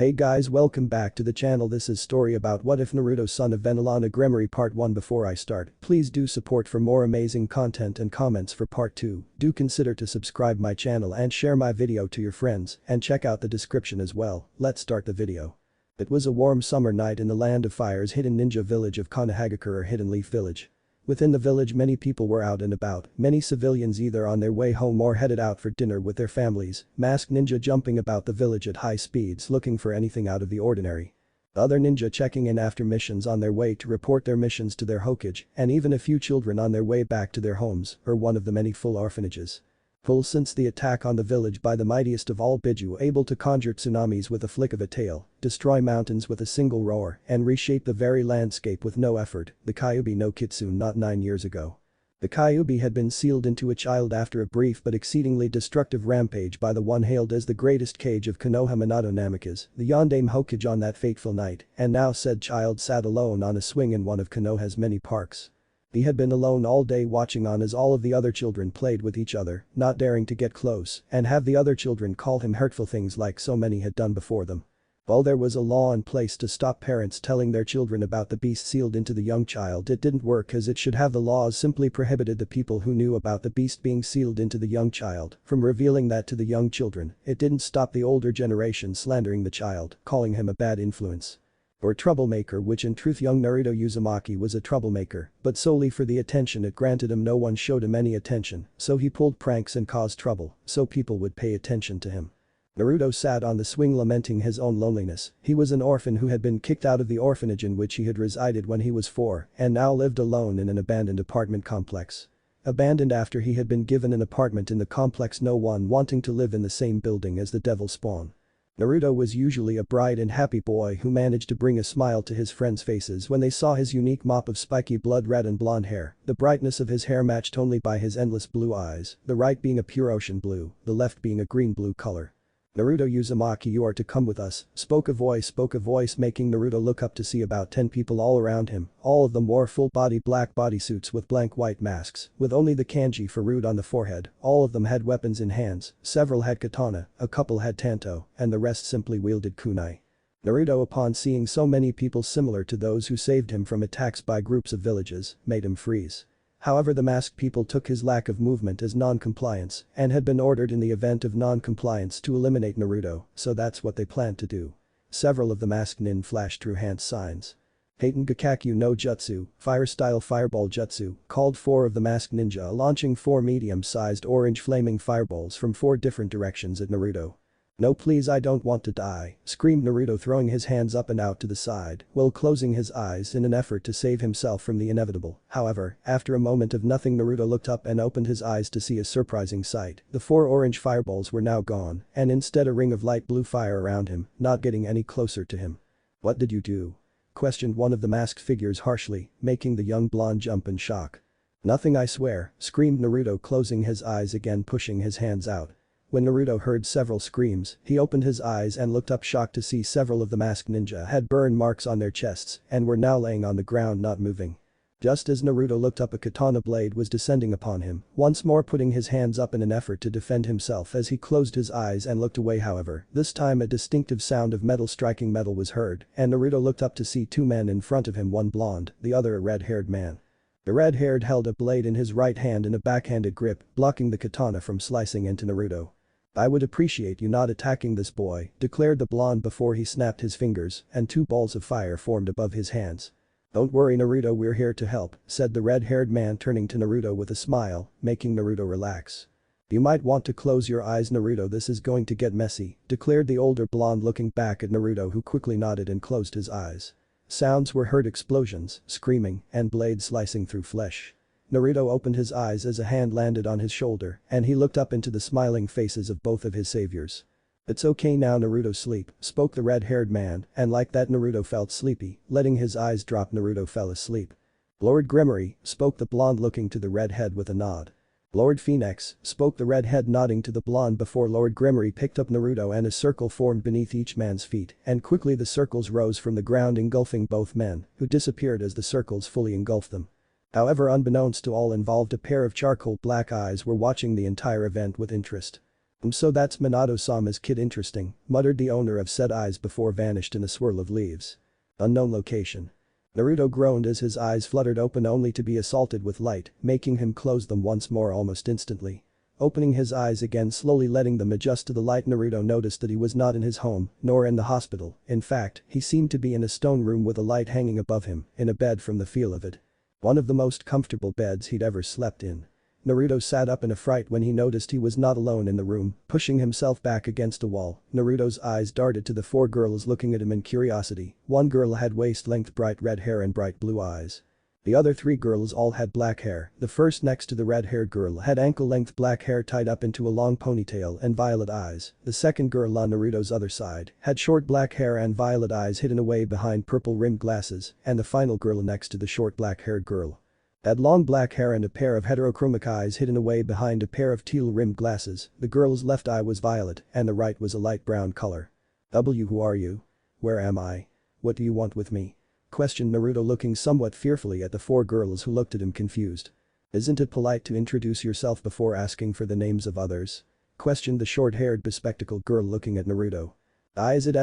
Hey guys, welcome back to the channel. This is story about What If Naruto Son of Venelana Gremory Part 1. Before I start, please do support for more amazing content and comments for Part 2. Do consider to subscribe my channel and share my video to your friends and check out the description as well. Let's start the video. It was a warm summer night in the Land of Fire's hidden ninja village of Konohagakure or Hidden Leaf Village. Within the village many people were out and about, many civilians either on their way home or headed out for dinner with their families, masked ninja jumping about the village at high speeds looking for anything out of the ordinary. Other ninja checking in after missions on their way to report their missions to their Hokage, and even a few children on their way back to their homes or one of the many full orphanages. Full since the attack on the village by the mightiest of all Biju, able to conjure tsunamis with a flick of a tail, destroy mountains with a single roar, and reshape the very landscape with no effort, the Kyuubi no Kitsune not 9 years ago. The Kyuubi had been sealed into a child after a brief but exceedingly destructive rampage by the one hailed as the greatest Kage of Konoha Minato Namikaze, the Yondaime Hokage on that fateful night, and now said child sat alone on a swing in one of Konoha's many parks. He had been alone all day watching on as all of the other children played with each other, not daring to get close and have the other children call him hurtful things like so many had done before them. While there was a law in place to stop parents telling their children about the beast sealed into the young child, it didn't work as it should have. The laws simply prohibited the people who knew about the beast being sealed into the young child from revealing that to the young children. It didn't stop the older generation slandering the child, calling him a bad influence or troublemaker, which in truth young Naruto Uzumaki was a troublemaker, but solely for the attention it granted him. No one showed him any attention, so he pulled pranks and caused trouble, so people would pay attention to him. Naruto sat on the swing lamenting his own loneliness. He was an orphan who had been kicked out of the orphanage in which he had resided when he was 4 and now lived alone in an abandoned apartment complex. Abandoned after he had been given an apartment in the complex, no one wanting to live in the same building as the devil spawn. Naruto was usually a bright and happy boy who managed to bring a smile to his friends' faces when they saw his unique mop of spiky blood red and blonde hair. The brightness of his hair matched only by his endless blue eyes, the right being a pure ocean blue, the left being a green-blue color. "Naruto Uzumaki, you are to come with us," spoke a voice making Naruto look up to see about 10 people all around him. All of them wore full-body black bodysuits with blank white masks, with only the kanji for rude on the forehead. All of them had weapons in hands, several had katana, a couple had tanto, and the rest simply wielded kunai. Naruto, upon seeing so many people similar to those who saved him from attacks by groups of villages, made him freeze. However, the masked people took his lack of movement as non-compliance and had been ordered in the event of non-compliance to eliminate Naruto, so that's what they planned to do. Several of the masked nin flashed through hand signs. Heiten Gakakyu no Jutsu, fire-style fireball jutsu, called 4 of the masked ninja launching 4 medium-sized orange flaming fireballs from 4 different directions at Naruto. "No please, I don't want to die," screamed Naruto, throwing his hands up and out to the side while closing his eyes in an effort to save himself from the inevitable. However, after a moment of nothing, Naruto looked up and opened his eyes to see a surprising sight. The 4 orange fireballs were now gone and instead a ring of light blue fire around him, not getting any closer to him. "What did you do?" questioned one of the masked figures harshly, making the young blonde jump in shock. "Nothing, I swear," screamed Naruto, closing his eyes again, pushing his hands out. When Naruto heard several screams, he opened his eyes and looked up, shocked to see several of the masked ninja had burn marks on their chests and were now laying on the ground not moving. Just as Naruto looked up, a katana blade was descending upon him, once more putting his hands up in an effort to defend himself. As he closed his eyes and looked away, however, this time a distinctive sound of metal striking metal was heard and Naruto looked up to see 2 men in front of him, one blonde, the other a red-haired man. The red-haired held a blade in his right hand in a backhanded grip, blocking the katana from slicing into Naruto. "I would appreciate you not attacking this boy," declared the blonde before he snapped his fingers and 2 balls of fire formed above his hands. "Don't worry Naruto, we're here to help," said the red-haired man, turning to Naruto with a smile, making Naruto relax. "You might want to close your eyes Naruto, this is going to get messy," declared the older blonde, looking back at Naruto, who quickly nodded and closed his eyes. Sounds were heard: explosions, screaming, and blades slicing through flesh. Naruto opened his eyes as a hand landed on his shoulder and he looked up into the smiling faces of both of his saviors. "It's okay now Naruto, sleep," spoke the red-haired man, and like that Naruto felt sleepy. Letting his eyes drop, Naruto fell asleep. "Lord Gremory," spoke the blonde, looking to the redhead with a nod. "Lord Phoenix," spoke the redhead, nodding to the blonde before Lord Gremory picked up Naruto and a circle formed beneath each man's feet and quickly the circles rose from the ground, engulfing both men, who disappeared as the circles fully engulfed them. However, unbeknownst to all involved, a pair of charcoal black eyes were watching the entire event with interest. So that's Minato-sama's kid, interesting," muttered the owner of said eyes before vanished in a swirl of leaves. Unknown location. Naruto groaned as his eyes fluttered open only to be assaulted with light, making him close them once more almost instantly. Opening his eyes again, slowly letting them adjust to the light, Naruto noticed that he was not in his home, nor in the hospital. In fact, he seemed to be in a stone room with a light hanging above him, in a bed from the feel of it. One of the most comfortable beds he'd ever slept in. Naruto sat up in a fright when he noticed he was not alone in the room. Pushing himself back against a wall, Naruto's eyes darted to the four girls looking at him in curiosity. One girl had waist-length bright red hair and bright blue eyes. The other three girls all had black hair. The first next to the red-haired girl had ankle-length black hair tied up into a long ponytail and violet eyes. The second girl on Naruto's other side had short black hair and violet eyes hidden away behind purple-rimmed glasses, and the final girl next to the short black-haired girl had long black hair and a pair of heterochromic eyes hidden away behind a pair of teal-rimmed glasses. The girl's left eye was violet and the right was a light brown color. Who are you? Where am I? What do you want with me? Questioned Naruto, looking somewhat fearfully at the four girls who looked at him confused. Isn't it polite to introduce yourself before asking for the names of others? Questioned the short-haired bespectacled girl looking at Naruto.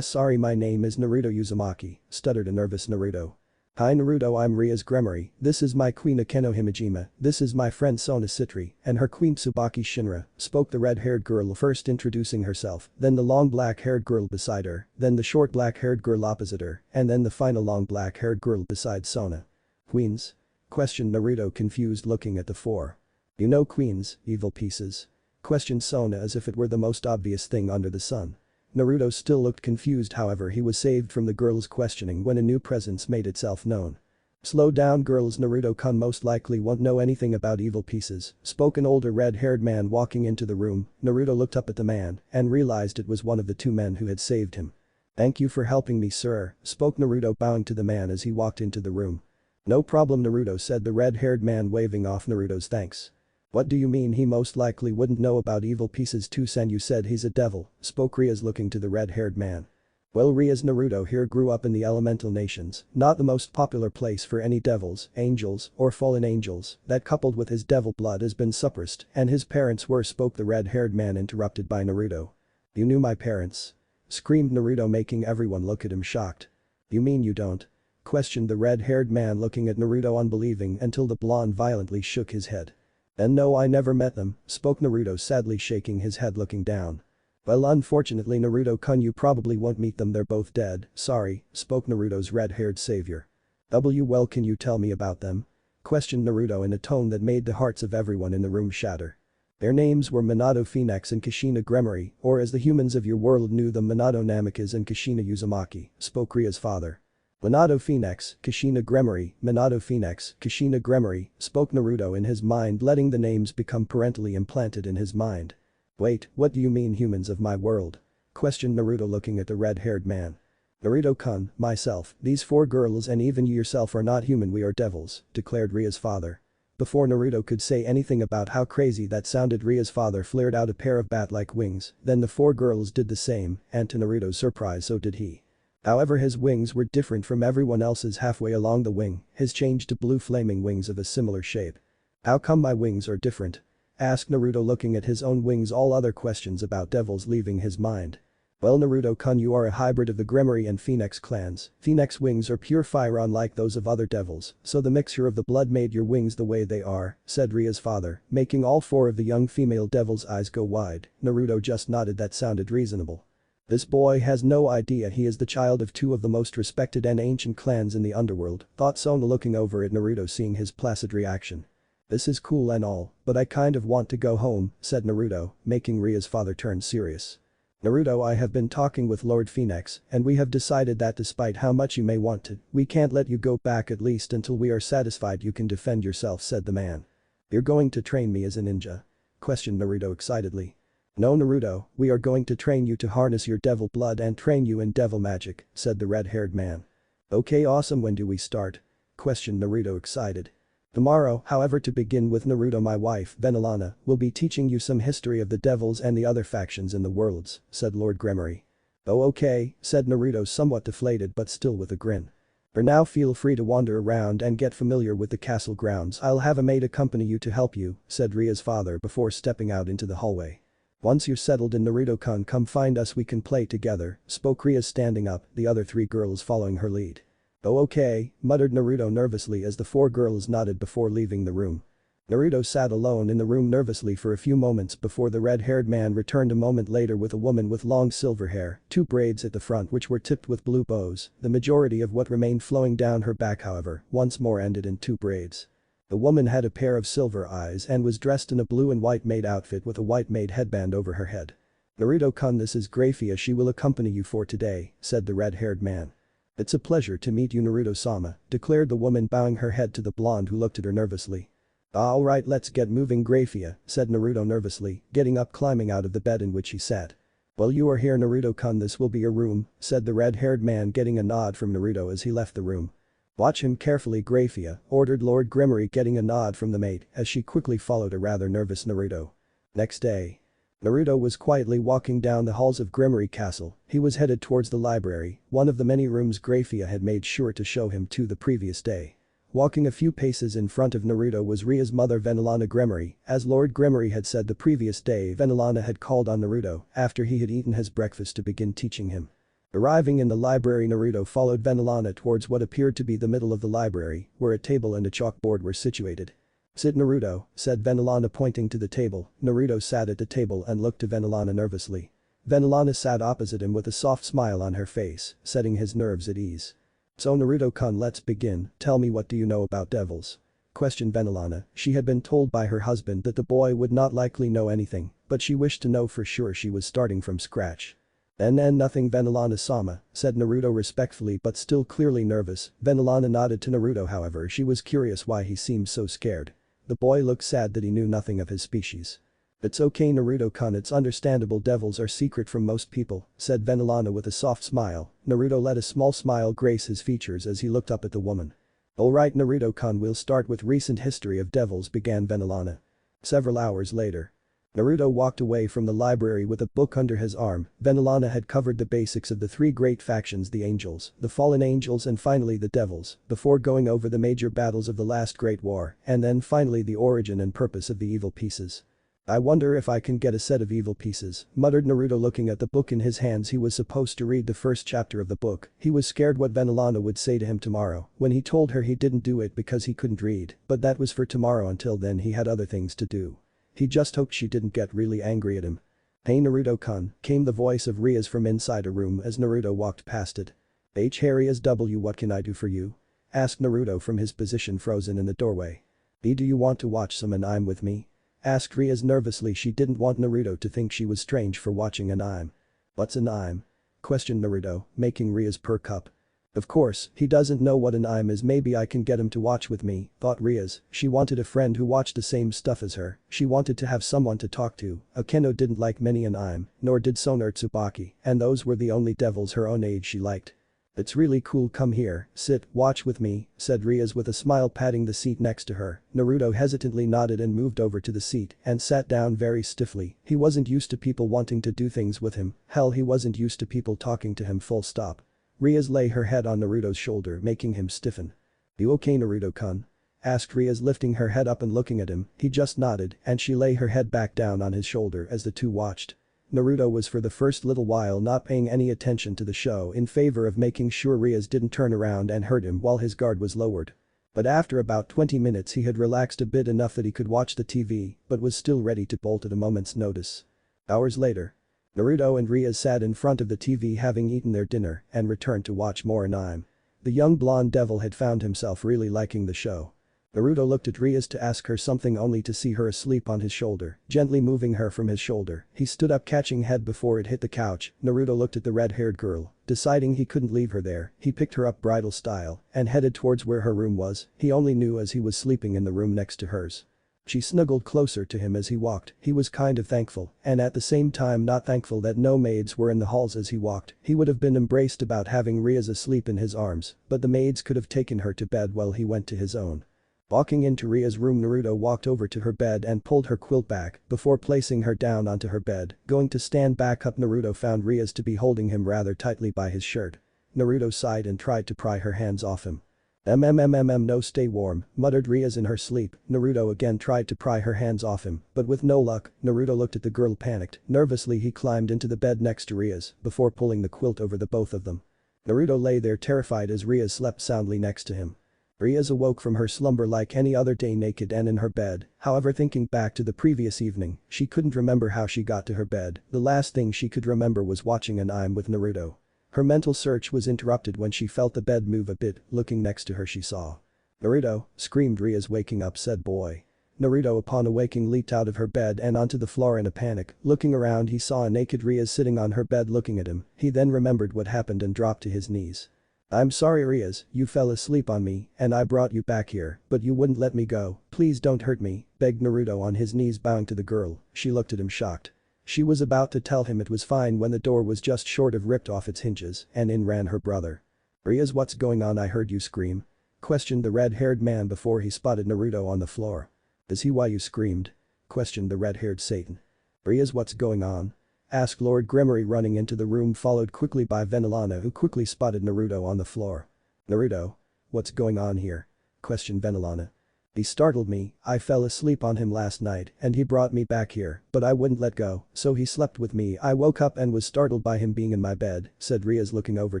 Sorry, my name is Naruto Uzumaki, stuttered a nervous Naruto. Hi Naruto, I'm Rias Gremory, this is my queen Akeno Himejima, this is my friend Sona Citri, and her queen Tsubaki Shinra, spoke the red-haired girl, first introducing herself, then the long black-haired girl beside her, then the short black-haired girl opposite her, and then the final long black-haired girl beside Sona. Queens? Questioned Naruto, confused looking at the four. You know queens, evil pieces? Questioned Sona as if it were the most obvious thing under the sun. Naruto still looked confused, however he was saved from the girl's questioning when a new presence made itself known. Slow down girls, Naruto-kun most likely won't know anything about evil pieces, spoke an older red-haired man walking into the room. Naruto looked up at the man and realized it was one of the two men who had saved him. Thank you for helping me, sir, spoke Naruto, bowing to the man as he walked into the room. No problem Naruto, said the red-haired man, waving off Naruto's thanks. What do you mean he most likely wouldn't know about evil pieces too, Sen? You said he's a devil, spoke Rias looking to the red-haired man. Well, Rias, Naruto here grew up in the elemental nations, not the most popular place for any devils, angels, or fallen angels. That coupled with his devil blood has been suppressed, and his parents were, spoke the red-haired man, interrupted by Naruto. You knew my parents? Screamed Naruto, making everyone look at him shocked. You mean you don't? Questioned the red-haired man looking at Naruto unbelieving until the blonde violently shook his head. And no, I never met them, spoke Naruto, sadly shaking his head looking down. Well, unfortunately Naruto-kun, you probably won't meet them, they're both dead, sorry, spoke Naruto's red-haired savior. Well, can you tell me about them? Questioned Naruto in a tone that made the hearts of everyone in the room shatter. Their names were Minato Phoenix and Kushina Gremory, or as the humans of your world knew them, Minato Namikaze and Kushina Uzumaki, spoke Ria's father. Minato Phoenix, Kushina Gremory, Minato Phoenix, Kushina Gremory, spoke Naruto in his mind, letting the names become parentally implanted in his mind. Wait, what do you mean humans of my world? Questioned Naruto looking at the red-haired man. Naruto-kun, myself, these four girls and even you yourself are not human, we are devils, declared Ria's father. Before Naruto could say anything about how crazy that sounded, Ria's father flared out a pair of bat-like wings, then the four girls did the same, and to Naruto's surprise so did he. However, his wings were different from everyone else's. Halfway along the wing, his changed to blue flaming wings of a similar shape. How come my wings are different? Asked Naruto looking at his own wings, all other questions about devils leaving his mind. Well, Naruto-kun, you are a hybrid of the Gremory and Phoenix clans. Phoenix wings are pure fire unlike those of other devils, so the mixture of the blood made your wings the way they are, said Ria's father, making all four of the young female devils' eyes go wide. Naruto just nodded, that sounded reasonable. This boy has no idea he is the child of two of the most respected and ancient clans in the underworld, thought Sona looking over at Naruto, seeing his placid reaction. This is cool and all, but I kind of want to go home, said Naruto, making Ria's father turn serious. Naruto, I have been talking with Lord Phoenix, and we have decided that despite how much you may want to, we can't let you go back, at least until we are satisfied you can defend yourself, said the man. You're going to train me as a ninja? Questioned Naruto excitedly. No Naruto, we are going to train you to harness your devil blood and train you in devil magic, said the red-haired man. Okay, awesome, when do we start? Questioned Naruto excited. Tomorrow, however, to begin with, Naruto, my wife, Venelana, will be teaching you some history of the devils and the other factions in the worlds, said Lord Gremory. Oh okay, said Naruto, somewhat deflated but still with a grin. For now, feel free to wander around and get familiar with the castle grounds. I'll have a maid accompany you to help you, said Ria's father before stepping out into the hallway. Once you're settled in Naruto-kun, come find us, we can play together, spoke Rias, standing up, the other 3 girls following her lead. Oh okay, muttered Naruto nervously as the 4 girls nodded before leaving the room. Naruto sat alone in the room nervously for a few moments before the red-haired man returned a moment later with a woman with long silver hair, 2 braids at the front which were tipped with blue bows, the majority of what remained flowing down her back however, once more ended in 2 braids. The woman had a pair of silver eyes and was dressed in a blue and white maid outfit with a white maid headband over her head. Naruto-kun, this is Grafia, she will accompany you for today, said the red-haired man. It's a pleasure to meet you Naruto-sama, declared the woman, bowing her head to the blonde who looked at her nervously. Alright, let's get moving Grafia, said Naruto nervously, getting up, climbing out of the bed in which he sat. Well, you are here Naruto-kun, this will be your room, said the red-haired man, getting a nod from Naruto as he left the room. Watch him carefully Grafia, ordered Lord Gremory, getting a nod from the maid as she quickly followed a rather nervous Naruto. Next day. Naruto was quietly walking down the halls of Gremory Castle. He was headed towards the library, one of the many rooms Grafia had made sure to show him to the previous day. Walking a few paces in front of Naruto was Ria's mother Venelana Gremory. As Lord Gremory had said the previous day, Venelana had called on Naruto after he had eaten his breakfast to begin teaching him. Arriving in the library, Naruto followed Venelana towards what appeared to be the middle of the library, where a table and a chalkboard were situated. Sit Naruto, said Venelana pointing to the table. Naruto sat at the table and looked to Venelana nervously. Venelana sat opposite him with a soft smile on her face, setting his nerves at ease. So Naruto-kun, let's begin, tell me, what do you know about devils? Questioned Venelana. She had been told by her husband that the boy would not likely know anything, but she wished to know for sure. She was starting from scratch. Nothing Venelana-sama, said Naruto respectfully but still clearly nervous. Venelana nodded to Naruto, however she was curious why he seemed so scared. The boy looked sad that he knew nothing of his species. It's okay Naruto-kun, it's understandable, devils are secret from most people, said Venelana with a soft smile. Naruto let a small smile grace his features as he looked up at the woman. Alright Naruto-kun, we'll start with recent history of devils, began Venelana. Several hours later. Naruto walked away from the library with a book under his arm. Venelana had covered the basics of the 3 great factions, the angels, the fallen angels and finally the devils, before going over the major battles of the last great war, and then finally the origin and purpose of the evil pieces. I wonder if I can get a set of evil pieces, muttered Naruto looking at the book in his hands. He was supposed to read the first chapter of the book. He was scared what Venelana would say to him tomorrow when he told her he didn't do it because he couldn't read, but that was for tomorrow. Until then he had other things to do. He just hoped she didn't get really angry at him. Hey Naruto-kun, came the voice of Rias from inside a room as Naruto walked past it. Rias W, what can I do for you? Asked Naruto from his position frozen in the doorway. Do you want to watch some anime with me? Asked Rias nervously. She didn't want Naruto to think she was strange for watching anime. What's anime? Questioned Naruto, making Rias perk up. Of course, he doesn't know what anime is. Maybe I can get him to watch with me, thought Rias. She wanted a friend who watched the same stuff as her. She wanted to have someone to talk to. Aeno didn't like many anime, nor did Sonar Tsubaki, and those were the only devils her own age she liked. It's really cool, come here, sit, watch with me, said Rias with a smile, patting the seat next to her. Naruto hesitantly nodded and moved over to the seat and sat down very stiffly. He wasn't used to people wanting to do things with him. Hell, he wasn't used to people talking to him, full stop. Rias lay her head on Naruto's shoulder, making him stiffen. You okay Naruto-kun? Asked Rias, lifting her head up and looking at him. He just nodded and she lay her head back down on his shoulder as the two watched. Naruto was for the first little while not paying any attention to the show in favor of making sure Rias didn't turn around and hurt him while his guard was lowered. But after about 20 minutes he had relaxed a bit, enough that he could watch the TV but was still ready to bolt at a moment's notice. Hours later. Naruto and Rias sat in front of the TV having eaten their dinner and returned to watch more anime. The young blonde devil had found himself really liking the show. Naruto looked at Rias to ask her something only to see her asleep on his shoulder, gently moving her from his shoulder. He stood up, catching head before it hit the couch. Naruto looked at the red-haired girl, deciding he couldn't leave her there. He picked her up bridal style and headed towards where her room was. He only knew as he was sleeping in the room next to hers. She snuggled closer to him as he walked. He was kind of thankful and at the same time not thankful that no maids were in the halls as he walked. He would have been embraced about having Rias asleep in his arms, but the maids could have taken her to bed while he went to his own. Walking into Ria's room, Naruto walked over to her bed and pulled her quilt back before placing her down onto her bed. Going to stand back up, Naruto found Rias to be holding him rather tightly by his shirt. Naruto sighed and tried to pry her hands off him. No, stay warm, muttered Rias in her sleep. Naruto again tried to pry her hands off him, but with no luck. Naruto looked at the girl, panicked. Nervously he climbed into the bed next to Rias before pulling the quilt over the both of them. Naruto lay there terrified as Rias slept soundly next to him. Rias awoke from her slumber like any other day, naked and in her bed. However, thinking back to the previous evening, she couldn't remember how she got to her bed. The last thing she could remember was watching an anime with Naruto. Her mental search was interrupted when she felt the bed move a bit. Looking next to her, she saw Naruto, screamed Rias, waking up, said boy. Naruto upon awaking leaped out of her bed and onto the floor in a panic. Looking around, he saw a naked Rias sitting on her bed looking at him. He then remembered what happened and dropped to his knees. I'm sorry Rias, you fell asleep on me and I brought you back here, but you wouldn't let me go. Please don't hurt me, begged Naruto on his knees, bowing to the girl. She looked at him shocked. She was about to tell him it was fine when the door was just short of ripped off its hinges and in ran her brother. Rias, what's going on? I heard you scream, questioned the red-haired man before he spotted Naruto on the floor. Is he why you screamed? Questioned the red-haired Satan. Rias, what's going on? Asked Lord Gremory, running into the room, followed quickly by Venelana, who quickly spotted Naruto on the floor. Naruto? What's going on here? Questioned Venelana. He startled me, I fell asleep on him last night and he brought me back here, but I wouldn't let go, so he slept with me. I woke up and was startled by him being in my bed, said Rias, looking over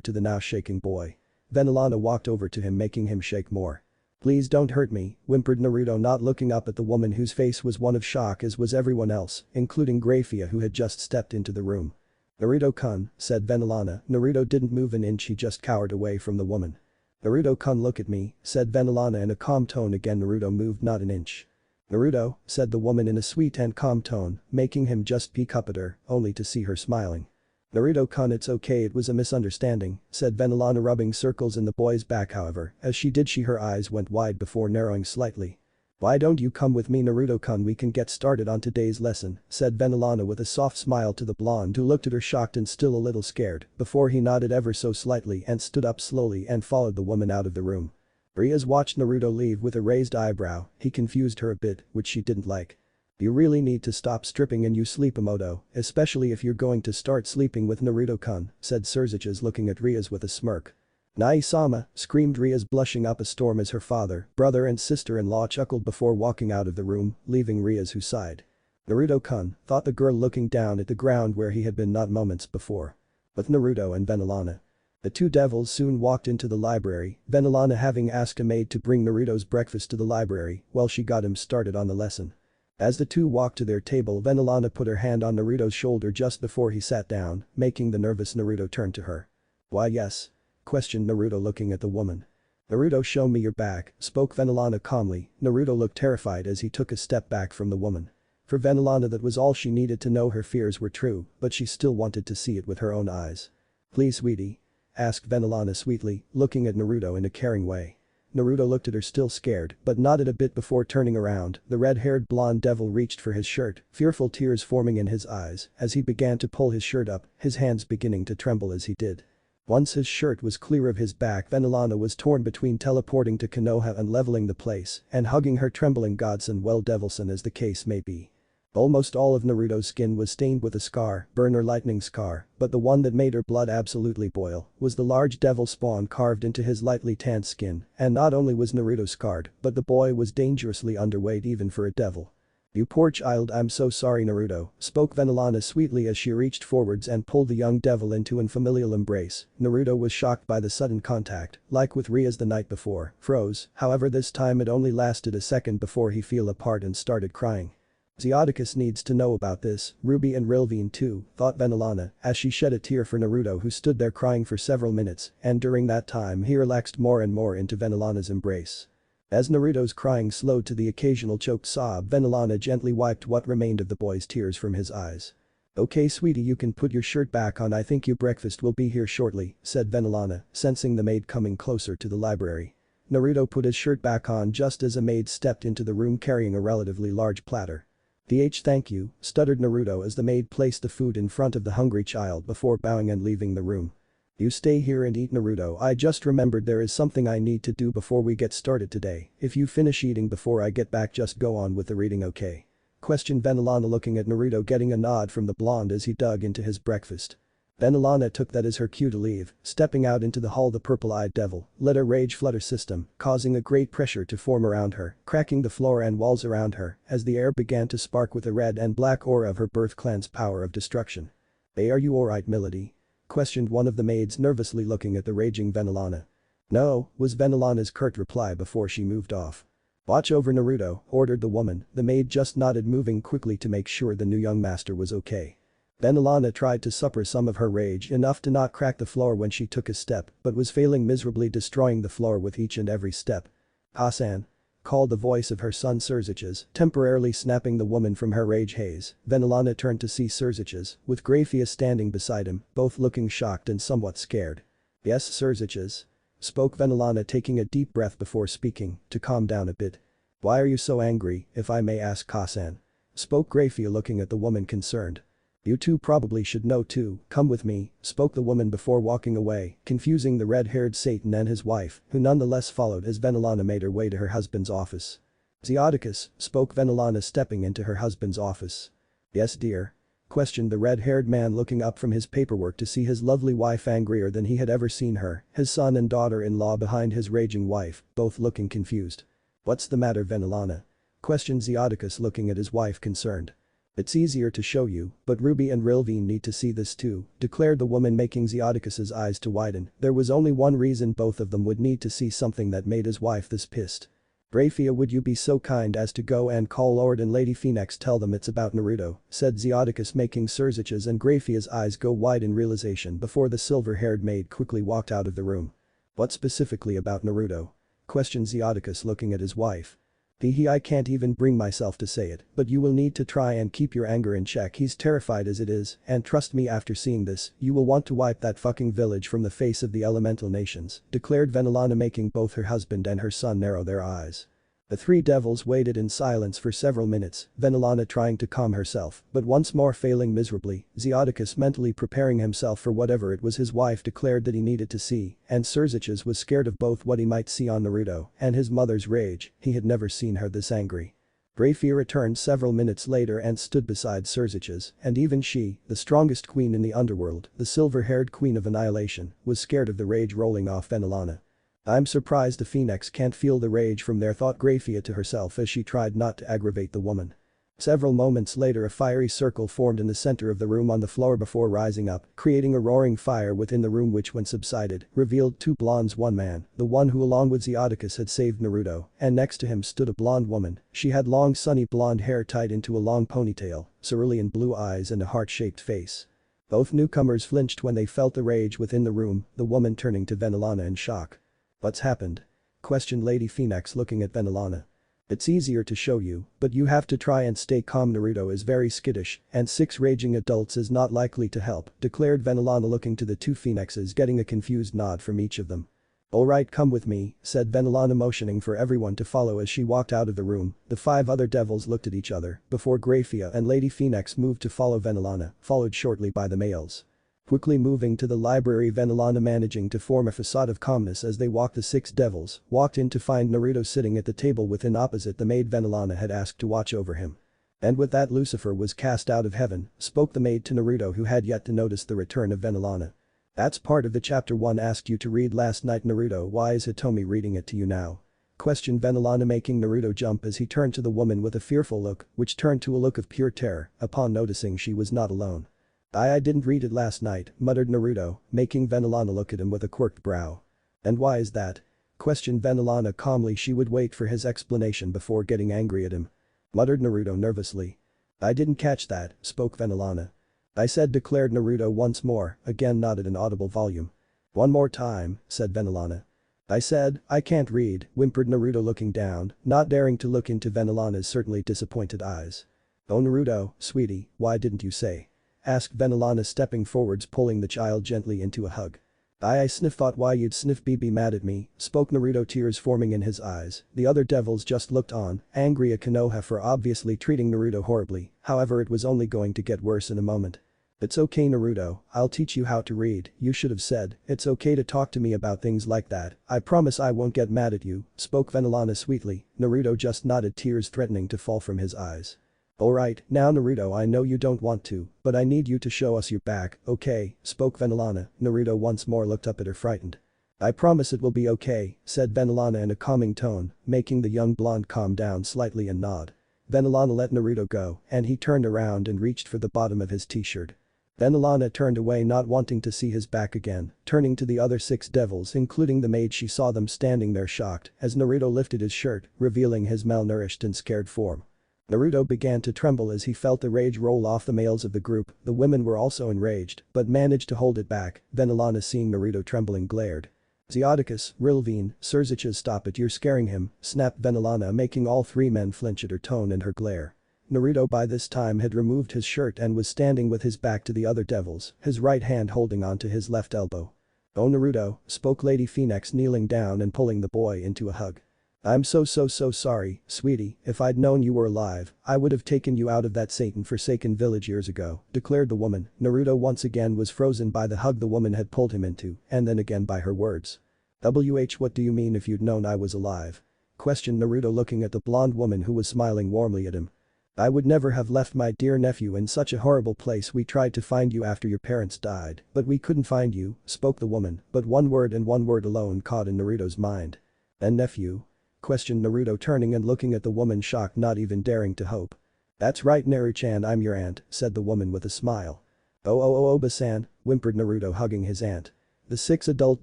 to the now shaking boy. Venelana walked over to him, making him shake more. Please don't hurt me, whimpered Naruto, not looking up at the woman whose face was one of shock, as was everyone else, including Grafia, who had just stepped into the room. Naruto-kun, said Venelana. Naruto didn't move an inch, he just cowered away from the woman. Naruto-kun, look at me, said Venelana in a calm tone. Again Naruto moved not an inch. Naruto, said the woman in a sweet and calm tone, making him just peek up at her, only to see her smiling. Naruto-kun, it's okay, it was a misunderstanding, said Venelana, rubbing circles in the boy's back. However, as she did her eyes went wide before narrowing slightly. Why don't you come with me, Naruto-kun, we can get started on today's lesson, said Venelana with a soft smile to the blonde, who looked at her shocked and still a little scared, before he nodded ever so slightly and stood up slowly and followed the woman out of the room. Rias watched Naruto leave with a raised eyebrow. He confused her a bit, which she didn't like. You really need to stop stripping and you sleep-emoto, especially if you're going to start sleeping with Naruto-kun, said Surziches, looking at Rias with a smirk. Nai-sama, screamed Rias, blushing up a storm as her father, brother and sister-in-law chuckled before walking out of the room, leaving Rias, who sighed. Naruto-kun, thought the girl, looking down at the ground where he had been not moments before. With Naruto and Venelana. The two devils soon walked into the library, Venelana having asked a maid to bring Naruto's breakfast to the library while she got him started on the lesson. As the two walked to their table, Venelana put her hand on Naruto's shoulder just before he sat down, making the nervous Naruto turn to her. Why yes? Questioned Naruto, looking at the woman. Naruto, show me your back, spoke Venelana calmly. Naruto looked terrified as he took a step back from the woman. For Venelana that was all she needed to know. Her fears were true, but she still wanted to see it with her own eyes. Please sweetie? Asked Venelana sweetly, looking at Naruto in a caring way. Naruto looked at her, still scared, but nodded a bit before turning around. The red-haired blonde devil reached for his shirt, fearful tears forming in his eyes as he began to pull his shirt up, his hands beginning to tremble as he did. Once his shirt was clear of his back, Venelana was torn between teleporting to Konoha and leveling the place and hugging her trembling godson, well, devilson as the case may be. Almost all of Naruto's skin was stained with a scar, burn or lightning scar, but the one that made her blood absolutely boil was the large devil spawn carved into his lightly tanned skin, and not only was Naruto scarred, but the boy was dangerously underweight even for a devil. You poor child, I'm so sorry, Naruto, spoke Venelana sweetly as she reached forwards and pulled the young devil into an familial embrace. Naruto was shocked by the sudden contact, like with Rias the night before, froze, however this time it only lasted a second before he fell apart and started crying. Zeodicus needs to know about this, Ruby and Rilvine too, thought Venelana, as she shed a tear for Naruto, who stood there crying for several minutes, and during that time he relaxed more and more into Venelana's embrace. As Naruto's crying slowed to the occasional choked sob, Venelana gently wiped what remained of the boy's tears from his eyes. Okay sweetie, you can put your shirt back on, I think your breakfast will be here shortly, said Venelana, sensing the maid coming closer to the library. Naruto put his shirt back on just as a maid stepped into the room carrying a relatively large platter. Thank you, stuttered Naruto as the maid placed the food in front of the hungry child before bowing and leaving the room. You stay here and eat, Naruto, I just remembered there is something I need to do before we get started today. If you finish eating before I get back, just go on with the reading, okay? Questioned Venelana, looking at Naruto, getting a nod from the blonde as he dug into his breakfast. Venelana took that as her cue to leave, stepping out into the hall. The purple-eyed devil let her rage flood her system, causing a great pressure to form around her, cracking the floor and walls around her as the air began to spark with the red and black aura of her birth clan's power of destruction. "Hey, are you alright, Milady?" questioned one of the maids nervously looking at the raging Venelana. "No," was Venelana's curt reply before she moved off. "Watch over Naruto," ordered the woman. The maid just nodded, moving quickly to make sure the new young master was okay. Venelana tried to suppress some of her rage enough to not crack the floor when she took a step, but was failing miserably, destroying the floor with each and every step. "Hassan," called the voice of her son Surziches, temporarily snapping the woman from her rage haze. Venelana turned to see Surziches, with Grafia standing beside him, both looking shocked and somewhat scared. "Yes, Surziches?" spoke Venelana, taking a deep breath before speaking, to calm down a bit. "Why are you so angry, if I may ask, Hassan?" spoke Grafia, looking at the woman concerned. "You two probably should know too, come with me," spoke the woman before walking away, confusing the red-haired Satan and his wife, who nonetheless followed as Venelana made her way to her husband's office. "Zeodicus," spoke Venelana, stepping into her husband's office. "Yes, dear?" questioned the red-haired man, looking up from his paperwork to see his lovely wife angrier than he had ever seen her, his son and daughter-in-law behind his raging wife, both looking confused. "What's the matter, Venelana?" questioned Zeodicus, looking at his wife concerned. "It's easier to show you, but Ruby and Rilvine need to see this too," declared the woman, making Zeodicus's eyes to widen. There was only one reason both of them would need to see something that made his wife this pissed. "Grafia, would you be so kind as to go and call Lord and Lady Phoenix, tell them it's about Naruto," said Zeodicus, making Surziches and Grafia's eyes go wide in realization before the silver-haired maid quickly walked out of the room. "What specifically about Naruto?" questioned Zeodicus, looking at his wife. I can't even bring myself to say it, but you will need to try and keep your anger in check. He's terrified as it is, and trust me, after seeing this, you will want to wipe that fucking village from the face of the elemental nations," declared Venelana, making both her husband and her son narrow their eyes. The three devils waited in silence for several minutes, Venelana trying to calm herself, but once more failing miserably. Zeodicus, mentally preparing himself for whatever it was his wife declared that he needed to see, and Surziches was scared of both what he might see on Naruto and his mother's rage. He had never seen her this angry. Grafia returned several minutes later and stood beside Surziches, and even she, the strongest queen in the underworld, the silver-haired queen of annihilation, was scared of the rage rolling off Venelana. "I'm surprised the Phoenix can't feel the rage from there," thought Grafia to herself as she tried not to aggravate the woman. Several moments later, a fiery circle formed in the center of the room on the floor before rising up, creating a roaring fire within the room, which, when subsided, revealed two blondes, one man, the one who along with Zeodicus had saved Naruto, and next to him stood a blonde woman. She had long sunny blonde hair tied into a long ponytail, cerulean blue eyes and a heart-shaped face. Both newcomers flinched when they felt the rage within the room, the woman turning to Venelana in shock. "What's happened?" questioned Lady Phoenix, looking at Venelana. "It's easier to show you, but you have to try and stay calm. Naruto is very skittish, and 6 raging adults is not likely to help," declared Venelana, looking to the two Phoenixes, getting a confused nod from each of them. "Alright, come with me," said Venelana, motioning for everyone to follow as she walked out of the room. The 5 other devils looked at each other before Grafia and Lady Phoenix moved to follow Venelana, followed shortly by the males. Quickly moving to the library, Venelana, managing to form a facade of calmness as they walked, the 6 devils walked in to find Naruto sitting at the table within, opposite the maid Venelana had asked to watch over him. "And with that, Lucifer was cast out of heaven," spoke the maid to Naruto, who had yet to notice the return of Venelana. "That's part of the chapter 1 asked you to read last night, Naruto. Why is Hitomi reading it to you now?" questioned Venelana, making Naruto jump as he turned to the woman with a fearful look, which turned to a look of pure terror upon noticing she was not alone. I didn't read it last night," muttered Naruto, making Venelana look at him with a quirked brow. "And why is that?" questioned Venelana calmly. She would wait for his explanation before getting angry at him. Muttered Naruto nervously. "I didn't catch that," spoke Venelana. "I said," declared Naruto once more, again not at an audible volume. "One more time," said Venelana. "I said, I can't read," whimpered Naruto, looking down, not daring to look into Venelana's certainly disappointed eyes. "Oh Naruto, sweetie, why didn't you say?" asked Venelana, stepping forwards, pulling the child gently into a hug. I sniff, thought why you'd sniff, be mad at me," spoke Naruto, tears forming in his eyes. The other devils just looked on, angry at Konoha for obviously treating Naruto horribly. However, it was only going to get worse in a moment. "It's okay Naruto, I'll teach you how to read. You should have said, it's okay to talk to me about things like that. I promise I won't get mad at you," spoke Venelana sweetly. Naruto just nodded, tears threatening to fall from his eyes. Alright, now Naruto, I know you don't want to, but I need you to show us your back, okay, spoke Venelana. Naruto once more looked up at her frightened. I promise it will be okay, said Venelana in a calming tone, making the young blonde calm down slightly and nod. Venelana let Naruto go, and he turned around and reached for the bottom of his t-shirt. Venelana turned away not wanting to see his back again, turning to the other 6 devils including the maid. She saw them standing there shocked as Naruto lifted his shirt, revealing his malnourished and scared form. Naruto began to tremble as he felt the rage roll off the males of the group. The women were also enraged, but managed to hold it back. Venelana, seeing Naruto trembling, glared. Zeoticus, Rilvine, Surziches, stop it, you're scaring him, snapped Venelana, making all 3 men flinch at her tone and her glare. Naruto by this time had removed his shirt and was standing with his back to the other devils, his right hand holding onto his left elbow. Oh Naruto, spoke Lady Phoenix, kneeling down and pulling the boy into a hug. I'm so sorry, sweetie, if I'd known you were alive, I would have taken you out of that Satan-forsaken village years ago, declared the woman. Naruto once again was frozen by the hug the woman had pulled him into, and then again by her words. What do you mean if you'd known I was alive? Questioned Naruto, looking at the blonde woman who was smiling warmly at him. I would never have left my dear nephew in such a horrible place. We tried to find you after your parents died, but we couldn't find you, spoke the woman, but one word and one word alone caught in Naruto's mind. And nephew? Questioned Naruto, turning and looking at the woman, shocked, not even daring to hope. That's right Naru-chan, I'm your aunt, said the woman with a smile. Oba-san, whimpered Naruto, hugging his aunt. The 6 adult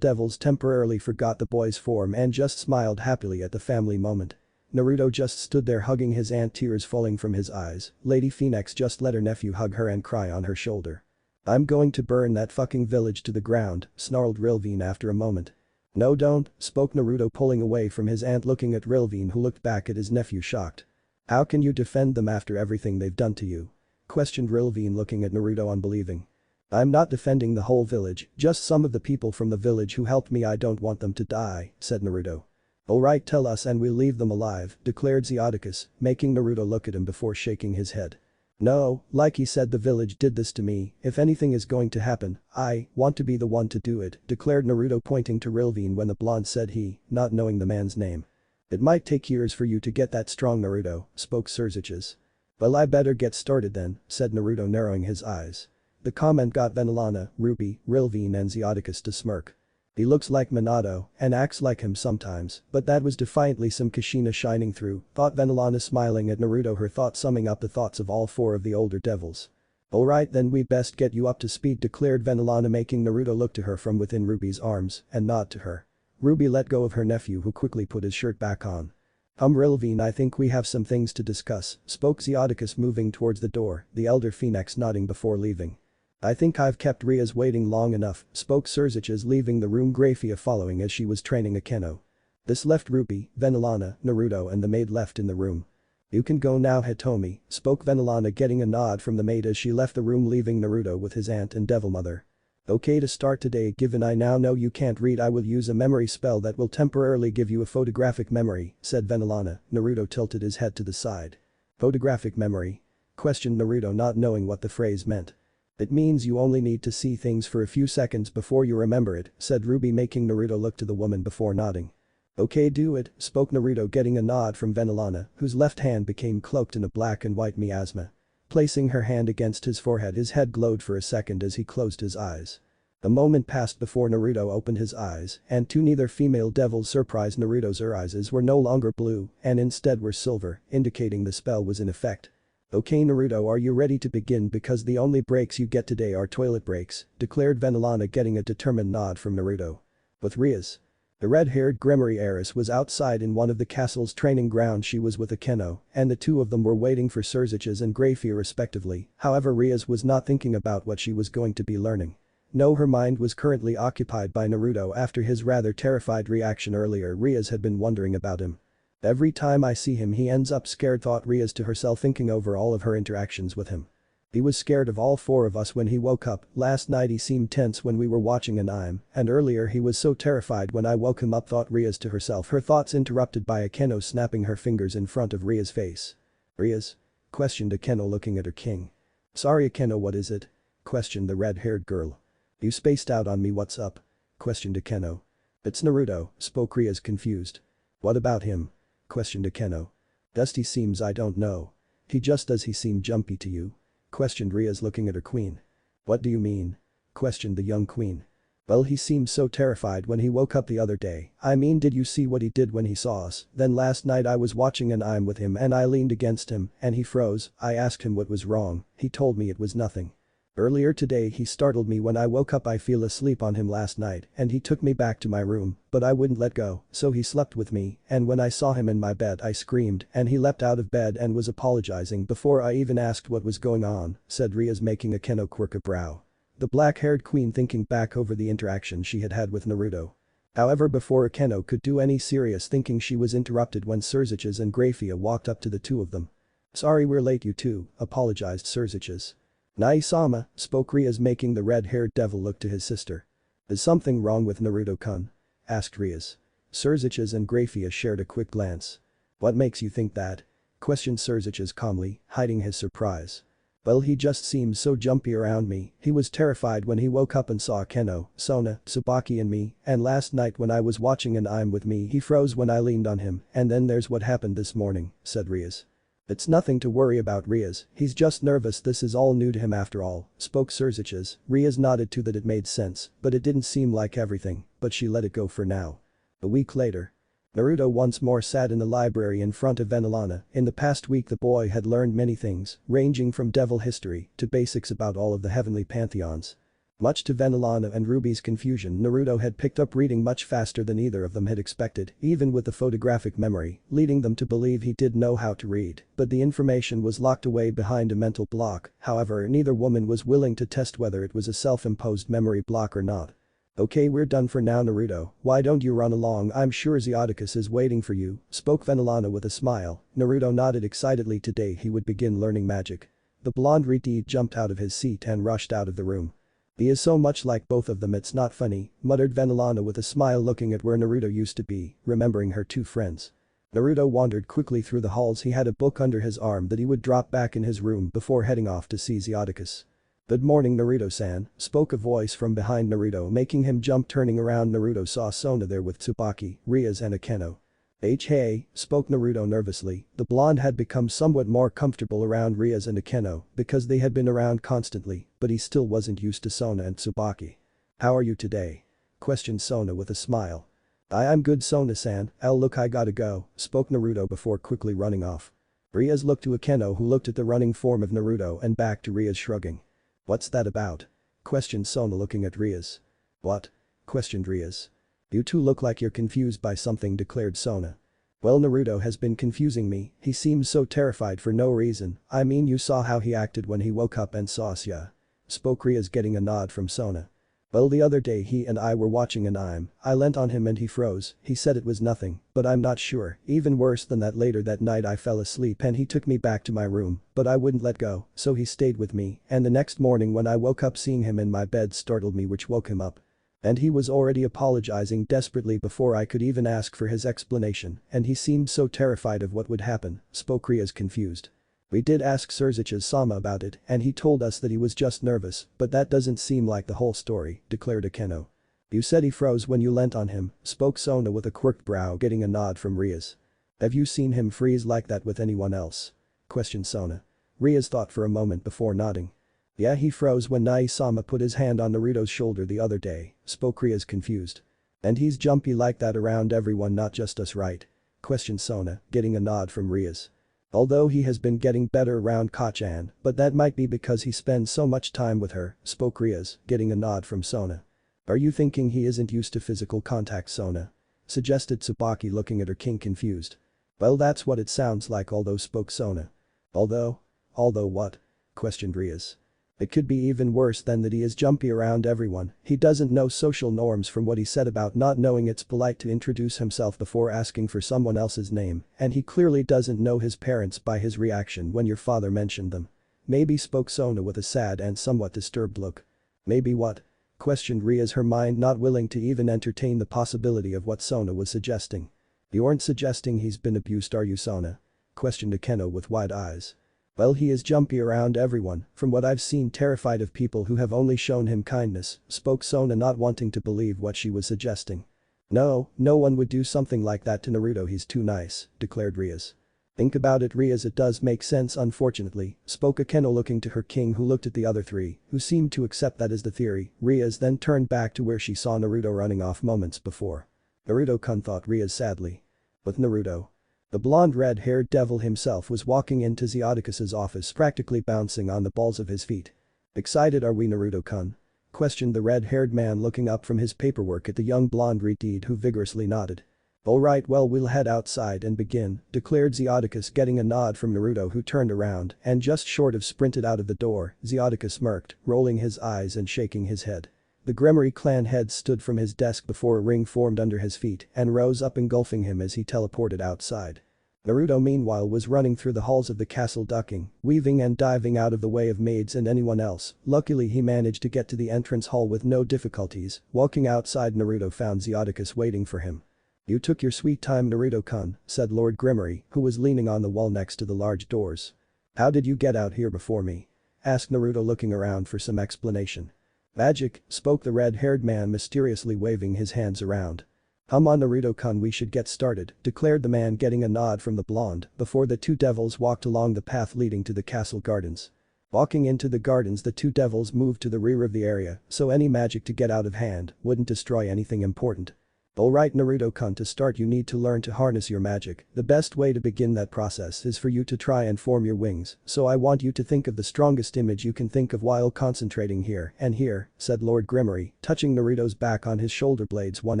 devils temporarily forgot the boy's form and just smiled happily at the family moment. Naruto just stood there hugging his aunt, tears falling from his eyes. Lady Phoenix just let her nephew hug her and cry on her shoulder. I'm going to burn that fucking village to the ground, snarled Rilvine after a moment. No don't, spoke Naruto, pulling away from his aunt, looking at Rilvine, who looked back at his nephew shocked. How can you defend them after everything they've done to you? Questioned Rilvine, looking at Naruto unbelieving. I'm not defending the whole village, just some of the people from the village who helped me. I don't want them to die, said Naruto. Alright, tell us and we'll leave them alive, declared Zeoticus, making Naruto look at him before shaking his head. No, like he said, the village did this to me. If anything is going to happen, I want to be the one to do it, declared Naruto, pointing to Rilvine when the blonde said he, not knowing the man's name. It might take years for you to get that strong, Naruto, spoke Surziches. Well, I better get started then, said Naruto, narrowing his eyes. The comment got Venelana, Ruby, Rilvine and Zeoticus to smirk. He looks like Minato and acts like him sometimes, but that was defiantly some Kushina shining through, thought Venelana, smiling at Naruto, her thought summing up the thoughts of all 4 of the older devils. Alright then, we best get you up to speed, declared Venelana, making Naruto look to her from within Ruby's arms and nod to her. Ruby let go of her nephew, who quickly put his shirt back on. Rilvine, I think we have some things to discuss, spoke Zeoticus, moving towards the door, the elder Phoenix nodding before leaving. I think I've kept Rias waiting long enough, spoke Surziches, leaving the room, Grafia following as she was training Aeno. This left Ruby, Venelana, Naruto and the maid left in the room. You can go now, Hitomi, spoke Venelana, getting a nod from the maid as she left the room, leaving Naruto with his aunt and devil mother. Okay, to start today, given I now know you can't read, I will use a memory spell that will temporarily give you a photographic memory, said Venelana. Naruto tilted his head to the side. Photographic memory? Questioned Naruto, not knowing what the phrase meant. It means you only need to see things for a few seconds before you remember it, said Ruby, making Naruto look to the woman before nodding. Okay, do it, spoke Naruto, getting a nod from Venelana, whose left hand became cloaked in a black and white miasma. Placing her hand against his forehead, his head glowed for a second as he closed his eyes. A moment passed before Naruto opened his eyes, and to neither female devil's surprise, Naruto's eyes were no longer blue and instead were silver, indicating the spell was in effect. Okay Naruto, are you ready to begin, because the only breaks you get today are toilet breaks, declared Venelana, getting a determined nod from Naruto. With Rias. The red-haired Gremory heiress was outside in one of the castle's training grounds. She was with Aeno, and the 2 of them were waiting for Surziches and Grafia respectively. However, Rias was not thinking about what she was going to be learning. No, her mind was currently occupied by Naruto after his rather terrified reaction earlier. Rias had been wondering about him. Every time I see him he ends up scared, thought Rias to herself, thinking over all of her interactions with him. He was scared of all 4 of us when he woke up. Last night he seemed tense when we were watching anime, and earlier he was so terrified when I woke him up, thought Rias to herself, her thoughts interrupted by Aeno snapping her fingers in front of Rias' face. Rias? Questioned Aeno, looking at her king. Sorry Aeno, what is it? Questioned the red-haired girl. You spaced out on me, what's up? Questioned Aeno. It's Naruto, spoke Rias, confused. What about him? Questioned Aeno. Dusty seems I don't know. Does he seem jumpy to you? Questioned Rias looking at her queen. What do you mean? Questioned the young queen. Well, he seemed so terrified when he woke up the other day. I mean, did you see what he did when he saw us? Then last night I was watching an anime with him and I leaned against him and he froze. I asked him what was wrong. He told me it was nothing. Earlier today he startled me when I woke up. I fell asleep on him last night and he took me back to my room, but I wouldn't let go, so he slept with me and when I saw him in my bed I screamed and he leapt out of bed and was apologizing before I even asked what was going on, said Rias making Aeno quirk a brow. The black-haired queen thinking back over the interaction she had had with Naruto. However, before Aeno could do any serious thinking she was interrupted when Surziches and Grafia walked up to the two of them. Sorry we're late, you two, apologized Surziches. Nai-sama, spoke Rias making the red-haired devil look to his sister. Is something wrong with Naruto-kun? Asked Rias. Surziches and Grafia shared a quick glance. What makes you think that? Questioned Surziches calmly, hiding his surprise. Well, he just seemed so jumpy around me. He was terrified when he woke up and saw Aeno, Sona, Tsubaki and me, and last night when I was watching an anime with me he froze when I leaned on him, and then there's what happened this morning, said Rias. It's nothing to worry about, Rias, he's just nervous. This is all new to him after all, spoke Surziches. Rias nodded to that. It made sense, but it didn't seem like everything, but she let it go for now. A week later. Naruto once more sat in the library in front of Venelana. In the past week the boy had learned many things, ranging from devil history to basics about all of the heavenly pantheons. Much to Venelana and Ruby's confusion, Naruto had picked up reading much faster than either of them had expected, even with the photographic memory, leading them to believe he did know how to read, but the information was locked away behind a mental block. However, neither woman was willing to test whether it was a self-imposed memory block or not. Okay, we're done for now, Naruto, why don't you run along? I'm sure Zeodicus is waiting for you, spoke Venelana with a smile. Naruto nodded excitedly. Today he would begin learning magic. The blonde Riti jumped out of his seat and rushed out of the room. He is so much like both of them, it's not funny, muttered Venelana with a smile, looking at where Naruto used to be, remembering her two friends. Naruto wandered quickly through the halls. He had a book under his arm that he would drop back in his room before heading off to see Zeodicus. Good morning, Naruto-san, spoke a voice from behind Naruto, making him jump. Turning around, Naruto saw Sona there with Tsubaki, Rias and Aeno. Hey, spoke Naruto nervously. The blonde had become somewhat more comfortable around Rias and Aeno because they had been around constantly, but he still wasn't used to Sona and Tsubaki. How are you today? Questioned Sona with a smile. I'm good, Sona-san. Look, I gotta go, spoke Naruto before quickly running off. Rias looked to Aeno, who looked at the running form of Naruto and back to Rias, shrugging. What's that about? Questioned Sona looking at Rias. What? Questioned Rias. You two look like you're confused by something, declared Sona. Well, Naruto has been confusing me. He seems so terrified for no reason. I mean, you saw how he acted when he woke up and saw us, yeah? Spoke Rias, getting a nod from Sona. Well, the other day he and I were watching an anime. I leant on him and he froze. He said it was nothing, but I'm not sure. Even worse than that, later that night I fell asleep and he took me back to my room, but I wouldn't let go, so he stayed with me, and the next morning when I woke up seeing him in my bed startled me, which woke him up. And he was already apologizing desperately before I could even ask for his explanation, and he seemed so terrified of what would happen, spoke Rias, confused. We did ask Surziches-sama about it and he told us that he was just nervous, but that doesn't seem like the whole story, declared Aeno. You said he froze when you leant on him, spoke Sona with a quirked brow, getting a nod from Rias. Have you seen him freeze like that with anyone else? Questioned Sona. Rias thought for a moment before nodding. Yeah, he froze when Nai-sama put his hand on Naruto's shoulder the other day, spoke Rias, confused. And he's jumpy like that around everyone, not just us, right? Questioned Sona, getting a nod from Rias. Although he has been getting better around Kachan, but that might be because he spends so much time with her, spoke Rias, getting a nod from Sona. Are you thinking he isn't used to physical contact, Sona? Suggested Tsubaki, looking at her king, confused. Well, that's what it sounds like, although, spoke Sona. Although what? Questioned Rias. It could be even worse than that. He is jumpy around everyone. He doesn't know social norms, from what he said about not knowing it's polite to introduce himself before asking for someone else's name, and he clearly doesn't know his parents by his reaction when your father mentioned them. Maybe, spoke Sona with a sad and somewhat disturbed look. Maybe what? Questioned Rias, her mind not willing to even entertain the possibility of what Sona was suggesting. You aren't suggesting he's been abused, are you, Sona? Questioned Aeno with wide eyes. Well, he is jumpy around everyone, from what I've seen, terrified of people who have only shown him kindness, spoke Sona, not wanting to believe what she was suggesting. No one would do something like that to Naruto, he's too nice, declared Rias. Think about it, Rias, it does make sense unfortunately, spoke Aeno looking to her king, who looked at the other three, who seemed to accept that as the theory. Rias then turned back to where she saw Naruto running off moments before. Naruto-kun, thought Rias sadly. But Naruto. The blonde red-haired devil himself was walking into Zeodicus's office, practically bouncing on the balls of his feet. Excited are we, Naruto-kun? Questioned the red-haired man, looking up from his paperwork at the young blonde redhead, who vigorously nodded. Alright, well, we'll head outside and begin, declared Zeodicus, getting a nod from Naruto, who turned around and just short of sprinted out of the door. Zeodicus smirked, rolling his eyes and shaking his head. The Gremory clan head stood from his desk before a ring formed under his feet and rose up, engulfing him as he teleported outside. Naruto meanwhile was running through the halls of the castle, ducking, weaving and diving out of the way of maids and anyone else. Luckily he managed to get to the entrance hall with no difficulties. Walking outside, Naruto found Zeodicus waiting for him. You took your sweet time, Naruto-kun, said Lord Gremory, who was leaning on the wall next to the large doors. How did you get out here before me? Asked Naruto, looking around for some explanation. Magic, spoke the red-haired man, mysteriously waving his hands around. Come on, Naruto-kun, we should get started, declared the man, getting a nod from the blonde before the two devils walked along the path leading to the castle gardens. Walking into the gardens, the two devils moved to the rear of the area, so any magic to get out of hand wouldn't destroy anything important. Alright, Naruto-kun, to start you need to learn to harness your magic. The best way to begin that process is for you to try and form your wings, so I want you to think of the strongest image you can think of while concentrating here and here, said Lord Gremory, touching Naruto's back on his shoulder blades one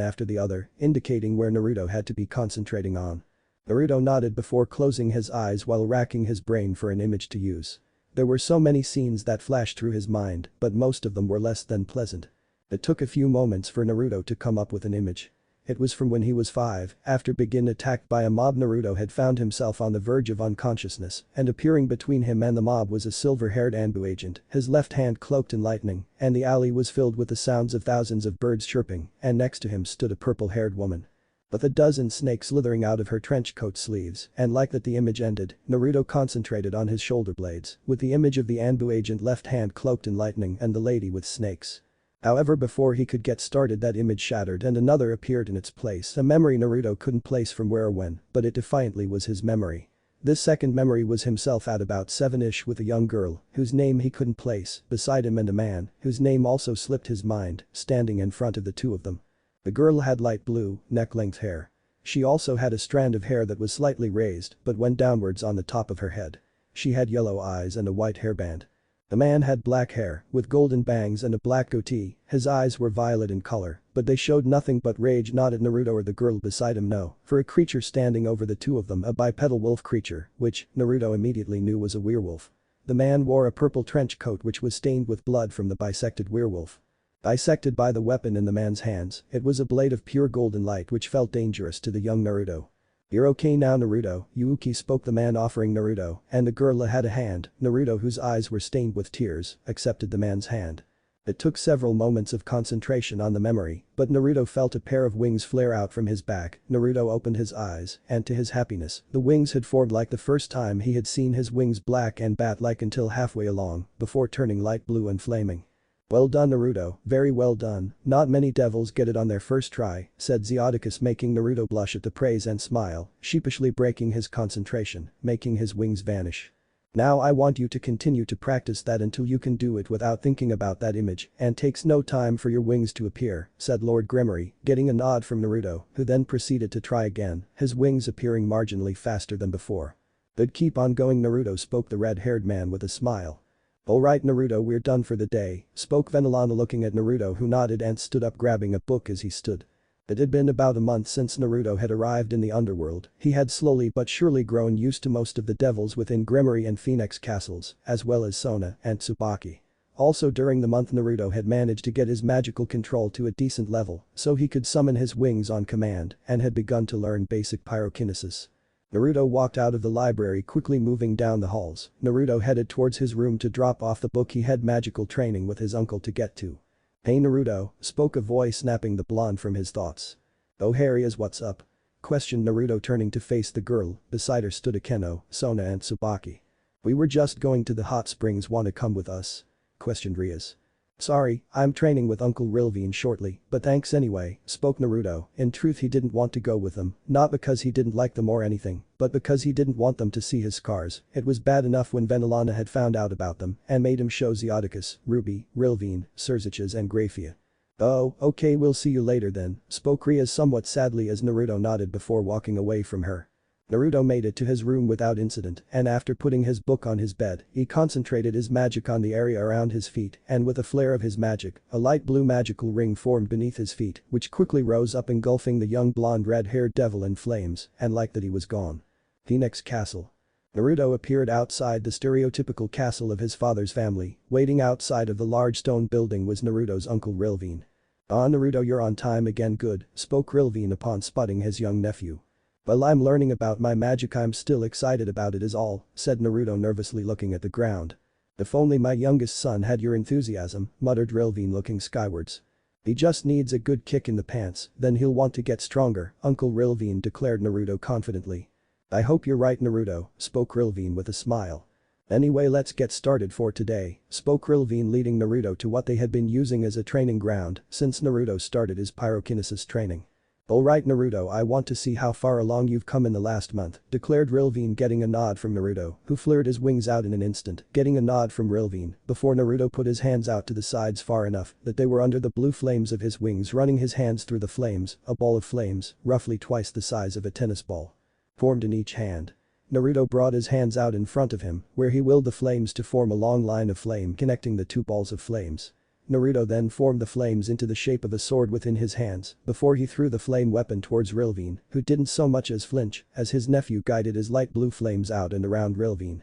after the other, indicating where Naruto had to be concentrating on. Naruto nodded before closing his eyes while racking his brain for an image to use. There were so many scenes that flashed through his mind, but most of them were less than pleasant. It took a few moments for Naruto to come up with an image. It was from when he was 5, after being attacked by a mob. Naruto had found himself on the verge of unconsciousness, and appearing between him and the mob was a silver-haired Anbu agent, his left hand cloaked in lightning, and the alley was filled with the sounds of thousands of birds chirping, and next to him stood a purple-haired woman. With a dozen snakes slithering out of her trench coat sleeves, and like that the image ended, Naruto concentrated on his shoulder blades, with the image of the Anbu agent left hand cloaked in lightning and the lady with snakes. However, before he could get started, that image shattered and another appeared in its place, a memory Naruto couldn't place from where or when, but it defiantly was his memory. This second memory was himself at about 7-ish with a young girl, whose name he couldn't place, beside him, and a man, whose name also slipped his mind, standing in front of the two of them. The girl had light blue, neck-length hair. She also had a strand of hair that was slightly raised but went downwards on the top of her head. She had yellow eyes and a white hairband. The man had black hair, with golden bangs and a black goatee. His eyes were violet in color, but they showed nothing but rage. Not at Naruto or the girl beside him, no, for a creature standing over the two of them, a bipedal wolf creature, which Naruto immediately knew was a werewolf. The man wore a purple trench coat which was stained with blood from the bisected werewolf. Dissected by the weapon in the man's hands, it was a blade of pure golden light which felt dangerous to the young Naruto. You're okay now, Naruto, Yuuki, spoke the man, offering Naruto and the girl had a hand. Naruto, whose eyes were stained with tears, accepted the man's hand. It took several moments of concentration on the memory, but Naruto felt a pair of wings flare out from his back. Naruto opened his eyes, and to his happiness, the wings had formed like the first time he had seen his wings, black and bat-like until halfway along, before turning light blue and flaming. Well done, Naruto, very well done, not many devils get it on their first try, said Zeodicus, making Naruto blush at the praise and smile, sheepishly breaking his concentration, making his wings vanish. Now I want you to continue to practice that until you can do it without thinking about that image, and takes no time for your wings to appear, said Lord Gremory, getting a nod from Naruto, who then proceeded to try again, his wings appearing marginally faster than before. But keep on going, Naruto, spoke the red-haired man with a smile. Alright, Naruto, we're done for the day, spoke Venelana, looking at Naruto, who nodded and stood up, grabbing a book as he stood. It had been about a month since Naruto had arrived in the underworld. He had slowly but surely grown used to most of the devils within Gremory and Phoenix castles, as well as Sona and Tsubaki. Also during the month, Naruto had managed to get his magical control to a decent level, so he could summon his wings on command and had begun to learn basic pyrokinesis. Naruto walked out of the library, quickly moving down the halls. Naruto headed towards his room to drop off the book he had magical training with his uncle to get to. Hey Naruto, spoke a voice, snapping the blonde from his thoughts. Oh Rias, what's up? Questioned Naruto, turning to face the girl. Beside her stood Aeno, Sona and Tsubaki. We were just going to the hot springs, wanna come with us? Questioned Rias. Sorry, I'm training with Uncle Rilvine shortly, but thanks anyway, spoke Naruto. In truth he didn't want to go with them, not because he didn't like them or anything, but because he didn't want them to see his scars. It was bad enough when Venelana had found out about them and made him show Zeodicus, Ruby, Rilvine, Surziches and Graphia. Oh, okay, we'll see you later then, spoke Rias somewhat sadly as Naruto nodded before walking away from her. Naruto made it to his room without incident and after putting his book on his bed, he concentrated his magic on the area around his feet and with a flare of his magic, a light blue magical ring formed beneath his feet which quickly rose up engulfing the young blonde red-haired devil in flames and like that he was gone. Phoenix Castle. Naruto appeared outside the stereotypical castle of his father's family, waiting outside of the large stone building was Naruto's uncle Rilvine. "Ah Naruto, you're on time again, good," spoke Rilvine upon spotting his young nephew. "Well, I'm learning about my magic, I'm still excited about it is all," said Naruto nervously looking at the ground. "If only my youngest son had your enthusiasm," muttered Rilvine looking skywards. "He just needs a good kick in the pants, then he'll want to get stronger," Uncle Rilvine declared Naruto confidently. "I hope you're right Naruto," spoke Rilvine with a smile. "Anyway, let's get started for today," spoke Rilvine leading Naruto to what they had been using as a training ground since Naruto started his pyrokinesis training. "Alright Naruto, I want to see how far along you've come in the last month," declared Rilvine getting a nod from Naruto, who flared his wings out in an instant, getting a nod from Rilvine before Naruto put his hands out to the sides far enough that they were under the blue flames of his wings running his hands through the flames, a ball of flames, roughly twice the size of a tennis ball, formed in each hand. Naruto brought his hands out in front of him, where he willed the flames to form a long line of flame connecting the two balls of flames. Naruto then formed the flames into the shape of a sword within his hands before he threw the flame weapon towards Rilvine, who didn't so much as flinch as his nephew guided his light blue flames out and around Rilvine.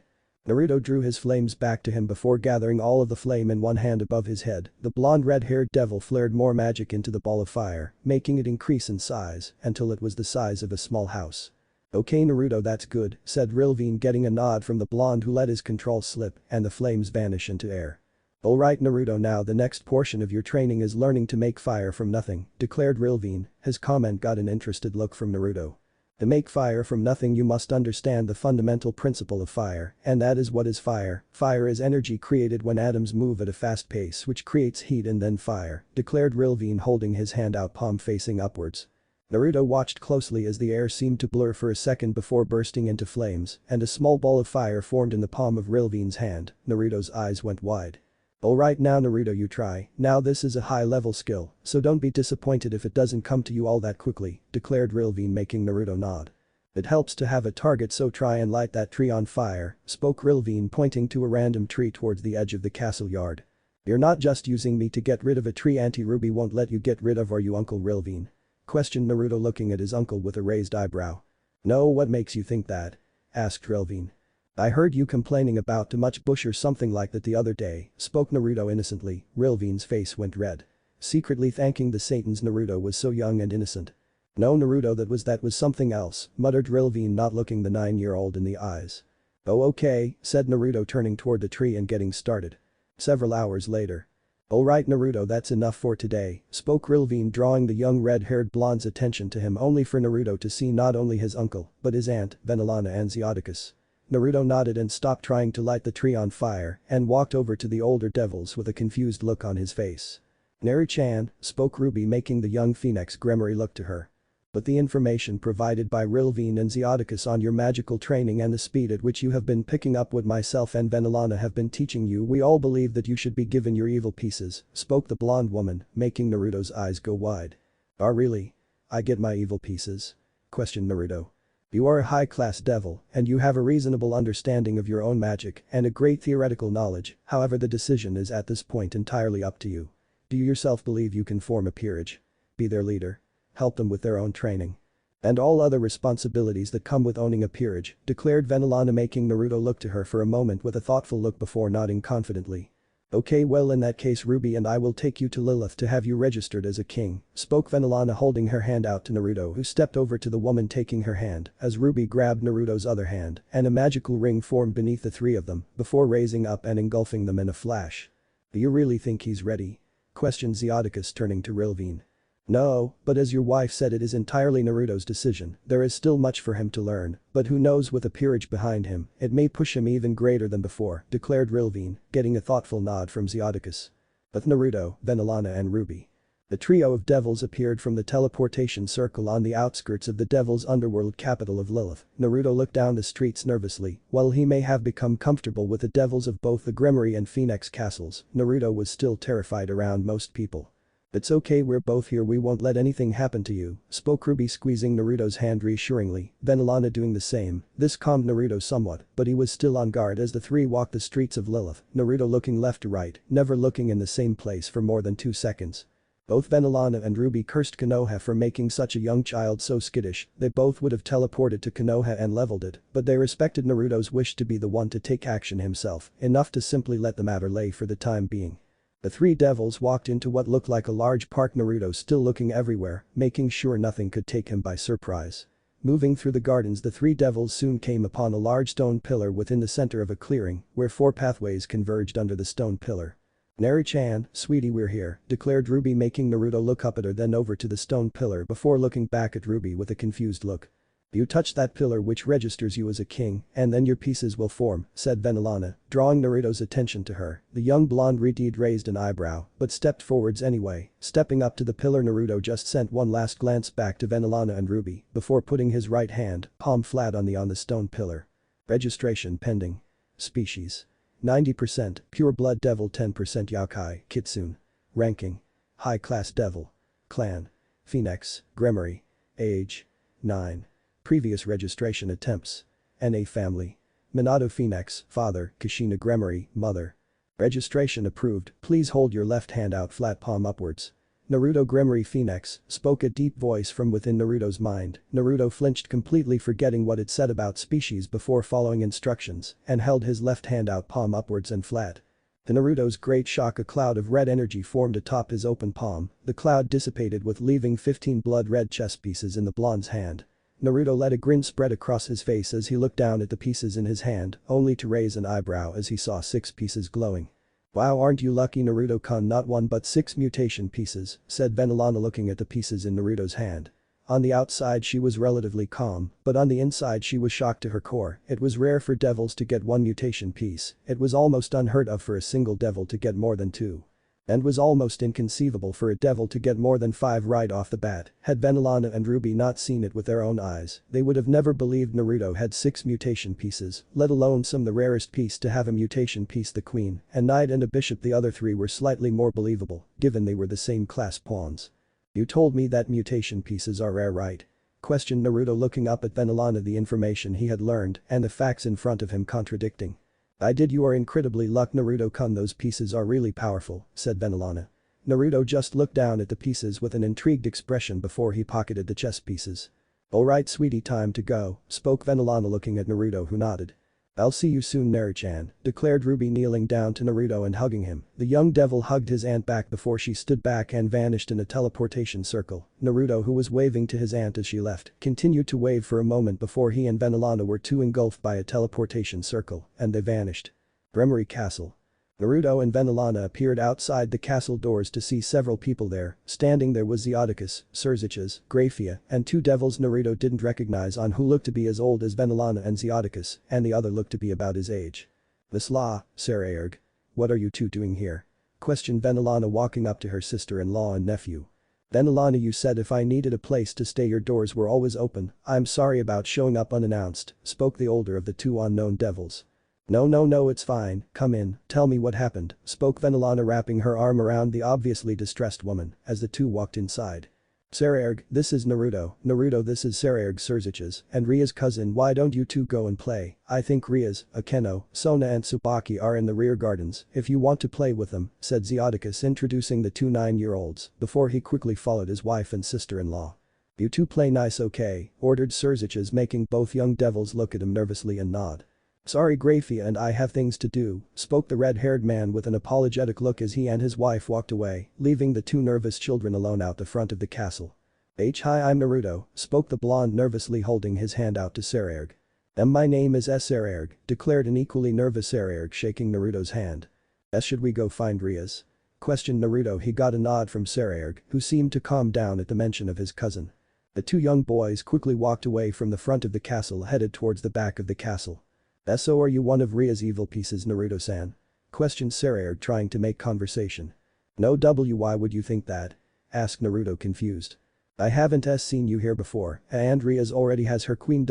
Naruto drew his flames back to him before gathering all of the flame in one hand above his head. The blonde red-haired devil flared more magic into the ball of fire, making it increase in size until it was the size of a small house. "Okay Naruto, that's good," said Rilvine getting a nod from the blonde who let his control slip and the flames vanish into air. "Alright Naruto, now the next portion of your training is learning to make fire from nothing," declared Rilvine. His comment got an interested look from Naruto. "To make fire from nothing you must understand the fundamental principle of fire, and that is what is fire. Fire is energy created when atoms move at a fast pace which creates heat and then fire," declared Rilvine holding his hand out palm facing upwards. Naruto watched closely as the air seemed to blur for a second before bursting into flames and a small ball of fire formed in the palm of Rilvine's hand. Naruto's eyes went wide. "Alright now Naruto, you try, now this is a high-level skill, so don't be disappointed if it doesn't come to you all that quickly," declared Rilvine making Naruto nod. "It helps to have a target, so try and light that tree on fire," spoke Rilvine pointing to a random tree towards the edge of the castle yard. "You're not just using me to get rid of a tree Auntie Ruby won't let you get rid of, are you Uncle Rilvine?" questioned Naruto looking at his uncle with a raised eyebrow. "No, what makes you think that?" asked Rilvine. "I heard you complaining about too much bush or something like that the other day," spoke Naruto innocently. Rilvine's face went red. Secretly thanking the Satans Naruto was so young and innocent. "No Naruto, that was something else," muttered Rilvine not looking the 9-year-old in the eyes. "Oh okay," said Naruto turning toward the tree and getting started. Several hours later. "Alright Naruto, that's enough for today," spoke Rilvine drawing the young red-haired blonde's attention to him only for Naruto to see not only his uncle, but his aunt, Venelana and Zeodicus. Naruto nodded and stopped trying to light the tree on fire and walked over to the older devils with a confused look on his face. "Naru-chan," spoke Ruby making the young phoenix Gremory look to her. "But the information provided by Rilvine and Zeodicus on your magical training and the speed at which you have been picking up what myself and Venelana have been teaching you, we all believe that you should be given your evil pieces," spoke the blonde woman, making Naruto's eyes go wide. "Oh really? I get my evil pieces?" questioned Naruto. "You are a high-class devil, and you have a reasonable understanding of your own magic and a great theoretical knowledge, however the decision is at this point entirely up to you. Do you yourself believe you can form a peerage? Be their leader? Help them with their own training? And all other responsibilities that come with owning a peerage," declared Venelana making Naruto look to her for a moment with a thoughtful look before nodding confidently. "Okay, well in that case Ruby and I will take you to Lilith to have you registered as a king," spoke Venelana holding her hand out to Naruto, who stepped over to the woman taking her hand as Ruby grabbed Naruto's other hand and a magical ring formed beneath the three of them before raising up and engulfing them in a flash. "Do you really think he's ready?" questioned Zeodicus turning to Rilvine. "No, but as your wife said, it is entirely Naruto's decision. There is still much for him to learn, but who knows, with a peerage behind him, it may push him even greater than before," declared Rilvine, getting a thoughtful nod from Zeodicus. With Naruto, Venelana and Ruby. The trio of devils appeared from the teleportation circle on the outskirts of the devil's underworld capital of Lilith. Naruto looked down the streets nervously. While he may have become comfortable with the devils of both the Gremory and Phoenix castles, Naruto was still terrified around most people. "It's okay, we're both here, we won't let anything happen to you," spoke Ruby, squeezing Naruto's hand reassuringly, Venelana doing the same. This calmed Naruto somewhat, but he was still on guard as the three walked the streets of Lilith, Naruto looking left to right, never looking in the same place for more than 2 seconds. Both Venelana and Ruby cursed Konoha for making such a young child so skittish. They both would have teleported to Konoha and leveled it, but they respected Naruto's wish to be the one to take action himself, enough to simply let the matter lay for the time being. The three devils walked into what looked like a large park, Naruto still looking everywhere, making sure nothing could take him by surprise. Moving through the gardens, the three devils soon came upon a large stone pillar within the center of a clearing, where 4 pathways converged under the stone pillar. "Nari-chan, sweetie, we're here," declared Ruby, making Naruto look up at her, then over to the stone pillar before looking back at Ruby with a confused look. "You touch that pillar which registers you as a king, and then your pieces will form," said Venelana, drawing Naruto's attention to her. The young blonde redhead raised an eyebrow, but stepped forwards anyway. Stepping up to the pillar, Naruto just sent one last glance back to Venelana and Ruby before putting his right hand, palm flat on the stone pillar. "Registration pending. Species: 90% pure blood devil, 10% yokai kitsune. Ranking: high class devil. Clan: Phoenix, Gremory. Age: 9. Previous registration attempts: NA family. Minato Phoenix, father, Kushina Gremory, mother. Registration approved, please hold your left hand out, flat palm upwards." "Naruto Gremory Phoenix," spoke a deep voice from within Naruto's mind. Naruto flinched, completely forgetting what it said about species before following instructions, and held his left hand out, palm upwards and flat. To Naruto's great shock, a cloud of red energy formed atop his open palm. The cloud dissipated with leaving 15 blood-red chess pieces in the blonde's hand. Naruto let a grin spread across his face as he looked down at the pieces in his hand, only to raise an eyebrow as he saw 6 pieces glowing. "Wow, aren't you lucky, Naruto-kun, not 1 but 6 mutation pieces," said Venelana, looking at the pieces in Naruto's hand. On the outside she was relatively calm, but on the inside she was shocked to her core. It was rare for devils to get 1 mutation piece, it was almost unheard of for a single devil to get more than 2. And was almost inconceivable for a devil to get more than 5 right off the bat. Had Venelana and Ruby not seen it with their own eyes, they would have never believed Naruto had 6 mutation pieces, let alone some the rarest piece to have a mutation piece, the queen, a knight and a bishop. The other 3 were slightly more believable, given they were the same class pawns. "You told me that mutation pieces are rare, right?" questioned Naruto, looking up at Venelana, the information he had learned and the facts in front of him contradicting. "I did, you are incredibly lucky, Naruto-kun, those pieces are really powerful," said Venelana. Naruto just looked down at the pieces with an intrigued expression before he pocketed the chess pieces. "Alright sweetie, time to go," spoke Venelana, looking at Naruto, who nodded. "I'll see you soon, Nari-chan," declared Ruby, kneeling down to Naruto and hugging him. The young devil hugged his aunt back before she stood back and vanished in a teleportation circle. Naruto, who was waving to his aunt as she left, continued to wave for a moment before he and Venelana were too engulfed by a teleportation circle, and they vanished. Gremory Castle. Naruto and Venelana appeared outside the castle doors to see several people there. Standing there was Zeodicus, Surziches, Graphia, and 2 devils Naruto didn't recognize, on who looked to be as old as Venelana and Zeodicus, and the other looked to be about his age. "Miss La, Saraerg. What are you 2 doing here?" questioned Venelana, walking up to her sister-in-law and nephew. "Venelana, you said if I needed a place to stay your doors were always open. I'm sorry about showing up unannounced," spoke the older of the 2 unknown devils. No, it's fine, come in, tell me what happened," spoke Venelana, wrapping her arm around the obviously distressed woman as the 2 walked inside. "Saraerg, this is Naruto. Naruto, this is Saraerg, Surziches, and Ria's cousin. Why don't you 2 go and play? I think Rias, Aeno, Sona and Tsubaki are in the rear gardens if you want to play with them," said Zeodicus, introducing the 2 9-year-olds before he quickly followed his wife and sister-in-law. "You 2 play nice, okay?" ordered Surziches, making both young devils look at him nervously and nod. "Sorry, Graphia and I have things to do," spoke the red-haired man with an apologetic look as he and his wife walked away, leaving the 2 nervous children alone out the front of the castle. "Hi, I'm Naruto," spoke the blonde, nervously holding his hand out to Saraerg. "My name is Saraerg," declared an equally nervous Saraerg, shaking Naruto's hand. "Should we go find Rias?" questioned Naruto. He got a nod from Saraerg, who seemed to calm down at the mention of his cousin. The 2 young boys quickly walked away from the front of the castle, headed towards the back of the castle. "So are you one of Ria's evil pieces, Naruto-san?" questioned Saraerg, trying to make conversation. No why would you think that? Asked Naruto confused. I haven't seen you here before, and Rias already has her queen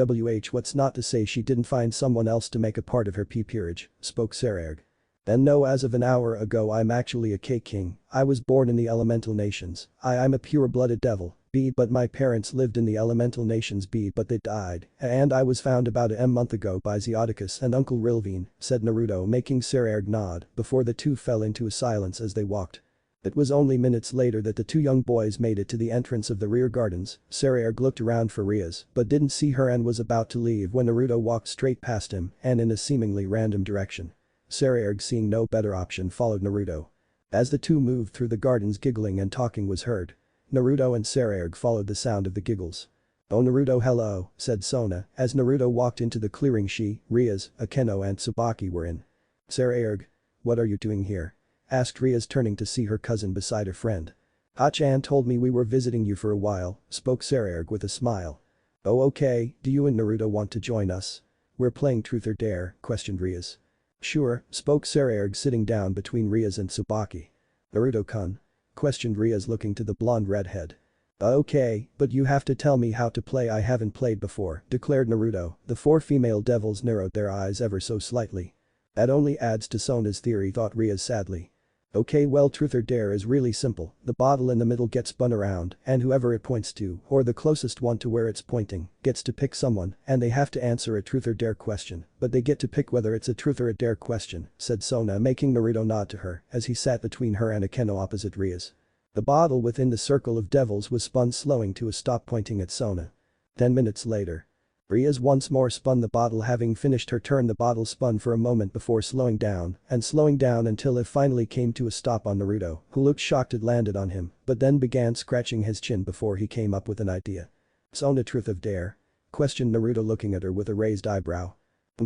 what's not to say she didn't find someone else to make a part of her peerage, spoke Sarerg. And no, as of an hour ago I'm actually a cake king, I was born in the elemental nations, I'm a pure-blooded devil, but my parents lived in the elemental nations but they died, and I was found about a month ago by Zeoticus and Uncle Rilvine, said Naruto making Sarerg nod before the two fell into a silence as they walked. It was only minutes later that the two young boys made it to the entrance of the rear gardens. Sarerg looked around for Rias but didn't see her and was about to leave when Naruto walked straight past him and in a seemingly random direction. Sarerg, seeing no better option, followed Naruto. As the two moved through the gardens, giggling and talking was heard. Naruto and Sarerg followed the sound of the giggles. "Oh Naruto, hello," said Sona as Naruto walked into the clearing she, Rias, Aeno and Tsubaki were in. "Sarerg, what are you doing here?" asked Rias, turning to see her cousin beside her friend. "Ha-chan told me we were visiting you for a while," spoke Sarerg with a smile. "Oh okay, do you and Naruto want to join us? We're playing Truth or Dare," questioned Rias. "Sure," spoke Sarerg, sitting down between Rias and Tsubaki. "Naruto-kun?" questioned Rias, looking to the blonde redhead. "Okay, but you have to tell me how to play, I haven't played before," declared Naruto. The four female devils narrowed their eyes ever so slightly. "That only adds to Sona's theory," thought Rias sadly. "Okay, well, Truth or Dare is really simple, the bottle in the middle gets spun around and whoever it points to, or the closest one to where it's pointing, gets to pick someone and they have to answer a Truth or Dare question, but they get to pick whether it's a Truth or a Dare question," said Sona, making Naruto nod to her as he sat between her and Aeno opposite Rias. The bottle within the circle of devils was spun, slowing to a stop, pointing at Sona. 10 minutes later. Rias once more spun the bottle. Having finished her turn, the bottle spun for a moment before slowing down until it finally came to a stop on Naruto, who looked shocked it landed on him, but then began scratching his chin before he came up with an idea. "Sona, Truth of Dare?" questioned Naruto, looking at her with a raised eyebrow.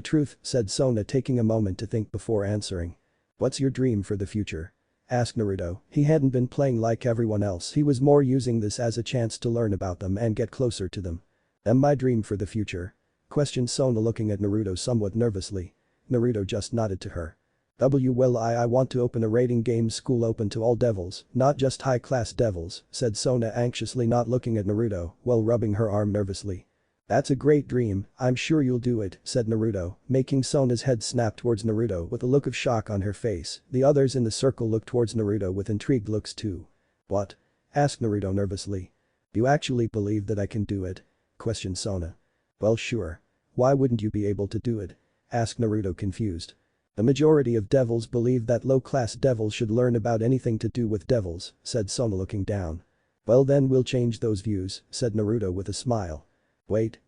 "Truth," said Sona, taking a moment to think before answering. "What's your dream for the future?" asked Naruto. He hadn't been playing like everyone else, he was more using this as a chance to learn about them and get closer to them. "My dream for the future?" questioned Sona, looking at Naruto somewhat nervously. Naruto just nodded to her. Well, I want to open a raiding games school open to all devils, not just high-class devils," said Sona, anxiously not looking at Naruto while rubbing her arm nervously. "That's a great dream, I'm sure you'll do it," said Naruto, making Sona's head snap towards Naruto with a look of shock on her face. The others in the circle looked towards Naruto with intrigued looks too. "What?" asked Naruto nervously. "You actually believe that I can do it?" questioned Sona. "Well, sure. Why wouldn't you be able to do it?" asked Naruto, confused. "The majority of devils believe that low-class devils should learn about anything to do with devils," said Sona, looking down. "Well then we'll change those views," said Naruto with a smile. "Wait,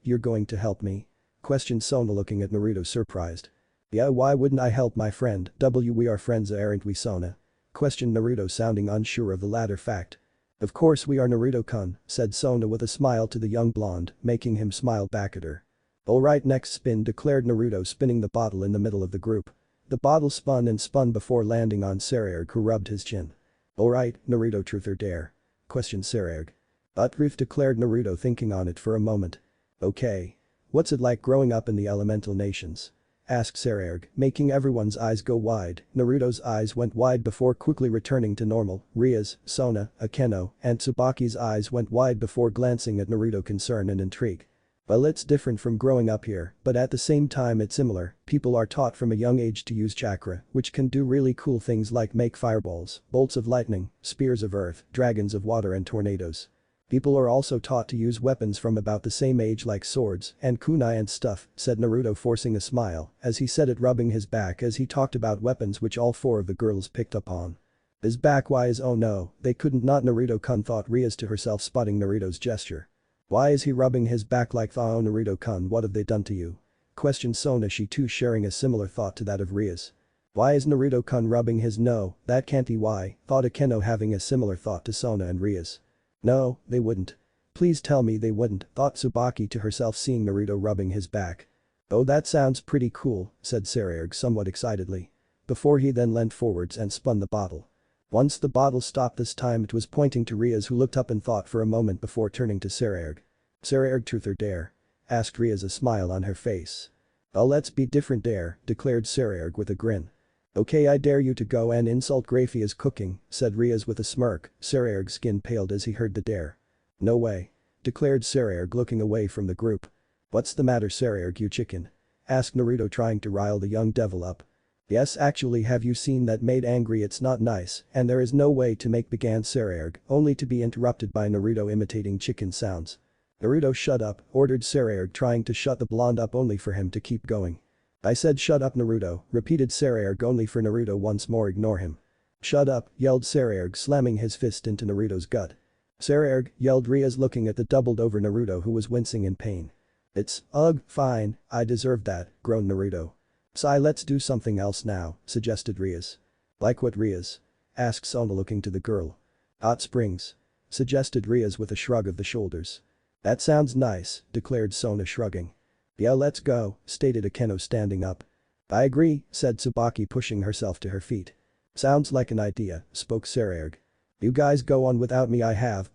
you're going to help me?" questioned Sona, looking at Naruto surprised. "Yeah, why wouldn't I help my friend? We are friends, aren't we, Sona?" questioned Naruto, sounding unsure of the latter fact. "Of course we are, Naruto-kun," said Sona with a smile to the young blonde, making him smile back at her. "Alright, next spin," declared Naruto, spinning the bottle in the middle of the group. The bottle spun and spun before landing on Sarerg, who rubbed his chin. "Alright, Naruto, Truth or Dare?" questioned Sarerg. "Truth," declared Naruto, thinking on it for a moment. "Okay. What's it like growing up in the elemental nations?" asked Sarerg, making everyone's eyes go wide. Naruto's eyes went wide before quickly returning to normal. Rias, Sona, Aeno, and Tsubaki's eyes went wide before glancing at Naruto, concern and intrigue. "Well, it's different from growing up here, but at the same time it's similar. People are taught from a young age to use chakra, which can do really cool things like make fireballs, bolts of lightning, spears of earth, dragons of water and tornadoes. People are also taught to use weapons from about the same age, like swords and kunai and stuff," said Naruto, forcing a smile as he said it, rubbing his back as he talked about weapons which all four of the girls picked up on. His back, why is, oh no, they couldn't, not Naruto-kun, thought Rias to herself, spotting Naruto's gesture. "Why is he rubbing his back like that? Oh Naruto-kun, what have they done to you?" questioned Sona, she too sharing a similar thought to that of Rias. "Why is Naruto-kun rubbing his, no, that can't be why," thought Aeno, having a similar thought to Sona and Rias. "No, they wouldn't. Please tell me they wouldn't," thought Tsubaki to herself, seeing Naruto rubbing his back. "Oh, that sounds pretty cool," said Sarerg somewhat excitedly. Before he then leant forwards and spun the bottle. Once the bottle stopped, this time it was pointing to Rias, who looked up in thought for a moment before turning to Sarerg. "Sarerg, Truth or Dare?" asked Rias, a smile on her face. "Oh, let's be different, Dare," declared Sarerg with a grin. Okay, I dare you to go and insult Graphia's cooking, said Rias with a smirk. Sarerg's skin paled as he heard the dare. No way. Declared Sarerg looking away from the group. What's the matter Sarerg you chicken? Asked Naruto trying to rile the young devil up. Yes actually have you seen that made angry it's not nice and there is no way to make began Sarerg only to be interrupted by Naruto imitating chicken sounds. Naruto shut up, ordered Sarerg trying to shut the blonde up only for him to keep going. I said shut up Naruto, repeated Sarerg only for Naruto once more ignore him. Shut up, yelled Sarerg slamming his fist into Naruto's gut. Sarerg, yelled Rias looking at the doubled over Naruto who was wincing in pain. It's, ugh, fine, I deserved that, groaned Naruto. Sai let's do something else now, suggested Rias. Like what Rias? Asked Sona looking to the girl. Hot springs. Suggested Rias with a shrug of the shoulders. That sounds nice, declared Sona shrugging. Yeah let's go, stated Aeno standing up. I agree, said Tsubaki pushing herself to her feet. Sounds like an idea, spoke Sarerg. You guys go on without me I have,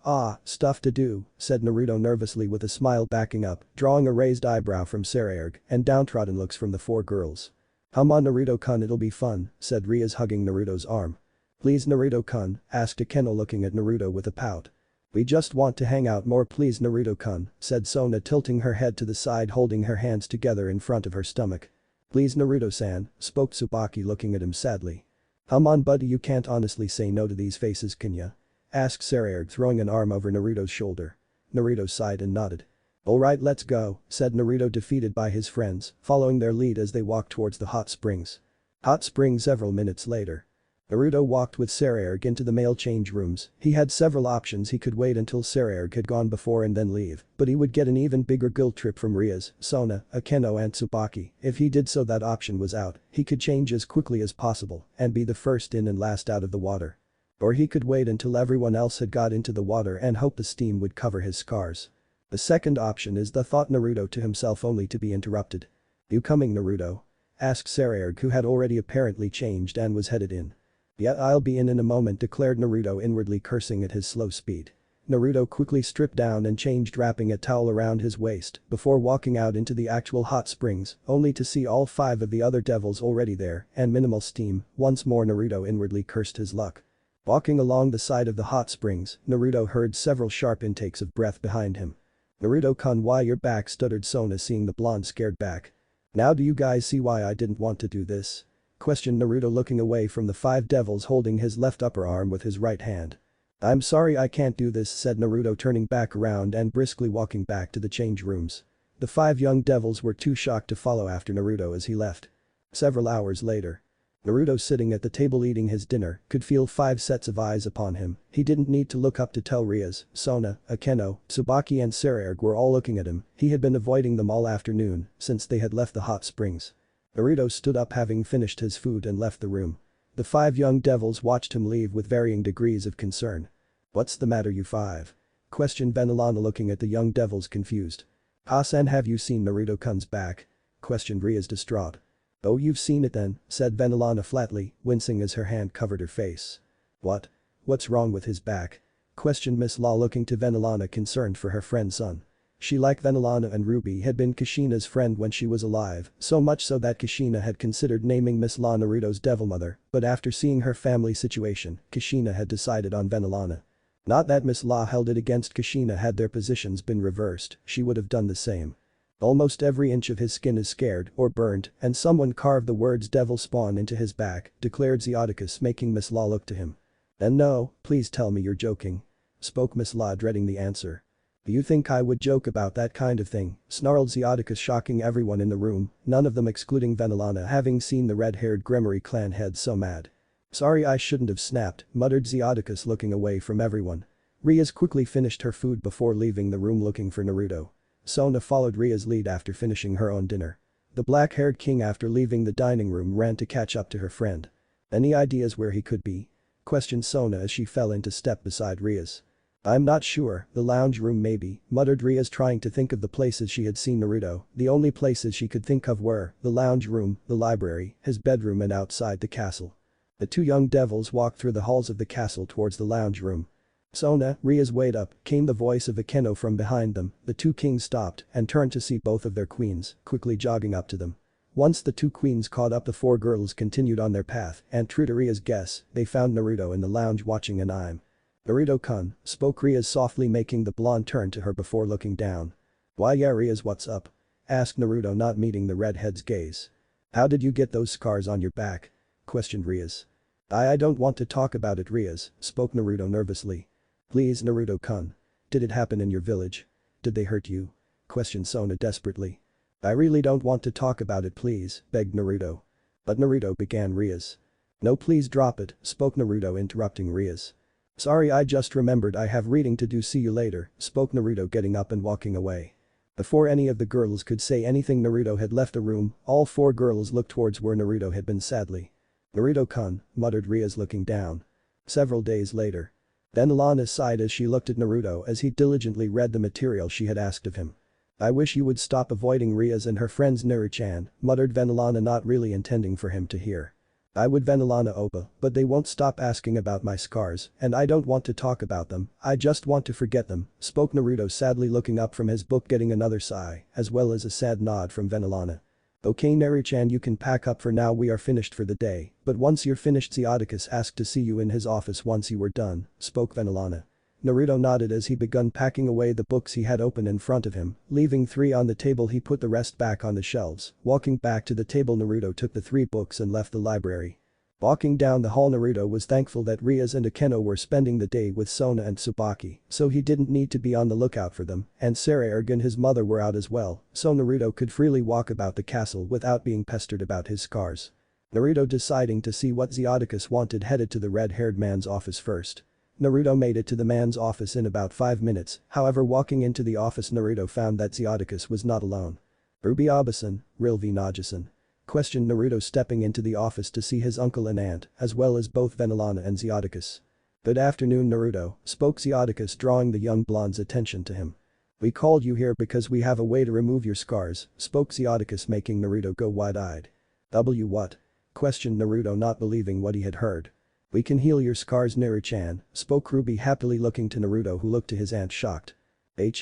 stuff to do, said Naruto nervously with a smile backing up, drawing a raised eyebrow from Sarerg and downtrodden looks from the four girls. Come on Naruto-kun it'll be fun, said Rias hugging Naruto's arm. Please Naruto-kun, asked Aeno looking at Naruto with a pout. We just want to hang out more please Naruto-kun, said Sona tilting her head to the side holding her hands together in front of her stomach. Please Naruto-san, spoke Tsubaki looking at him sadly. Come on buddy you can't honestly say no to these faces can ya? Asked Sarerg throwing an arm over Naruto's shoulder. Naruto sighed and nodded. Alright let's go, said Naruto defeated by his friends, following their lead as they walked towards the hot springs. Hot springs several minutes later. Naruto walked with Sarerg into the male change rooms, he had several options he could wait until Sarerg had gone before and then leave, but he would get an even bigger guilt trip from Rias, Sona, Aeno and Tsubaki, if he did so that option was out, he could change as quickly as possible and be the first in and last out of the water. Or he could wait until everyone else had got into the water and hope the steam would cover his scars. The second option is the thought Naruto to himself only to be interrupted. You coming Naruto? Asked Sarerg who had already apparently changed and was headed in. Yeah I'll be in a moment declared Naruto inwardly cursing at his slow speed. Naruto quickly stripped down and changed wrapping a towel around his waist before walking out into the actual hot springs only to see all 5 of the other devils already there and minimal steam, once more Naruto inwardly cursed his luck. Walking along the side of the hot springs, Naruto heard several sharp intakes of breath behind him. Naruto-kun why you're back stuttered Sona seeing the blonde scared back. Now do you guys see why I didn't want to do this? Questioned Naruto looking away from the 5 devils holding his left upper arm with his right hand. I'm sorry I can't do this said Naruto turning back around and briskly walking back to the change rooms. The 5 young devils were too shocked to follow after Naruto as he left. Several hours later. Naruto sitting at the table eating his dinner could feel 5 sets of eyes upon him, he didn't need to look up to tell Rias, Sona, Aeno, Tsubaki and Sarerg were all looking at him, he had been avoiding them all afternoon since they had left the hot springs. Naruto stood up having finished his food and left the room. The 5 young devils watched him leave with varying degrees of concern. What's the matter you 5? Questioned Venelana looking at the young devils confused. Hasan have you seen Naruto-kun's back? Questioned Rias distraught. Oh you've seen it then, said Venelana flatly, wincing as her hand covered her face. What? What's wrong with his back? Questioned Miss Law looking to Venelana concerned for her friend's son. She like Venelana and Ruby had been Kushina's friend when she was alive, so much so that Kushina had considered naming Miss Law Naruto's devil mother, but after seeing her family situation, Kushina had decided on Venelana. Not that Miss Law held it against Kushina had their positions been reversed, she would have done the same. Almost every inch of his skin is scared or burned and someone carved the words devil spawn into his back, declared Zeodicus making Miss Law look to him. And no, please tell me you're joking. Spoke Miss Law dreading the answer. Do you think I would joke about that kind of thing? Snarled Zeodicus shocking everyone in the room, none of them excluding Venelana having seen the red-haired Gremory clan head so mad. Sorry I shouldn't have snapped, muttered Zeodicus looking away from everyone. Rias quickly finished her food before leaving the room looking for Naruto. Sona followed Ria's lead after finishing her own dinner. The black-haired king after leaving the dining room ran to catch up to her friend. Any ideas where he could be? Questioned Sona as she fell into step beside Rias. I'm not sure, the lounge room maybe, muttered Rias trying to think of the places she had seen Naruto, the only places she could think of were the lounge room, the library, his bedroom and outside the castle. The 2 young devils walked through the halls of the castle towards the lounge room. Sona, Rias wait up, came the voice of Aeno from behind them, the 2 kings stopped and turned to see both of their queens, quickly jogging up to them. Once the two queens caught up, the four girls continued on their path, and true to Ria's guess, they found Naruto in the lounge watching anime. "Naruto-kun," spoke Rias softly, making the blonde turn to her before looking down. "Why yeah Rias, what's up?" asked Naruto, not meeting the redhead's gaze. "How did you get those scars on your back?" questioned Rias. I don't want to talk about it Rias, spoke Naruto nervously. "Please Naruto-kun. Did it happen in your village? Did they hurt you?" questioned Sona desperately. "I really don't want to talk about it please," begged Naruto. "But Naruto," began Rias. "No please drop it," spoke Naruto, interrupting Rias. "Sorry, I just remembered I have reading to do, see you later," spoke Naruto, getting up and walking away. Before any of the girls could say anything, Naruto had left the room. All four girls looked towards where Naruto had been sadly. "Naruto-kun," muttered Rias, looking down. Several days later. Venelana sighed as she looked at Naruto as he diligently read the material she had asked of him. "I wish you would stop avoiding Rias and her friends Naru-chan," muttered Venelana, not really intending for him to hear. "I would Venelana Opa, but they won't stop asking about my scars, and I don't want to talk about them, I just want to forget them," spoke Naruto, sadly looking up from his book, getting another sigh, as well as a sad nod from Venelana. "Okay Naru-chan, you can pack up for now, we are finished for the day, but once you're finished Zeoticus asked to see you in his office once you were done," spoke Venelana. Naruto nodded as he begun packing away the books he had open in front of him, leaving 3 on the table. He put the rest back on the shelves. Walking back to the table, Naruto took the 3 books and left the library. Walking down the hall, Naruto was thankful that Rias and Aeno were spending the day with Sona and Tsubaki, so he didn't need to be on the lookout for them, and Saras and his mother were out as well, so Naruto could freely walk about the castle without being pestered about his scars. Naruto, deciding to see what Zeoticus wanted, headed to the red-haired man's office first. Naruto made it to the man's office in about 5 minutes, however walking into the office Naruto found that Zeoticus was not alone. "Ruby-Abasan, Rilvi Najasan?" questioned Naruto, stepping into the office to see his uncle and aunt, as well as both Venelana and Zeoticus. "Good afternoon Naruto," spoke Zeoticus, drawing the young blonde's attention to him. "We called you here because we have a way to remove your scars," spoke Zeoticus, making Naruto go wide-eyed. What?" questioned Naruto, not believing what he had heard. "We can heal your scars Naru-chan," spoke Ruby, happily looking to Naruto, who looked to his aunt shocked.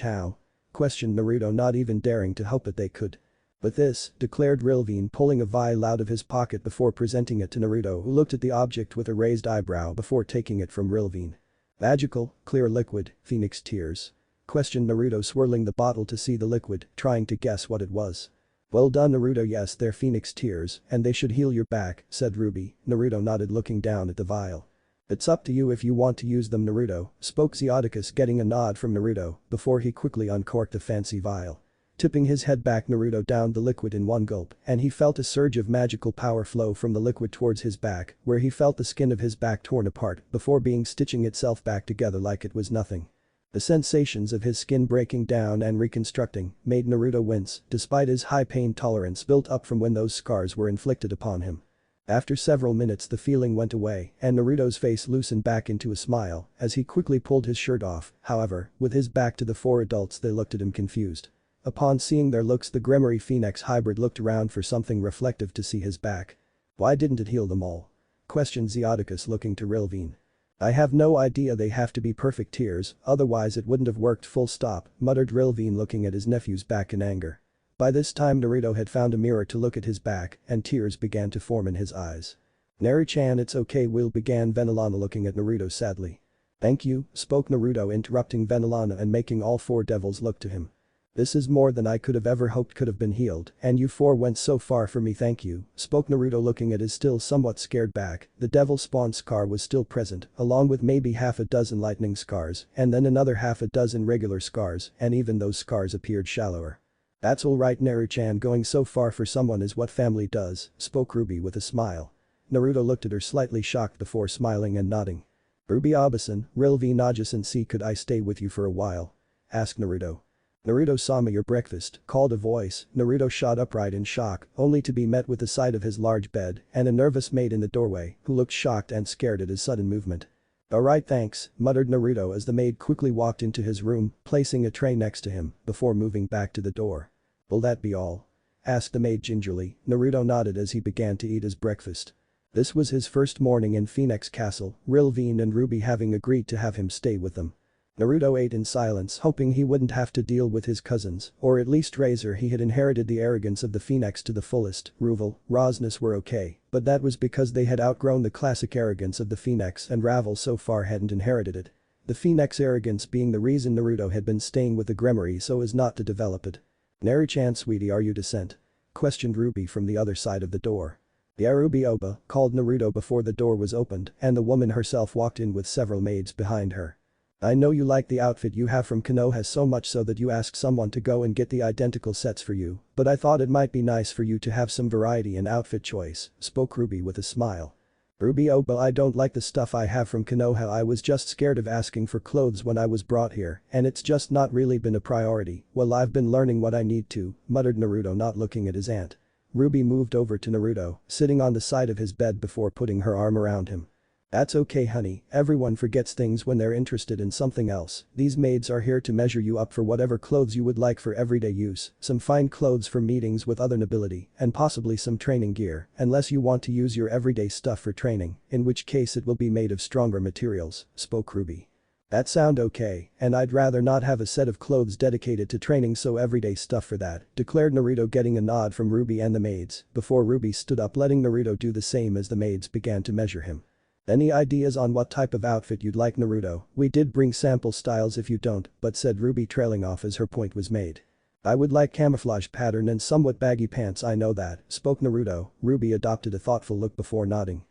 How?" questioned Naruto, not even daring to hope that they could. "With this," declared Rilvine, pulling a vial out of his pocket before presenting it to Naruto, who looked at the object with a raised eyebrow before taking it from Rilvine. "Magical, clear liquid, phoenix tears?" questioned Naruto, swirling the bottle to see the liquid, trying to guess what it was. "Well done Naruto, yes they're phoenix tears and they should heal your back," said Ruby. Naruto nodded, looking down at the vial. "It's up to you if you want to use them Naruto," spoke Zeoticus, getting a nod from Naruto before he quickly uncorked the fancy vial. Tipping his head back, Naruto downed the liquid in one gulp and he felt a surge of magical power flow from the liquid towards his back, where he felt the skin of his back torn apart before being stitching itself back together like it was nothing. The sensations of his skin breaking down and reconstructing made Naruto wince, despite his high pain tolerance built up from when those scars were inflicted upon him. After several minutes the feeling went away and Naruto's face loosened back into a smile as he quickly pulled his shirt off, however, with his back to the 4 adults they looked at him confused. Upon seeing their looks the Gremory Phoenix hybrid looked around for something reflective to see his back. "Why didn't it heal them all?" questioned Zeoticus, looking to Rilvine. "I have no idea, they have to be perfect tears, otherwise it wouldn't have worked full stop," muttered Rilvine, looking at his nephew's back in anger. By this time Naruto had found a mirror to look at his back and tears began to form in his eyes. "Naru-chan, it's okay Will," began Venelana, looking at Naruto sadly. "Thank you," spoke Naruto, interrupting Venelana and making all 4 devils look to him. "This is more than I could have ever hoped could have been healed, and you 4 went so far for me, thank you," spoke Naruto, looking at his still somewhat scared back. The devil spawn scar was still present, along with maybe half a dozen lightning scars, and then another half a dozen regular scars, and even those scars appeared shallower. "That's alright Naru-chan, going so far for someone is what family does," spoke Ruby with a smile. Naruto looked at her, slightly shocked before smiling and nodding. "Ruby-Abasan, Rilvi Najasan, see could I stay with you for a while?" asked Naruto. "Naruto sama your breakfast," called a voice. Naruto shot upright in shock, only to be met with the sight of his large bed and a nervous maid in the doorway who looked shocked and scared at his sudden movement. "Alright thanks," muttered Naruto as the maid quickly walked into his room, placing a tray next to him before moving back to the door. "Will that be all?" asked the maid gingerly. Naruto nodded as he began to eat his breakfast. This was his first morning in Phoenix Castle, Rilvine and Ruby having agreed to have him stay with them. Naruto ate in silence, hoping he wouldn't have to deal with his cousins, or at least Razor. He had inherited the arrogance of the Phoenix to the fullest. Ruvel, Rosness were okay, but that was because they had outgrown the classic arrogance of the Phoenix and Ravel so far hadn't inherited it. The Phoenix arrogance being the reason Naruto had been staying with the Gremory so as not to develop it. "Nari-chan, sweetie, are you decent?" questioned Ruby from the other side of the door. "Yeah, Ruby Oba," called Naruto before the door was opened and the woman herself walked in with several maids behind her. "I know you like the outfit you have from Konoha so much so that you asked someone to go and get the identical sets for you, but I thought it might be nice for you to have some variety in outfit choice," spoke Ruby with a smile. "Ruby Oba, I don't like the stuff I have from Konoha. I was just scared of asking for clothes when I was brought here, and it's just not really been a priority. Well, I've been learning what I need to," muttered Naruto, not looking at his aunt. Ruby moved over to Naruto, sitting on the side of his bed before putting her arm around him. "That's okay, honey, everyone forgets things when they're interested in something else. These maids are here to measure you up for whatever clothes you would like for everyday use, some fine clothes for meetings with other nobility, and possibly some training gear, unless you want to use your everyday stuff for training, in which case it will be made of stronger materials," spoke Ruby. "That sound okay, and I'd rather not have a set of clothes dedicated to training, so everyday stuff for that," declared Naruto, getting a nod from Ruby and the maids, before Ruby stood up, letting Naruto do the same as the maids began to measure him. "Any ideas on what type of outfit you'd like, Naruto? We did bring sample styles if you don't," but said Ruby, trailing off as her point was made. "I would like camouflage pattern and somewhat baggy pants, I know that," spoke Naruto. Ruby adopted a thoughtful look before nodding.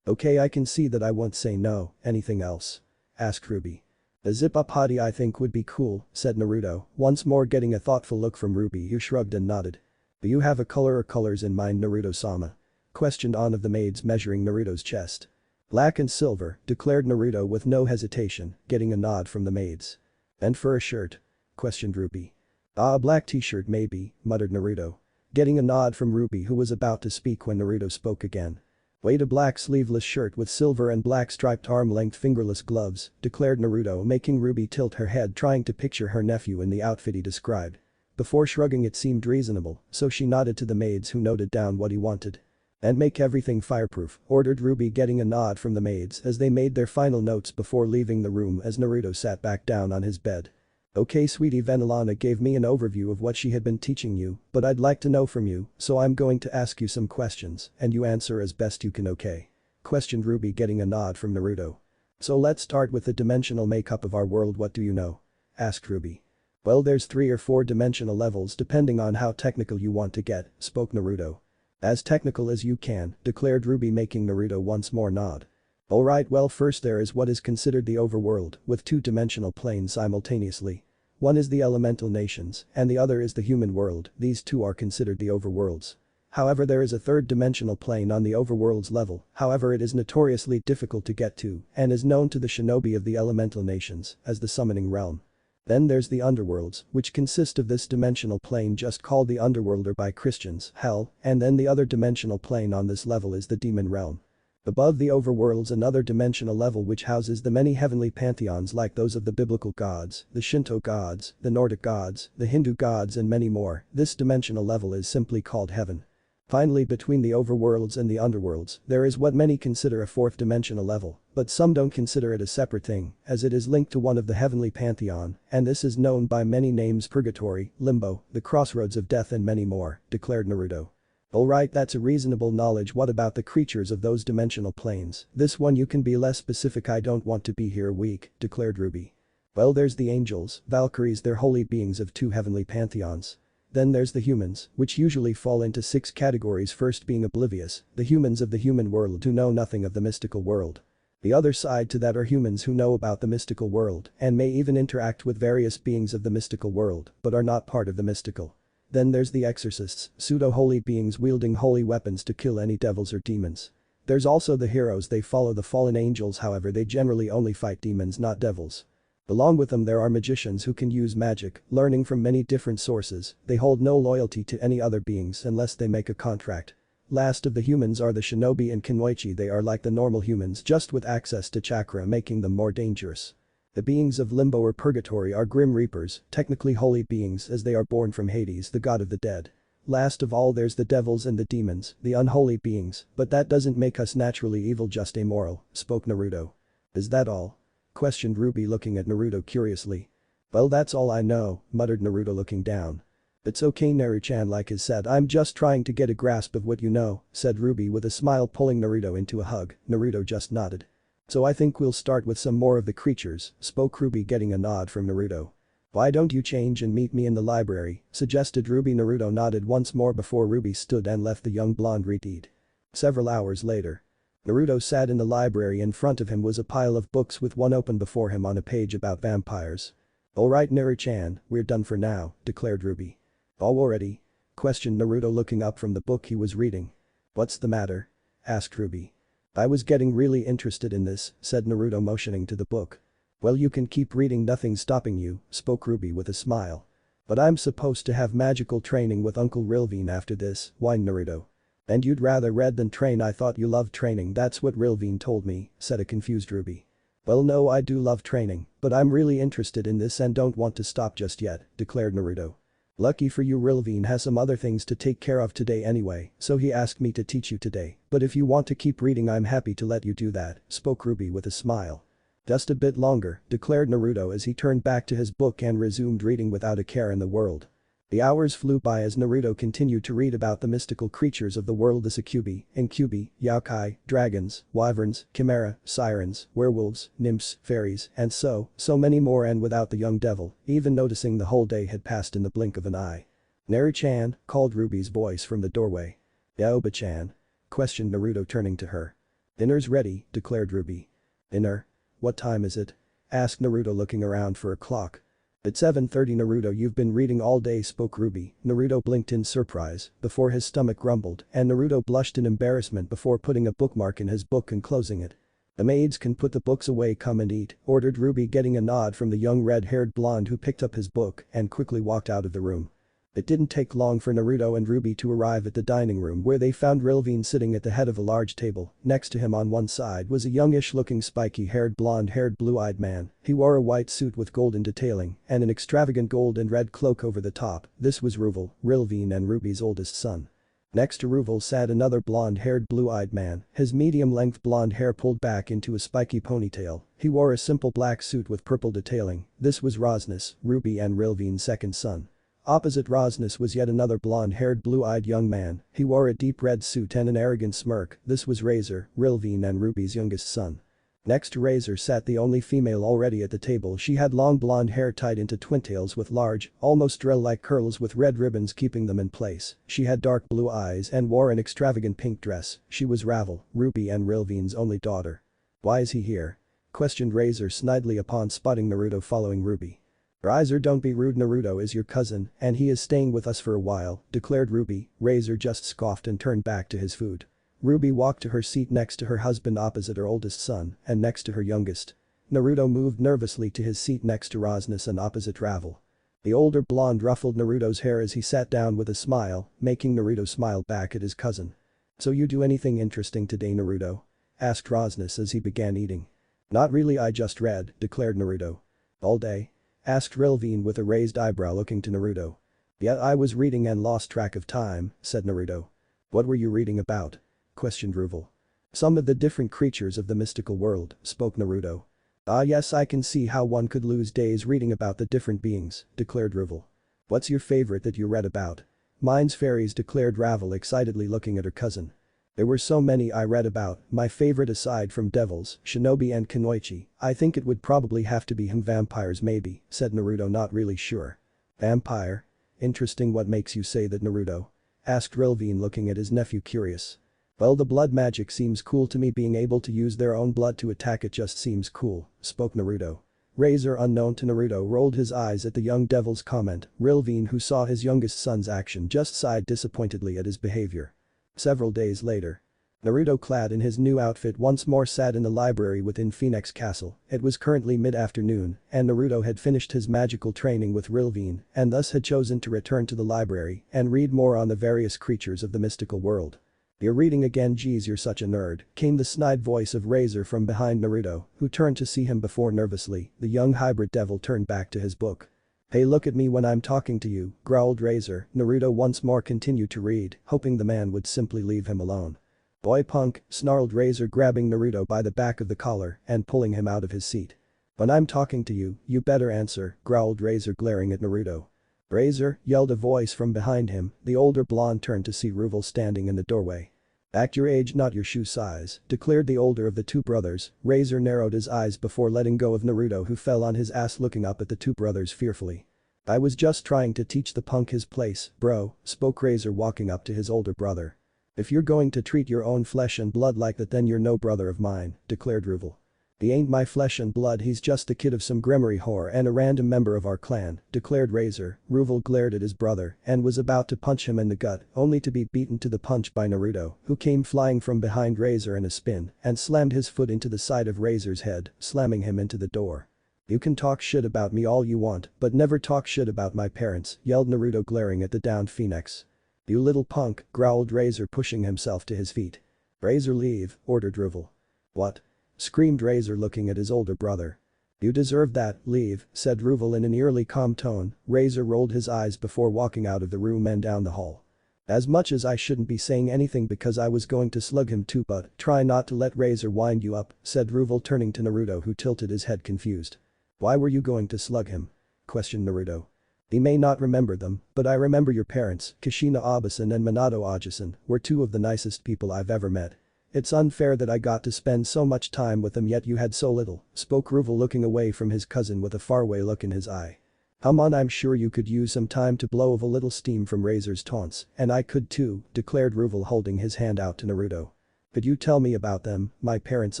"Okay, I can see that I won't say no. Anything else?" asked Ruby. "A zip-up hoodie I think would be cool," said Naruto, once more getting a thoughtful look from Ruby, who shrugged and nodded. "Do you have a color or colors in mind, Naruto-sama?" questioned one of the maids, measuring Naruto's chest. "Black and silver," declared Naruto with no hesitation, getting a nod from the maids. "And for a shirt?" questioned Ruby. "Ah, a black t-shirt maybe," muttered Naruto. Getting a nod from Ruby, who was about to speak when Naruto spoke again. "Wait, a black sleeveless shirt with silver and black striped arm-length fingerless gloves," declared Naruto, making Ruby tilt her head, trying to picture her nephew in the outfit he described. Before shrugging, it seemed reasonable, so she nodded to the maids, who noted down what he wanted. "And make everything fireproof," ordered Ruby, getting a nod from the maids as they made their final notes before leaving the room as Naruto sat back down on his bed. "Okay, sweetie, Venelana gave me an overview of what she had been teaching you, but I'd like to know from you, so I'm going to ask you some questions and you answer as best you can, okay?" questioned Ruby, getting a nod from Naruto. "So let's start with the dimensional makeup of our world. What do you know?" asked Ruby. "Well, there's 3 or 4 dimensional levels depending on how technical you want to get," spoke Naruto. "As technical as you can," declared Ruby, making Naruto once more nod. "Alright, well, first there is what is considered the overworld, with 2 dimensional planes simultaneously. One is the elemental nations, and the other is the human world. These 2 are considered the overworlds. However, there is a 3rd dimensional plane on the overworld's level, however it is notoriously difficult to get to and is known to the shinobi of the elemental nations as the summoning realm. Then there's the underworlds, which consist of this dimensional plane just called the underworld, or by Christians, hell, and then the other dimensional plane on this level is the demon realm. Above the overworlds, another dimensional level which houses the many heavenly pantheons like those of the biblical gods, the Shinto gods, the Nordic gods, the Hindu gods and many more. This dimensional level is simply called heaven. Finally, between the overworlds and the underworlds, there is what many consider a 4th dimensional level, but some don't consider it a separate thing, as it is linked to one of the heavenly pantheon, and this is known by many names: purgatory, limbo, the crossroads of death and many more," declared Naruto. "Alright, that's a reasonable knowledge. What about the creatures of those dimensional planes? This one you can be less specific, I don't want to be here weak," declared Ruby. "Well, there's the angels, Valkyries, they're holy beings of 2 heavenly pantheons. Then there's the humans, which usually fall into 6 categories, first being oblivious, the humans of the human world who know nothing of the mystical world. The other side to that are humans who know about the mystical world and may even interact with various beings of the mystical world, but are not part of the mystical. Then there's the exorcists, pseudo-holy beings wielding holy weapons to kill any devils or demons. There's also the heroes, they follow the fallen angels, however they generally only fight demons, not devils. Along with them there are magicians who can use magic, learning from many different sources. They hold no loyalty to any other beings unless they make a contract. Last of the humans are the shinobi and kunoichi. They are like the normal humans, just with access to chakra, making them more dangerous. The beings of limbo or purgatory are grim reapers, technically holy beings as they are born from Hades, the god of the dead. Last of all there's the devils and the demons, the unholy beings, but that doesn't make us naturally evil, just amoral," spoke Naruto. "Is that all?" Questioned Ruby looking at Naruto curiously. Well, that's all I know, muttered Naruto looking down. It's okay Naru-chan, like I said, I'm just trying to get a grasp of what you know, said Ruby with a smile, pulling Naruto into a hug. Naruto just nodded. So I think we'll start with some more of the creatures, spoke Ruby, getting a nod from Naruto. Why don't you change and meet me in the library, suggested Ruby. Naruto nodded once more before Ruby stood and left the young blonde retreat. Several hours later. Naruto sat in the library. In front of him was a pile of books with one open before him on a page about vampires. Alright Naru-chan, we're done for now, declared Ruby. Oh, already? Questioned Naruto looking up from the book he was reading. What's the matter? Asked Ruby. I was getting really interested in this, said Naruto motioning to the book. Well, you can keep reading, nothing's stopping you, spoke Ruby with a smile. But I'm supposed to have magical training with Uncle Rilvine after this, whined Naruto. And you'd rather read than train? I thought you loved training. That's what Rilvine told me, said a confused Ruby. Well, no, I do love training, but I'm really interested in this and don't want to stop just yet, declared Naruto. Lucky for you, Rilvine has some other things to take care of today anyway, so he asked me to teach you today, but if you want to keep reading I'm happy to let you do that, spoke Ruby with a smile. Just a bit longer, declared Naruto as he turned back to his book and resumed reading without a care in the world. The hours flew by as Naruto continued to read about the mystical creatures of the world, the succubi, incubi, yokai, dragons, wyverns, chimera, sirens, werewolves, nymphs, fairies, and so many more, and without the young devil even noticing the whole day had passed in the blink of an eye. Naru-chan, called Ruby's voice from the doorway. Yaoba-chan? Questioned Naruto turning to her. Dinner's ready, declared Ruby. Dinner? What time is it? Asked Naruto looking around for a clock. It's 7:30 Naruto, you've been reading all day, spoke Ruby. Naruto blinked in surprise before his stomach grumbled and Naruto blushed in embarrassment before putting a bookmark in his book and closing it. The maids can put the books away, come and eat, ordered Ruby, getting a nod from the young red-haired blonde who picked up his book and quickly walked out of the room. It didn't take long for Naruto and Ruby to arrive at the dining room, where they found Rilvine sitting at the head of a large table. Next to him on one side was a youngish-looking spiky-haired blonde-haired blue-eyed man. He wore a white suit with golden detailing and an extravagant gold and red cloak over the top. This was Ruvel, Rilvine and Ruby's oldest son. Next to Ruvel sat another blonde-haired blue-eyed man, his medium-length blonde hair pulled back into a spiky ponytail. He wore a simple black suit with purple detailing. This was Rosnes, Ruby and Rilvine's second son. Opposite Rosnes was yet another blonde-haired blue-eyed young man. He wore a deep red suit and an arrogant smirk. This was Razor, Rilvine and Ruby's youngest son. Next to Razor sat the only female already at the table. She had long blonde hair tied into twintails with large, almost drill-like curls with red ribbons keeping them in place. She had dark blue eyes and wore an extravagant pink dress. She was Ravel, Ruby and Rilvine's only daughter. Why is he here? Questioned Razor snidely upon spotting Naruto following Ruby. Razor, don't be rude, Naruto is your cousin and he is staying with us for a while, declared Ruby. Razor just scoffed and turned back to his food. Ruby walked to her seat next to her husband opposite her oldest son and next to her youngest. Naruto moved nervously to his seat next to Rosnes and opposite Ravel. The older blonde ruffled Naruto's hair as he sat down with a smile, making Naruto smile back at his cousin. So you do anything interesting today, Naruto? Asked Rosnes as he began eating. Not really, I just read, declared Naruto. All day? Asked Rilvine with a raised eyebrow looking to Naruto. Yeah, I was reading and lost track of time, said Naruto. What were you reading about? Questioned Ruvel. Some of the different creatures of the mystical world, spoke Naruto. Ah yes, I can see how one could lose days reading about the different beings, declared Ruvel. What's your favorite that you read about? Mine's fairies, declared Ravel excitedly looking at her cousin. There were so many I read about, my favorite aside from devils, shinobi and kunoichi, I think it would probably have to be vampires maybe, said Naruto not really sure. Vampire? Interesting, what makes you say that, Naruto? Asked Rilvine looking at his nephew curious. Well, the blood magic seems cool to me, being able to use their own blood to attack it just seems cool, spoke Naruto. Razor, unknown to Naruto, rolled his eyes at the young devil's comment. Rilvine, who saw his youngest son's action, just sighed disappointedly at his behavior. Several days later. Naruto, clad in his new outfit, once more sat in the library within Phoenix Castle. It was currently mid-afternoon and Naruto had finished his magical training with Rilvine and thus had chosen to return to the library and read more on the various creatures of the mystical world. You're reading again, geez, you're such a nerd, came the snide voice of Razor from behind Naruto, who turned to see him before nervously. The young hybrid devil turned back to his book. Hey, look at me when I'm talking to you, growled Razor. Naruto once more continued to read, hoping the man would simply leave him alone. Boy punk, snarled Razor, grabbing Naruto by the back of the collar and pulling him out of his seat. When I'm talking to you, you better answer, growled Razor glaring at Naruto. Razor, yelled a voice from behind him, the older blonde turned to see Ruvel standing in the doorway. Act your age not your shoe size, declared the older of the two brothers. Razor narrowed his eyes before letting go of Naruto who fell on his ass looking up at the two brothers fearfully. I was just trying to teach the punk his place, bro, spoke Razor walking up to his older brother. If you're going to treat your own flesh and blood like that then you're no brother of mine, declared Ruvel. He ain't my flesh and blood, he's just the kid of some Gremory whore and a random member of our clan, declared Razor. Ruvel glared at his brother and was about to punch him in the gut only to be beaten to the punch by Naruto who came flying from behind Razor in a spin and slammed his foot into the side of Razor's head, slamming him into the door. You can talk shit about me all you want, but never talk shit about my parents, yelled Naruto glaring at the downed Phoenix. You little punk, growled Razor pushing himself to his feet. Razor leave, ordered Ruvel. What? Screamed Razor looking at his older brother. You deserve that, leave, said Ruvel in an eerily calm tone. Razor rolled his eyes before walking out of the room and down the hall. As much as I shouldn't be saying anything because I was going to slug him too but try not to let Razor wind you up, said Ruvel turning to Naruto who tilted his head confused. Why were you going to slug him? Questioned Naruto. He may not remember them, but I remember your parents, Kushina Abasan and Minato Ajisan, were two of the nicest people I've ever met. It's unfair that I got to spend so much time with them yet you had so little, spoke Ruvel looking away from his cousin with a faraway look in his eye. I'm sure you could use some time to blow off a little steam from Razor's taunts, and I could too, declared Ruvel holding his hand out to Naruto. Could you tell me about them, my parents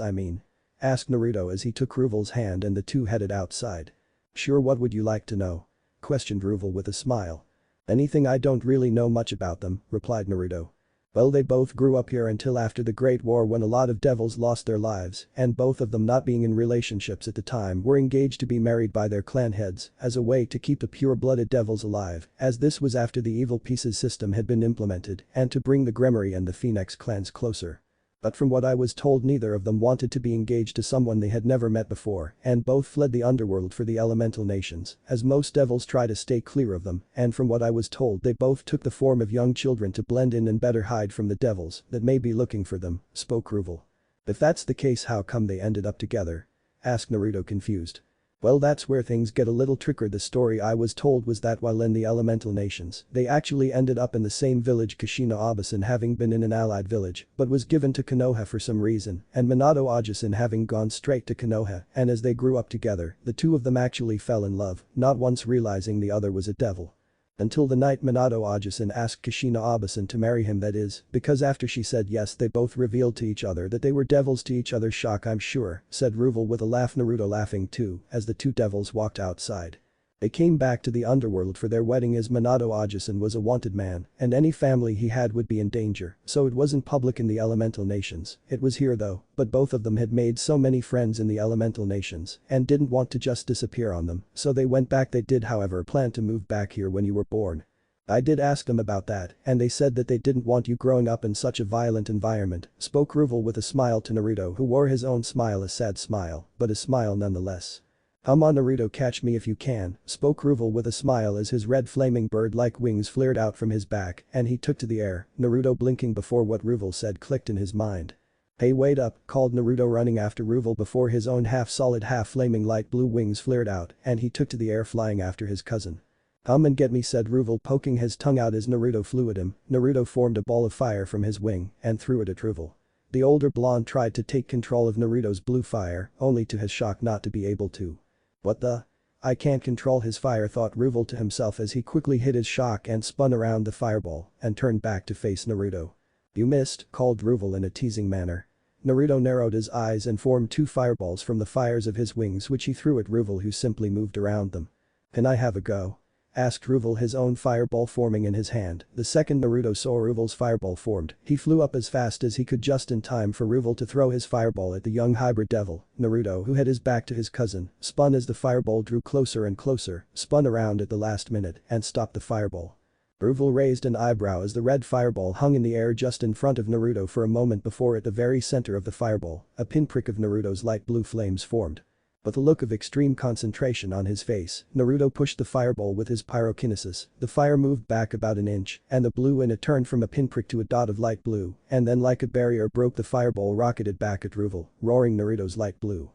I mean? Asked Naruto as he took Ruvel's hand and the two headed outside. Sure, what would you like to know? Questioned Ruvel with a smile. Anything, I don't really know much about them, replied Naruto. Well, they both grew up here until after the Great War when a lot of devils lost their lives and both of them not being in relationships at the time were engaged to be married by their clan heads as a way to keep the pure-blooded devils alive as this was after the evil pieces system had been implemented and to bring the Gremory and the Phoenix clans closer. But from what I was told neither of them wanted to be engaged to someone they had never met before and both fled the underworld for the elemental nations as most devils try to stay clear of them and from what I was told they both took the form of young children to blend in and better hide from the devils that may be looking for them, spoke Ruvel. If that's the case how come they ended up together? Asked Naruto confused. Well, that's where things get a little trickier. The story I was told was that while in the elemental nations, they actually ended up in the same village, Kushina Abasan having been in an allied village but was given to Konoha for some reason and Minato Ajisan having gone straight to Konoha, and as they grew up together, the two of them actually fell in love, not once realizing the other was a devil. Until the night Minato Ajisan asked Kushina Abasan to marry him, that is, because after she said yes they both revealed to each other that they were devils to each other's shock I'm sure, said Ruvel with a laugh, Naruto laughing too as the two devils walked outside. They came back to the underworld for their wedding as Minato Ajisan was a wanted man and any family he had would be in danger, so it wasn't public in the elemental nations, it was here though, but both of them had made so many friends in the elemental nations and didn't want to just disappear on them, so they went back. They did however plan to move back here when you were born. I did ask them about that and they said that they didn't want you growing up in such a violent environment, spoke Ruvel with a smile to Naruto who wore his own smile, a sad smile, but a smile nonetheless. Come on Naruto, catch me if you can, spoke Ruvel with a smile as his red flaming bird-like wings flared out from his back and he took to the air, Naruto blinking before what Ruvel said clicked in his mind. Hey, wait up, called Naruto running after Ruvel before his own half-solid half-flaming light blue wings flared out and he took to the air flying after his cousin. Come and get me, said Ruvel poking his tongue out as Naruto flew at him. Naruto formed a ball of fire from his wing and threw it at Ruvel. The older blonde tried to take control of Naruto's blue fire only to his shock not to be able to. What the? I can't control his fire, thought Ruvel to himself as he quickly hid his shock and spun around the fireball and turned back to face Naruto. You missed, called Ruvel in a teasing manner. Naruto narrowed his eyes and formed two fireballs from the fires of his wings which he threw at Ruvel who simply moved around them. Can I have a go? Asked Ruvel, his own fireball forming in his hand. The second Naruto saw Ruvel's fireball formed, he flew up as fast as he could just in time for Ruvel to throw his fireball at the young hybrid devil. Naruto, who had his back to his cousin, spun as the fireball drew closer and closer, spun around at the last minute and stopped the fireball. Ruvel raised an eyebrow as the red fireball hung in the air just in front of Naruto for a moment before at the very center of the fireball, a pinprick of Naruto's light blue flames formed. With a look of extreme concentration on his face, Naruto pushed the fireball with his pyrokinesis. The fire moved back about an inch and the blue in it turned from a pinprick to a dot of light blue and then like a barrier broke. The fireball rocketed back at Ruvel, roaring Naruto's light blue.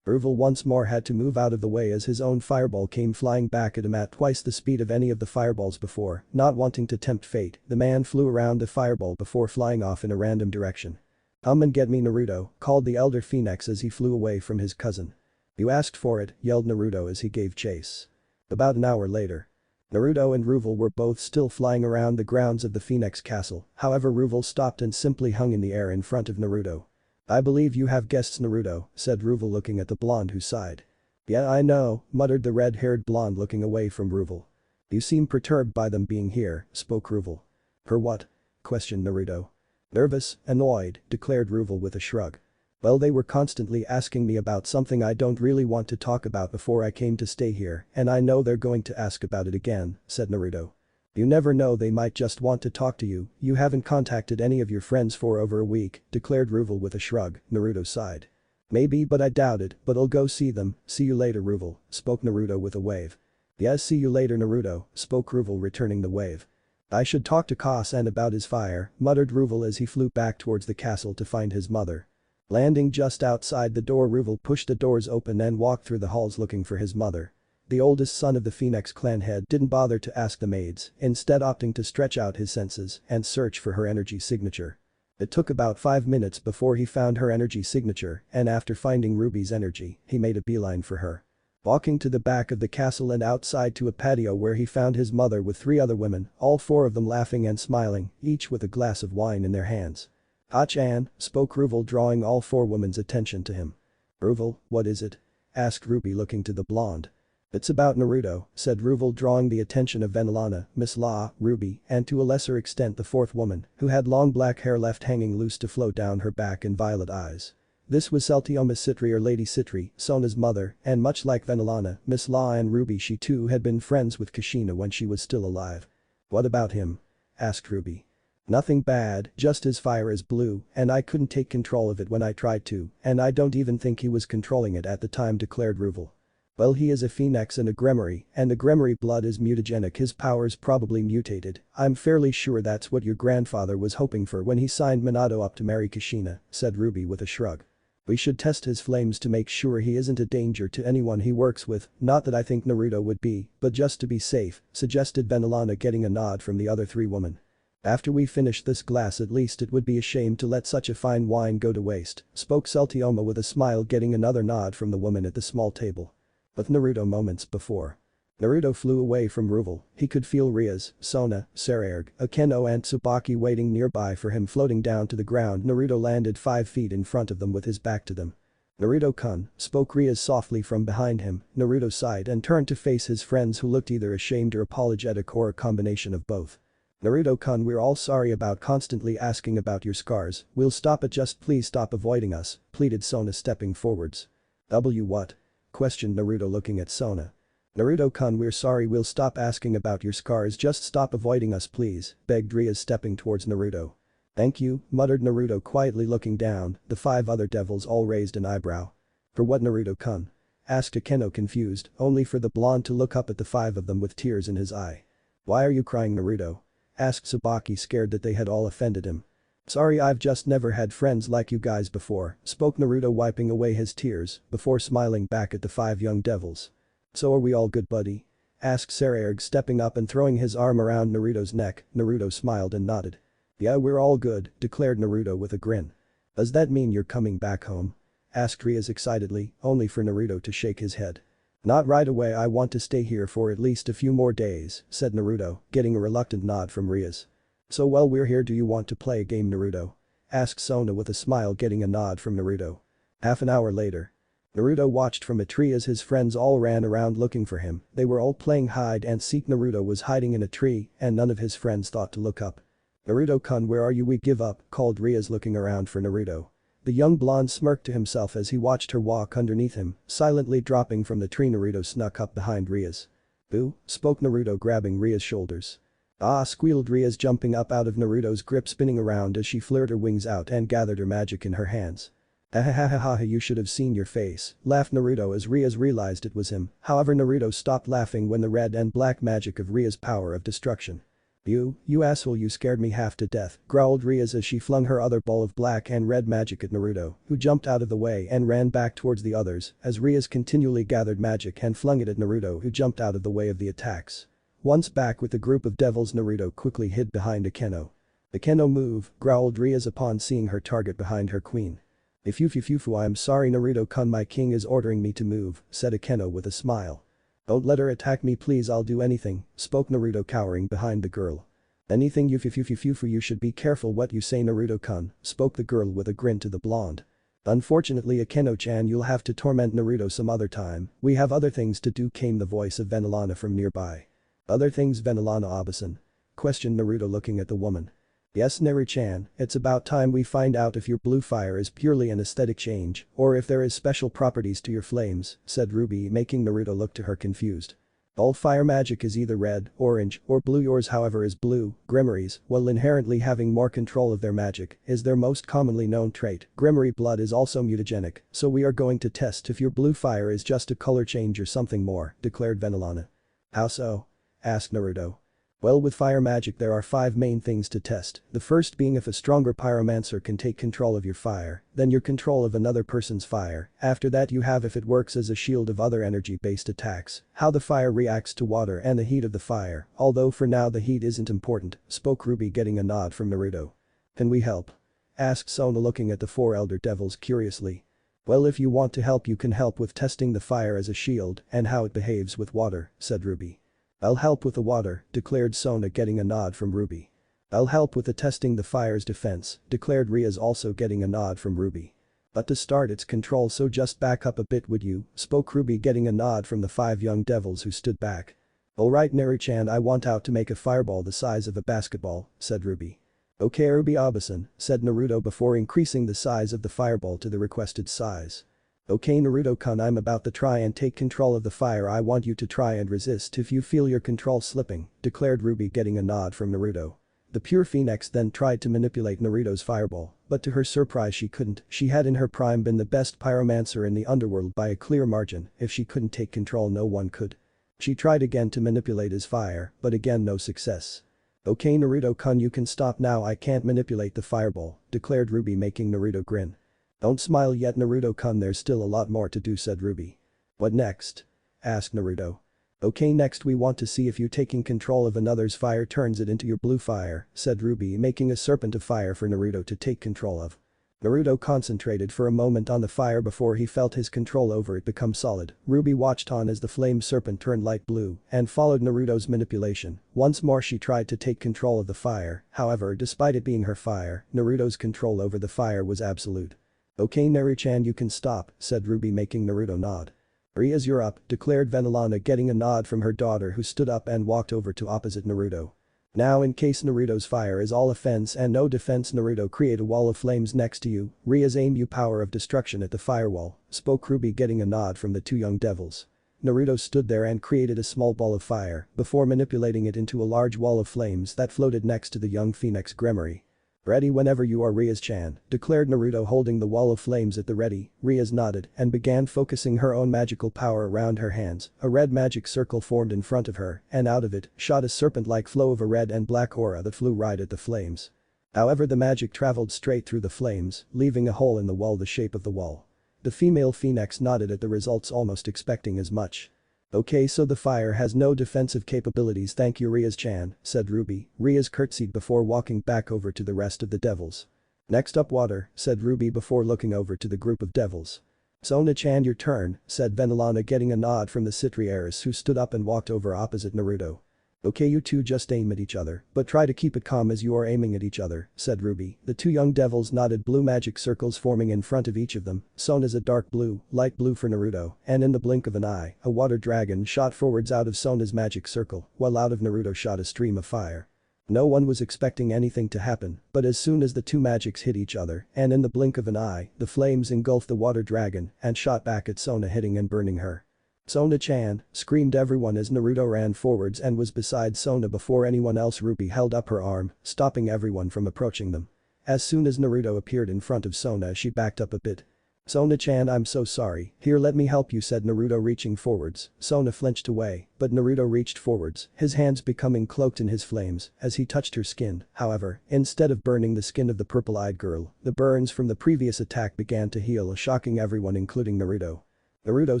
Ruvel once more had to move out of the way as his own fireball came flying back at him at twice the speed of any of the fireballs before. Not wanting to tempt fate, the man flew around the fireball before flying off in a random direction. And get me Naruto," called the elder phoenix as he flew away from his cousin. "You asked for it," yelled Naruto as he gave chase. About an hour later. Naruto and Ruvel were both still flying around the grounds of the Phoenix Castle, however Ruvel stopped and simply hung in the air in front of Naruto. "I believe you have guests, Naruto," said Ruvel looking at the blonde who sighed. "Yeah, I know," muttered the red-haired blonde looking away from Ruvel. "You seem perturbed by them being here," spoke Ruvel. "For what?" questioned Naruto. "Nervous, annoyed," declared Ruvel with a shrug. "Well, they were constantly asking me about something I don't really want to talk about before I came to stay here, and I know they're going to ask about it again," said Naruto. "You never know, they might just want to talk to you. You haven't contacted any of your friends for over a week," declared Ruvel with a shrug. Naruto sighed. "Maybe, but I doubt it, but I'll go see them. See you later, Ruvel," spoke Naruto with a wave. "Yes, see you later, Naruto," spoke Ruvel returning the wave. "I should talk to Kushina about his fire," muttered Ruvel as he flew back towards the castle to find his mother. Landing just outside the door, Ruvel pushed the doors open and walked through the halls looking for his mother. The oldest son of the Phoenix clan head didn't bother to ask the maids, instead opting to stretch out his senses and search for her energy signature. It took about 5 minutes before he found her energy signature, and after finding Ruby's energy, he made a beeline for her. Walking to the back of the castle and outside to a patio where he found his mother with 3 other women, all 4 of them laughing and smiling, each with a glass of wine in their hands. "Ah-chan," spoke Ruvel drawing all 4 women's attention to him. "Ruvel, what is it?" asked Ruby looking to the blonde. "It's about Naruto," said Ruvel drawing the attention of Venelana, Miss La, Ruby, and to a lesser extent the 4th woman, who had long black hair left hanging loose to float down her back and violet eyes. This was Seltioma Citri or Lady Citri, Sona's mother, and much like Venelana, Miss La and Ruby, she too had been friends with Kushina when she was still alive. "What about him?" asked Ruby. "Nothing bad, just his fire is blue, and I couldn't take control of it when I tried to, and I don't even think he was controlling it at the time," declared Ruvel. "Well, he is a phoenix and a Gremory, and the Gremory blood is mutagenic, his powers probably mutated. I'm fairly sure that's what your grandfather was hoping for when he signed Minato up to marry Kushina," said Ruby with a shrug. "We should test his flames to make sure he isn't a danger to anyone he works with, not that I think Naruto would be, but just to be safe," suggested Venelana getting a nod from the other 3 women. "After we finish this glass at least it would be a shame to let such a fine wine go to waste," spoke Seltioma with a smile getting another nod from the woman at the small table. With Naruto moments before. Naruto flew away from Ruvel, he could feel Rias, Sona, Saras, Aeno and Tsubaki waiting nearby for him floating down to the ground. Naruto landed 5 feet in front of them with his back to them. "Naruto-kun," spoke Rias softly from behind him. Naruto sighed and turned to face his friends who looked either ashamed or apologetic or a combination of both. "Naruto-kun, we're all sorry about constantly asking about your scars, we'll stop it, just please stop avoiding us," pleaded Sona stepping forwards. What?" questioned Naruto looking at Sona. "Naruto-kun, we're sorry, we'll stop asking about your scars, just stop avoiding us please," begged Rias stepping towards Naruto. "Thank you," muttered Naruto quietly looking down, the 5 other devils all raised an eyebrow. "For what, Naruto-kun?" asked Aeno confused, only for the blonde to look up at the 5 of them with tears in his eye. "Why are you crying, Naruto?" asked Tsubaki, scared that they had all offended him. "Sorry, I've just never had friends like you guys before," spoke Naruto wiping away his tears before smiling back at the 5 young devils. "So are we all good, buddy?" asked Saras stepping up and throwing his arm around Naruto's neck. Naruto smiled and nodded. "Yeah, we're all good," declared Naruto with a grin. "Does that mean you're coming back home?" asked Rias excitedly, only for Naruto to shake his head. "Not right away, I want to stay here for at least a few more days," said Naruto, getting a reluctant nod from Rias. "So while we're here, do you want to play a game, Naruto?" asked Sona with a smile getting a nod from Naruto. Half an hour later. Naruto watched from a tree as his friends all ran around looking for him. They were all playing hide and seek. Naruto was hiding in a tree and none of his friends thought to look up. "Naruto-kun, where are you? We give up," called Rias looking around for Naruto. The young blonde smirked to himself as he watched her walk underneath him, silently dropping from the tree. Naruto snuck up behind Rias. "Boo," spoke Naruto grabbing Rias' shoulders. "Ah," squealed Rias jumping up out of Naruto's grip, spinning around as she flared her wings out and gathered her magic in her hands. "Ahahaha, you should have seen your face," laughed Naruto as Rias realized it was him. However, Naruto stopped laughing when the red and black magic of Rias' power of destruction You asshole, you scared me half to death, growled Rias as she flung her other ball of black and red magic at Naruto, who jumped out of the way and ran back towards the others as Rias continually gathered magic and flung it at Naruto, who jumped out of the way of the attacks. Once back with the group of devils, Naruto quickly hid behind Aeno. "Aeno, move," growled Rias upon seeing her target behind her queen. "If you I'm sorry Naruto-kun, my king is ordering me to move," said Aeno with a smile. "Don't let her attack me please, I'll do anything," spoke Naruto cowering behind the girl. "Anything you should be careful what you say Naruto-kun," spoke the girl with a grin to the blonde. "Unfortunately Aeno-chan, you'll have to torment Naruto some other time, we have other things to do," came the voice of Venelana from nearby. "Other things Venelana Obasan?" questioned Naruto looking at the woman. "Yes Naru-chan, it's about time we find out if your blue fire is purely an aesthetic change or if there is special properties to your flames," said Ruby, making Naruto look to her confused. "All fire magic is either red, orange, or blue, yours however is blue." Grimoires, while inherently having more control of their magic, is their most commonly known trait. Grimoire blood is also mutagenic, so we are going to test if your blue fire is just a color change or something more, declared Venelana. "How so?" asked Naruto. "Well, with fire magic there are 5 main things to test, the first being if a stronger pyromancer can take control of your fire, then your control of another person's fire, after that you have if it works as a shield of other energy-based attacks, how the fire reacts to water and the heat of the fire, although for now the heat isn't important," spoke Ruby getting a nod from Naruto. "Can we help?" asked Sona looking at the 4 elder devils curiously. "Well, if you want to help you can help with testing the fire as a shield and how it behaves with water," said Ruby. "I'll help with the water," declared Sona getting a nod from Ruby. "I'll help with the testing the fire's defense," declared Rias also getting a nod from Ruby. "But to start its control, so just back up a bit would you," spoke Ruby getting a nod from the 5 young devils who stood back. "Alright Naru-chan, I want out to make a fireball the size of a basketball," said Ruby. "Okay Ruby Obasan," said Naruto before increasing the size of the fireball to the requested size. "Okay Naruto-kun, I'm about to try and take control of the fire, I want you to try and resist if you feel your control slipping," declared Ruby getting a nod from Naruto. The pure phoenix then tried to manipulate Naruto's fireball, but to her surprise she couldn't. She had in her prime been the best pyromancer in the underworld by a clear margin, if she couldn't take control no one could. She tried again to manipulate his fire, but again no success. "Okay Naruto-kun, you can stop now, I can't manipulate the fireball," declared Ruby making Naruto grin. "Don't smile yet Naruto-kun, there's still a lot more to do," said Ruby. "What next?" asked Naruto. "Okay, next we want to see if you taking control of another's fire turns it into your blue fire," said Ruby, making a serpent of fire for Naruto to take control of. Naruto concentrated for a moment on the fire before he felt his control over it become solid. Ruby watched on as the flame serpent turned light blue and followed Naruto's manipulation. Once more she tried to take control of the fire, however despite it being her fire, Naruto's control over the fire was absolute. "Okay Naru-chan, you can stop," said Ruby making Naruto nod. "Rias, you're up," declared Venelana getting a nod from her daughter who stood up and walked over to opposite Naruto. "Now in case Naruto's fire is all offense and no defense, Naruto create a wall of flames next to you, Rias aim you power of destruction at the firewall," spoke Ruby getting a nod from the 2 young devils. Naruto stood there and created a small ball of fire before manipulating it into a large wall of flames that floated next to the young phoenix Grimoire. "Ready whenever you are Rias-chan," declared Naruto holding the wall of flames at the ready. Rias nodded and began focusing her own magical power around her hands. A red magic circle formed in front of her and out of it shot a serpent-like flow of a red and black aura that flew right at the flames. However the magic traveled straight through the flames, leaving a hole in the wall the shape of the wall. The female phoenix nodded at the results, almost expecting as much. "Okay, so the fire has no defensive capabilities, thank you Rias-chan," said Ruby. Rias curtsied before walking back over to the rest of the devils. "Next up water," said Ruby before looking over to the group of devils. "Sona-chan, your turn," said Venelana getting a nod from the Citriaris who stood up and walked over opposite Naruto. "Okay, you two just aim at each other, but try to keep it calm as you are aiming at each other," said Ruby. The 2 young devils nodded, blue magic circles forming in front of each of them. Sona's a dark blue, light blue for Naruto, and in the blink of an eye, a water dragon shot forwards out of Sona's magic circle, while out of Naruto shot a stream of fire. No one was expecting anything to happen, but as soon as the 2 magics hit each other, and in the blink of an eye, the flames engulfed the water dragon and shot back at Sona, hitting and burning her. "Sona-chan," screamed everyone as Naruto ran forwards and was beside Sona before anyone else. Ruby held up her arm, stopping everyone from approaching them. As soon as Naruto appeared in front of Sona, she backed up a bit. Sona-chan, I'm so sorry, here let me help you, said Naruto, reaching forwards. Sona flinched away, but Naruto reached forwards, his hands becoming cloaked in his flames as he touched her skin. However, instead of burning the skin of the purple-eyed girl, the burns from the previous attack began to heal, shocking everyone including Naruto. Naruto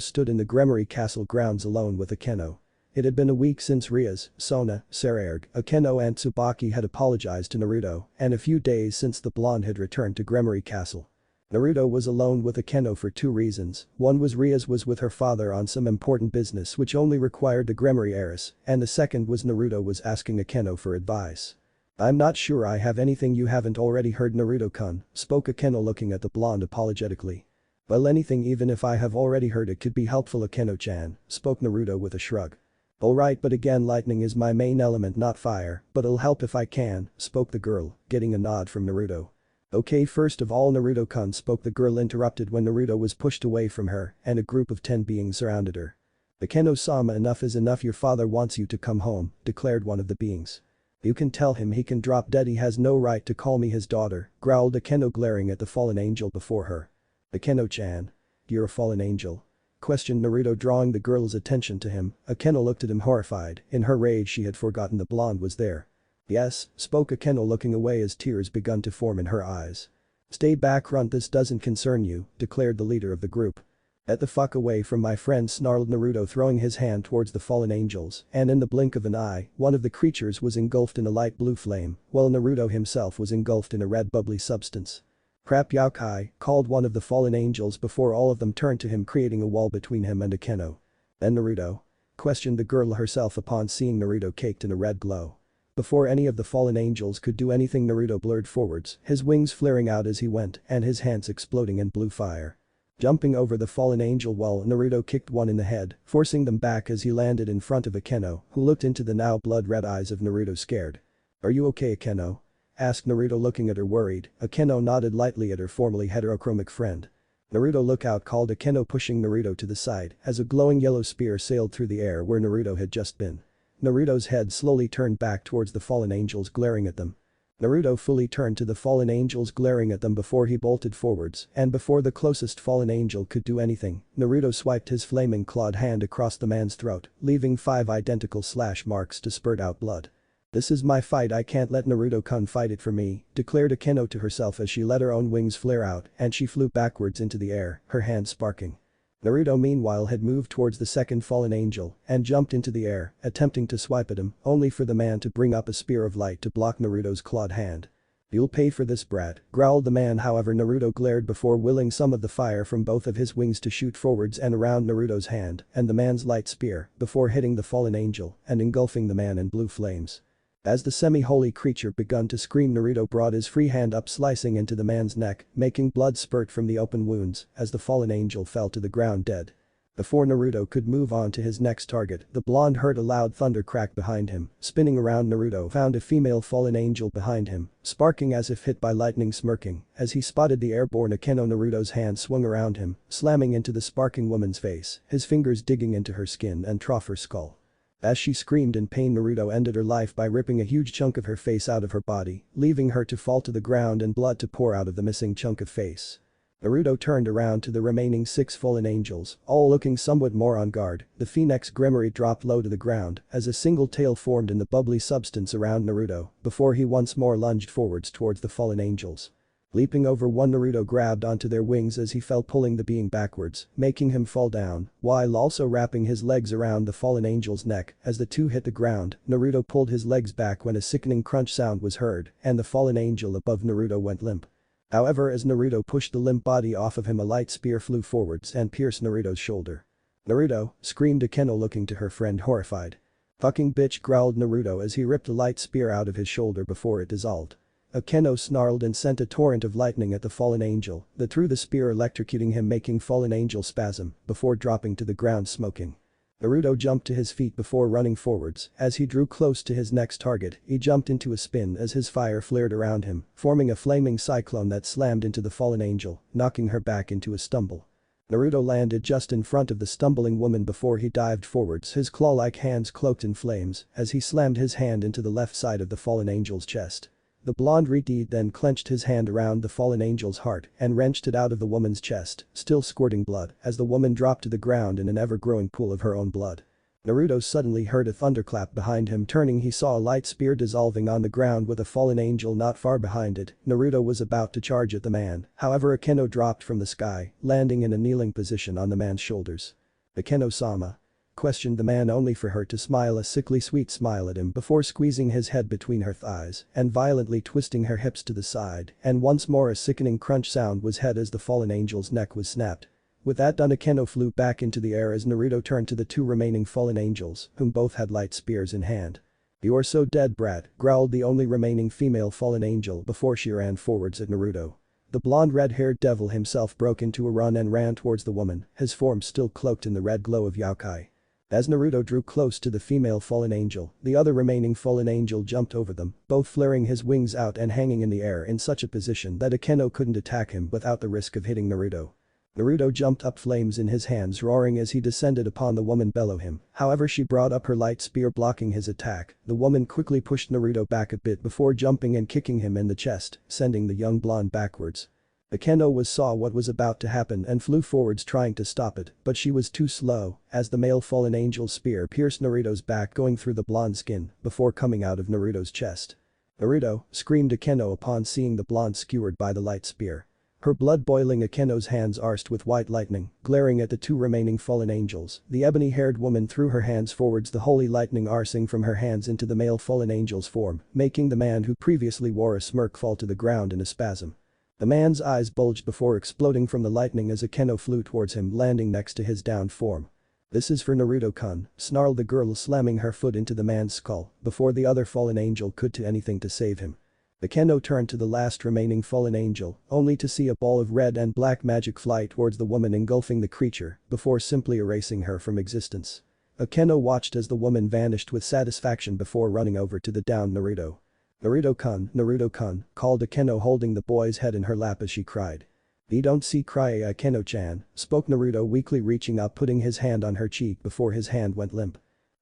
stood in the Gremory Castle grounds alone with Aeno. It had been a week since Rias, Sona, Saras, Aeno and Tsubaki had apologized to Naruto, and a few days since the blonde had returned to Gremory Castle. Naruto was alone with Aeno for two reasons. One was Rias was with her father on some important business which only required the Gremory heiress, and the second was Naruto was asking Aeno for advice. I'm not sure I have anything you haven't already heard, Naruto-kun, spoke Aeno, looking at the blonde apologetically. Well, anything, even if I have already heard it, could be helpful, Aeno-chan, spoke Naruto with a shrug. Alright, but again, lightning is my main element, not fire, but it'll help if I can, spoke the girl, getting a nod from Naruto. Okay, first of all, Naruto-kun, spoke the girl, interrupted when Naruto was pushed away from her and a group of 10 beings surrounded her. Aeno-sama, enough is enough, your father wants you to come home, declared one of the beings. You can tell him he can drop dead, he has no right to call me his daughter, growled Aeno, glaring at the fallen angel before her. Aeno-chan. You're a fallen angel? Questioned Naruto, drawing the girl's attention to him. Aeno looked at him horrified, in her rage she had forgotten the blonde was there. Yes, spoke Aeno, looking away as tears begun to form in her eyes. Stay back, runt, this doesn't concern you, declared the leader of the group. Get the fuck away from my friend, snarled Naruto, throwing his hand towards the fallen angels, and in the blink of an eye, one of the creatures was engulfed in a light blue flame, while Naruto himself was engulfed in a red bubbly substance. Crap, Yaokai, called one of the fallen angels before all of them turned to him, creating a wall between him and Aeno. Then Naruto? Questioned the girl herself upon seeing Naruto caked in a red glow. Before any of the fallen angels could do anything, Naruto blurred forwards, his wings flaring out as he went and his hands exploding in blue fire. Jumping over the fallen angel wall, Naruto kicked one in the head, forcing them back as he landed in front of Aeno, who looked into the now blood-red eyes of Naruto, scared. Are you okay, Aeno? Asked Naruto, looking at her worried. Aeno nodded lightly at her formerly heterochromic friend. Naruto, look out, called Aeno, pushing Naruto to the side as a glowing yellow spear sailed through the air where Naruto had just been. Naruto's head slowly turned back towards the fallen angels, glaring at them. Naruto fully turned to the fallen angels, glaring at them before he bolted forwards, and before the closest fallen angel could do anything, Naruto swiped his flaming clawed hand across the man's throat, leaving 5 identical slash marks to spurt out blood. This is my fight, I can't let Naruto-kun fight it for me, declared Aeno to herself as she let her own wings flare out and she flew backwards into the air, her hands sparking. Naruto meanwhile had moved towards the second fallen angel and jumped into the air, attempting to swipe at him, only for the man to bring up a spear of light to block Naruto's clawed hand. You'll pay for this, brat, growled the man. However, Naruto glared before willing some of the fire from both of his wings to shoot forwards and around Naruto's hand and the man's light spear before hitting the fallen angel and engulfing the man in blue flames. As the semi-holy creature begun to scream, Naruto brought his free hand up, slicing into the man's neck, making blood spurt from the open wounds as the fallen angel fell to the ground dead. Before Naruto could move on to his next target, the blonde heard a loud thunder crack behind him. Spinning around, Naruto found a female fallen angel behind him, sparking as if hit by lightning, smirking as he spotted the airborne Aeno. Naruto's hand swung around him, slamming into the sparking woman's face, his fingers digging into her skin and trough her skull. As she screamed in pain, Naruto ended her life by ripping a huge chunk of her face out of her body, leaving her to fall to the ground and blood to pour out of the missing chunk of face. Naruto turned around to the remaining 6 fallen angels, all looking somewhat more on guard. The Phoenix Gremory dropped low to the ground as a single tail formed in the bubbly substance around Naruto before he once more lunged forwards towards the fallen angels. Leaping over one, Naruto grabbed onto their wings as he fell, pulling the being backwards, making him fall down, while also wrapping his legs around the fallen angel's neck. As the two hit the ground, Naruto pulled his legs back when a sickening crunch sound was heard and the fallen angel above Naruto went limp. However, as Naruto pushed the limp body off of him, a light spear flew forwards and pierced Naruto's shoulder. Naruto, screamed Aeno, looking to her friend horrified. Fucking bitch, growled Naruto as he ripped the light spear out of his shoulder before it dissolved. Aeno snarled and sent a torrent of lightning at the fallen angel that threw the spear, electrocuting him, making fallen angel spasm before dropping to the ground smoking. Naruto jumped to his feet before running forwards. As he drew close to his next target, he jumped into a spin as his fire flared around him, forming a flaming cyclone that slammed into the fallen angel, knocking her back into a stumble. Naruto landed just in front of the stumbling woman before he dived forwards, his claw-like hands cloaked in flames as he slammed his hand into the left side of the fallen angel's chest. The blonde Riti then clenched his hand around the fallen angel's heart and wrenched it out of the woman's chest, still squirting blood as the woman dropped to the ground in an ever-growing pool of her own blood. Naruto suddenly heard a thunderclap behind him. Turning, he saw a light spear dissolving on the ground with a fallen angel not far behind it. Naruto was about to charge at the man, however Aeno dropped from the sky, landing in a kneeling position on the man's shoulders. "Aeno-sama?" questioned the man, only for her to smile a sickly sweet smile at him before squeezing his head between her thighs and violently twisting her hips to the side, and once more a sickening crunch sound was heard as the fallen angel's neck was snapped. With that done, Aeno flew back into the air as Naruto turned to the two remaining fallen angels, whom both had light spears in hand. "You're so dead, brat," growled the only remaining female fallen angel before she ran forwards at Naruto. The blonde red-haired devil himself broke into a run and ran towards the woman, his form still cloaked in the red glow of Yokai. As Naruto drew close to the female fallen angel, the other remaining fallen angel jumped over them, both flaring his wings out and hanging in the air in such a position that Aeno couldn't attack him without the risk of hitting Naruto. Naruto jumped up, flames in his hands, roaring as he descended upon the woman below him. However, she brought up her light spear, blocking his attack. The woman quickly pushed Naruto back a bit before jumping and kicking him in the chest, sending the young blonde backwards. Aeno saw what was about to happen and flew forwards trying to stop it, but she was too slow, as the male fallen angel's spear pierced Naruto's back, going through the blonde skin before coming out of Naruto's chest. "Naruto!" screamed Aeno upon seeing the blonde skewered by the light spear. Her blood boiling, Aeno's hands arsed with white lightning, glaring at the two remaining fallen angels. The ebony-haired woman threw her hands forwards, the holy lightning arsing from her hands into the male fallen angel's form, making the man who previously wore a smirk fall to the ground in a spasm. The man's eyes bulged before exploding from the lightning as Aeno flew towards him, landing next to his downed form. "This is for Naruto-kun," snarled the girl, slamming her foot into the man's skull before the other fallen angel could do anything to save him. Aeno turned to the last remaining fallen angel, only to see a ball of red and black magic fly towards the woman, engulfing the creature before simply erasing her from existence. Aeno watched as the woman vanished with satisfaction before running over to the downed Naruto. "Naruto-kun, Naruto-kun," called Aeno, holding the boy's head in her lap as she cried. "You don't see cry, Aeno-chan," spoke Naruto, weakly reaching up, putting his hand on her cheek before his hand went limp.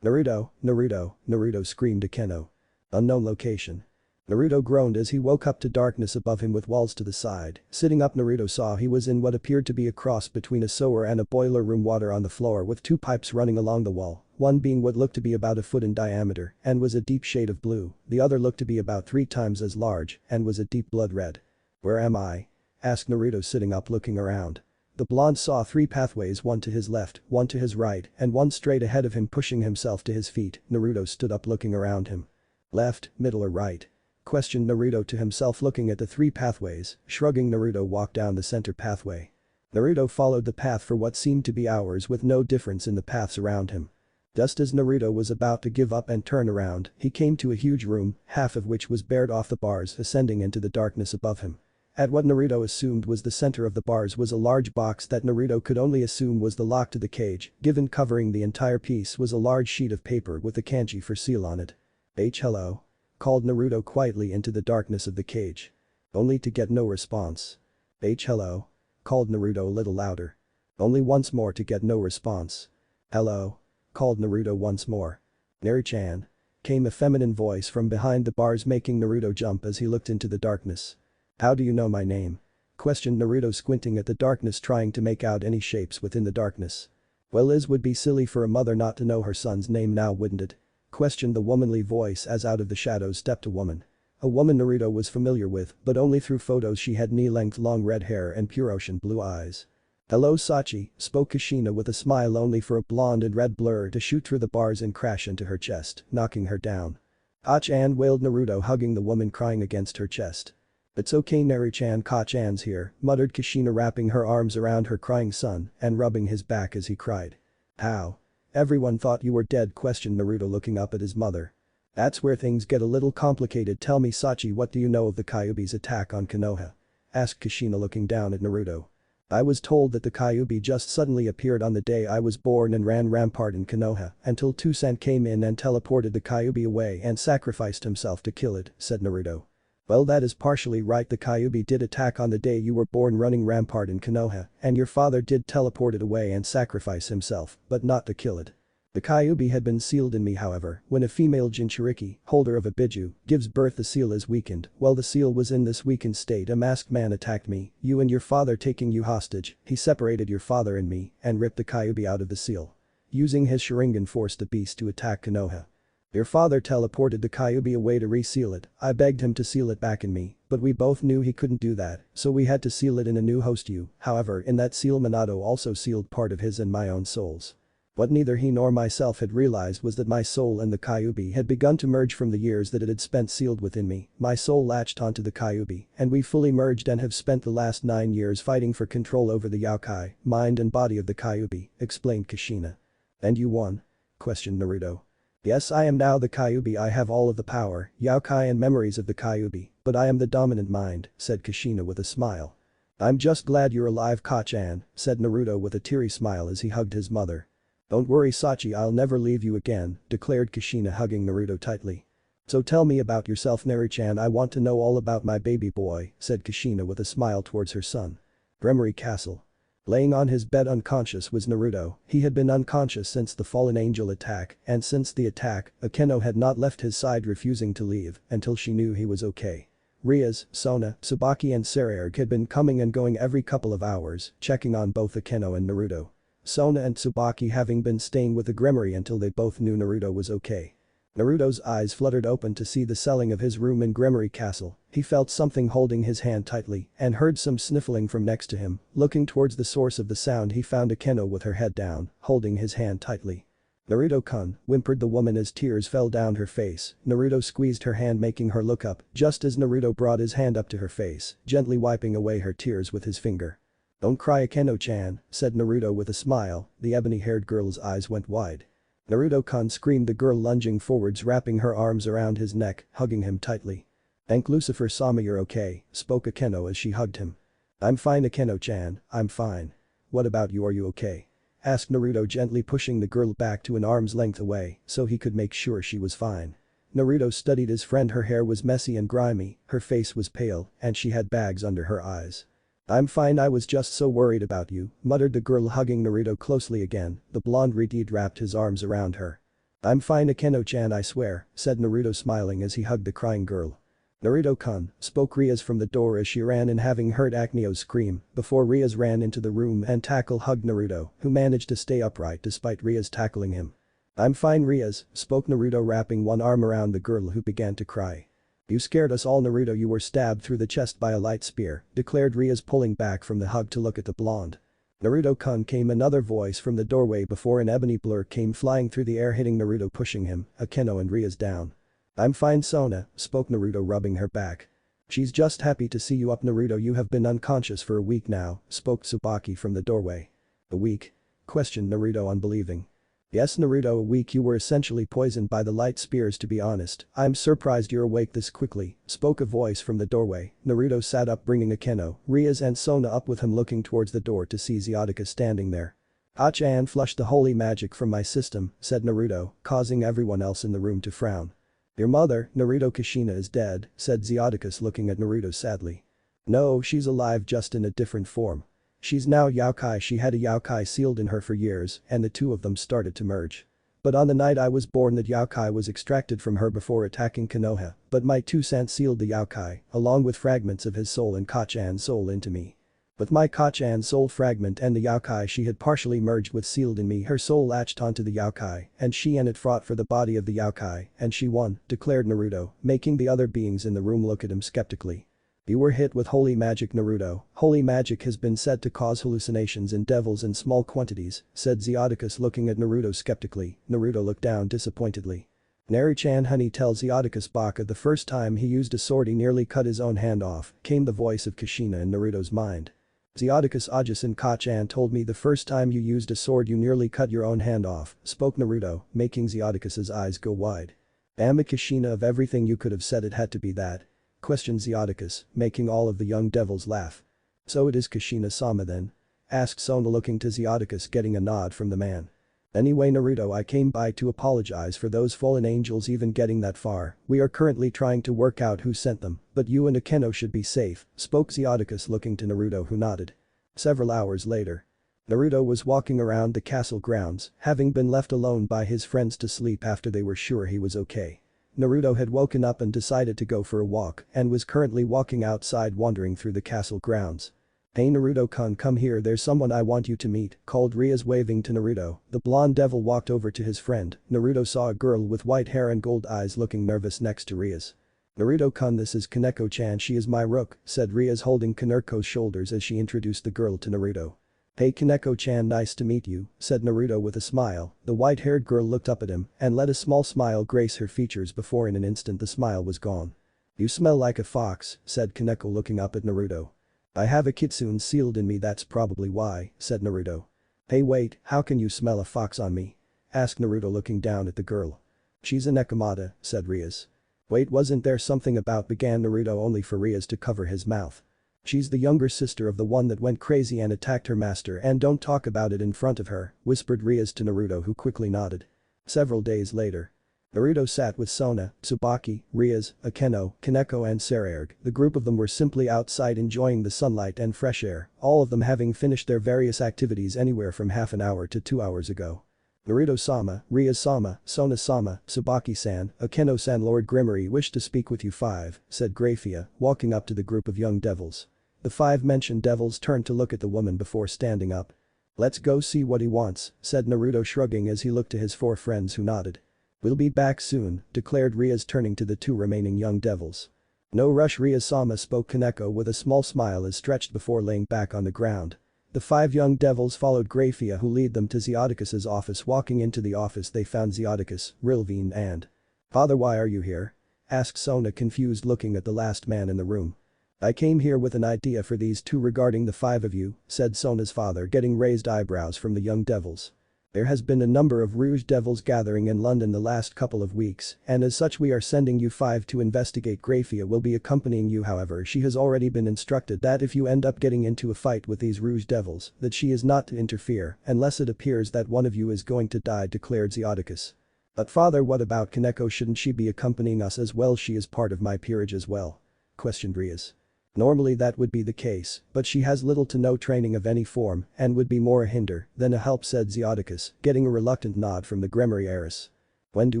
"Naruto, Naruto, Naruto," screamed Aeno. Unknown location. Naruto groaned as he woke up to darkness above him with walls to the side. Sitting up, Naruto saw he was in what appeared to be a cross between a sewer and a boiler room. Water on the floor with two pipes running along the wall, one being what looked to be about a foot in diameter and was a deep shade of blue, the other looked to be about 3 times as large and was a deep blood red. "Where am I?" asked Naruto, sitting up looking around. The blonde saw 3 pathways, one to his left, one to his right, and one straight ahead of him. Pushing himself to his feet, Naruto stood up looking around him. "Left, middle or right?" questioned Naruto to himself, looking at the 3 pathways. Shrugging, Naruto walked down the center pathway. Naruto followed the path for what seemed to be hours with no difference in the paths around him. Just as Naruto was about to give up and turn around, he came to a huge room, half of which was barred off, the bars ascending into the darkness above him. At what Naruto assumed was the center of the bars was a large box that Naruto could only assume was the lock to the cage, given covering the entire piece was a large sheet of paper with the kanji for seal on it. "Hello?" called Naruto quietly into the darkness of the cage. Only to get no response. "Hello?" called Naruto a little louder. Only once more to get no response. "Hello?" called Naruto once more. "Neri-chan?" came a feminine voice from behind the bars, making Naruto jump as he looked into the darkness. "How do you know my name?" questioned Naruto, squinting at the darkness, trying to make out any shapes within the darkness. "Well, it would be silly for a mother not to know her son's name now, wouldn't it?" questioned the womanly voice as out of the shadows stepped a woman. A woman Naruto was familiar with, but only through photos. She had knee-length long red hair and pure ocean blue eyes. "Hello, Sachi," spoke Kushina with a smile, only for a blonde and red blur to shoot through the bars and crash into her chest, knocking her down. "Ah-chan," wailed Naruto, hugging the woman crying against her chest. "It's okay, Neri-chan, Ka-chan's here," muttered Kushina, wrapping her arms around her crying son and rubbing his back as he cried. "How? Everyone thought you were dead?" questioned Naruto, looking up at his mother. "That's where things get a little complicated. Tell me, Sachi, what do you know of the Kyuubi's attack on Konoha?" asked Kushina, looking down at Naruto. "I was told that the Kyuubi just suddenly appeared on the day I was born and ran rampart in Konoha until Toussaint came in and teleported the Kyuubi away and sacrificed himself to kill it," said Naruto. "Well, that is partially right. The Kyuubi did attack on the day you were born running rampart in Konoha, and your father did teleport it away and sacrifice himself, but not to kill it." The Kyuubi had been sealed in me however, when a female Jinchuriki, holder of a biju, gives birth the seal is weakened. While the seal was in this weakened state a masked man attacked me, you and your father taking you hostage, he separated your father and me and ripped the Kyuubi out of the seal. Using his Sharingan forced the beast to attack Konoha. Your father teleported the Kyuubi away to reseal it, I begged him to seal it back in me, but we both knew he couldn't do that, so we had to seal it in a new host you, however in that seal Minato also sealed part of his and my own souls. What neither he nor myself had realized was that my soul and the Kyuubi had begun to merge from the years that it had spent sealed within me, my soul latched onto the Kyuubi, and we fully merged and have spent the last 9 years fighting for control over the Yokai, mind and body of the Kyuubi, explained Kushina. And you won? Questioned Naruto. Yes, I am now the Kyuubi, I have all of the power, Yokai and memories of the Kyuubi, but I am the dominant mind, said Kushina with a smile. I'm just glad you're alive Kacchan, said Naruto with a teary smile as he hugged his mother. Don't worry Sachi, I'll never leave you again, declared Kushina hugging Naruto tightly. So tell me about yourself Naruto-chan, I want to know all about my baby boy, said Kushina with a smile towards her son. Gremory Castle. Laying on his bed unconscious was Naruto, he had been unconscious since the fallen angel attack, and since the attack, Aeno had not left his side refusing to leave until she knew he was okay. Rias, Sona, Tsubaki and Saras had been coming and going every couple of hours, checking on both Aeno and Naruto. Sona and Tsubaki having been staying with the Gremory until they both knew Naruto was okay. Naruto's eyes fluttered open to see the ceiling of his room in Gremory Castle, he felt something holding his hand tightly and heard some sniffling from next to him, looking towards the source of the sound he found Aeno with her head down, holding his hand tightly. Naruto-kun, whimpered the woman as tears fell down her face, Naruto squeezed her hand making her look up, just as Naruto brought his hand up to her face, gently wiping away her tears with his finger. Don't cry Aeno-chan, said Naruto with a smile, the ebony-haired girl's eyes went wide. Naruto-kun screamed the girl lunging forwards wrapping her arms around his neck, hugging him tightly. Thank Lucifer-sama you're okay, spoke Aeno as she hugged him. I'm fine Aeno-chan, I'm fine. What about you, are you okay? Asked Naruto gently pushing the girl back to an arm's length away so he could make sure she was fine. Naruto studied his friend, her hair was messy and grimy, her face was pale, and she had bags under her eyes. I'm fine, I was just so worried about you, muttered the girl hugging Naruto closely again, the blonde redhead wrapped his arms around her. I'm fine Aeno-chan I swear, said Naruto smiling as he hugged the crying girl. Naruto-kun, spoke Rias from the door as she ran in having heard Aneo's scream, before Rias ran into the room and hugged Naruto, who managed to stay upright despite Rias tackling him. I'm fine Rias, spoke Naruto wrapping one arm around the girl who began to cry. You scared us all Naruto, you were stabbed through the chest by a light spear, declared Rias pulling back from the hug to look at the blonde. Naruto-kun, came another voice from the doorway before an ebony blur came flying through the air hitting Naruto pushing him, Aeno and Rias down. I'm fine Sona, spoke Naruto rubbing her back. She's just happy to see you up Naruto, you have been unconscious for a week now, spoke Tsubaki from the doorway. A week? Questioned Naruto unbelieving. Yes Naruto, a week, you were essentially poisoned by the light spears to be honest, I'm surprised you're awake this quickly, spoke a voice from the doorway. Naruto sat up bringing Aeno, Rias and Sona up with him looking towards the door to see Ziotica standing there. Kacchan flushed the holy magic from my system, said Naruto, causing everyone else in the room to frown. Your mother, Naruto Kushina is dead, said Zioticus looking at Naruto sadly. No, she's alive just in a different form. She's now Yokai, she had a Yokai sealed in her for years and the two of them started to merge. But on the night I was born that Yokai was extracted from her before attacking Konoha, but my two-san sealed the Yokai, along with fragments of his soul and Kacchan's soul into me. With my Kacchan's soul fragment and the Yokai she had partially merged with sealed in me, her soul latched onto the Yokai and she and it fought for the body of the Yokai and she won, declared Naruto, making the other beings in the room look at him skeptically. You were hit with holy magic Naruto, holy magic has been said to cause hallucinations in devils in small quantities, said Zioticus looking at Naruto skeptically. Naruto looked down disappointedly. Naru-chan honey, tell Zioticus Baka the first time he used a sword he nearly cut his own hand off, came the voice of Kushina in Naruto's mind. Zioticus Ajasan Kacchan told me the first time you used a sword you nearly cut your own hand off, spoke Naruto, making Zioticus's eyes go wide. Amma Kushina, of everything you could have said it had to be that. Questioned Zioticus, making all of the young devils laugh. So it is Kushina-sama then? Asked Sona looking to Zioticus getting a nod from the man. Anyway Naruto, I came by to apologize for those fallen angels even getting that far, we are currently trying to work out who sent them, but you and Aeno should be safe, spoke Zioticus looking to Naruto who nodded. Several hours later. Naruto was walking around the castle grounds, having been left alone by his friends to sleep after they were sure he was okay. Naruto had woken up and decided to go for a walk and was currently walking outside wandering through the castle grounds. "Hey Naruto-kun, come here, there's someone I want you to meet," called Rias, waving to Naruto. The blonde devil walked over to his friend. Naruto saw a girl with white hair and gold eyes looking nervous next to Rias. "Naruto-kun, this is Kaneko-chan, she is my rook," said Rias, holding Kaneko's shoulders as she introduced the girl to Naruto. "Hey Kaneko-chan, nice to meet you," said Naruto with a smile. The white-haired girl looked up at him and let a small smile grace her features before in an instant the smile was gone. "You smell like a fox," said Kaneko looking up at Naruto. "I have a kitsune sealed in me, that's probably why," said Naruto. "Hey wait, how can you smell a fox on me?" asked Naruto looking down at the girl. "She's a Nekomata," said Rias. "Wait, wasn't there something about," began Naruto only for Rias to cover his mouth. "She's the younger sister of the one that went crazy and attacked her master, and don't talk about it in front of her," whispered Rias to Naruto, who quickly nodded. Several days later. Naruto sat with Sona, Tsubaki, Rias, Aeno, Kaneko and Saras. The group of them were simply outside enjoying the sunlight and fresh air, all of them having finished their various activities anywhere from half an hour to 2 hours ago. "Naruto-sama, Rias-sama, Sona-sama, Tsubaki-san, Aeno-san, Lord Gremory wished to speak with you five," said Graphia, walking up to the group of young devils. The five mentioned devils turned to look at the woman before standing up. "Let's go see what he wants," said Naruto, shrugging as he looked to his four friends who nodded. "We'll be back soon," declared Rias, turning to the two remaining young devils. "No rush, Rias-sama," spoke Kaneko with a small smile as stretched before laying back on the ground. The five young devils followed Graphia, who led them to Zeodicus's office. Walking into the office they found Zeodicus, Rilvine and… "Father, why are you here?" asked Sona, confused, looking at the last man in the room. "I came here with an idea for these two regarding the five of you," said Sona's father, getting raised eyebrows from the young devils. "There has been a number of Rouge devils gathering in London the last couple of weeks, and as such we are sending you five to investigate. Graphia will be accompanying you, however she has already been instructed that if you end up getting into a fight with these Rouge devils, that she is not to interfere unless it appears that one of you is going to die," declared Zeodicus. "But father, what about Kaneko, shouldn't she be accompanying us as well? She is part of my peerage as well," questioned Rias. "Normally that would be the case, but she has little to no training of any form and would be more a hinder than a help," said Zeodicus, getting a reluctant nod from the Gremory heiress. "When do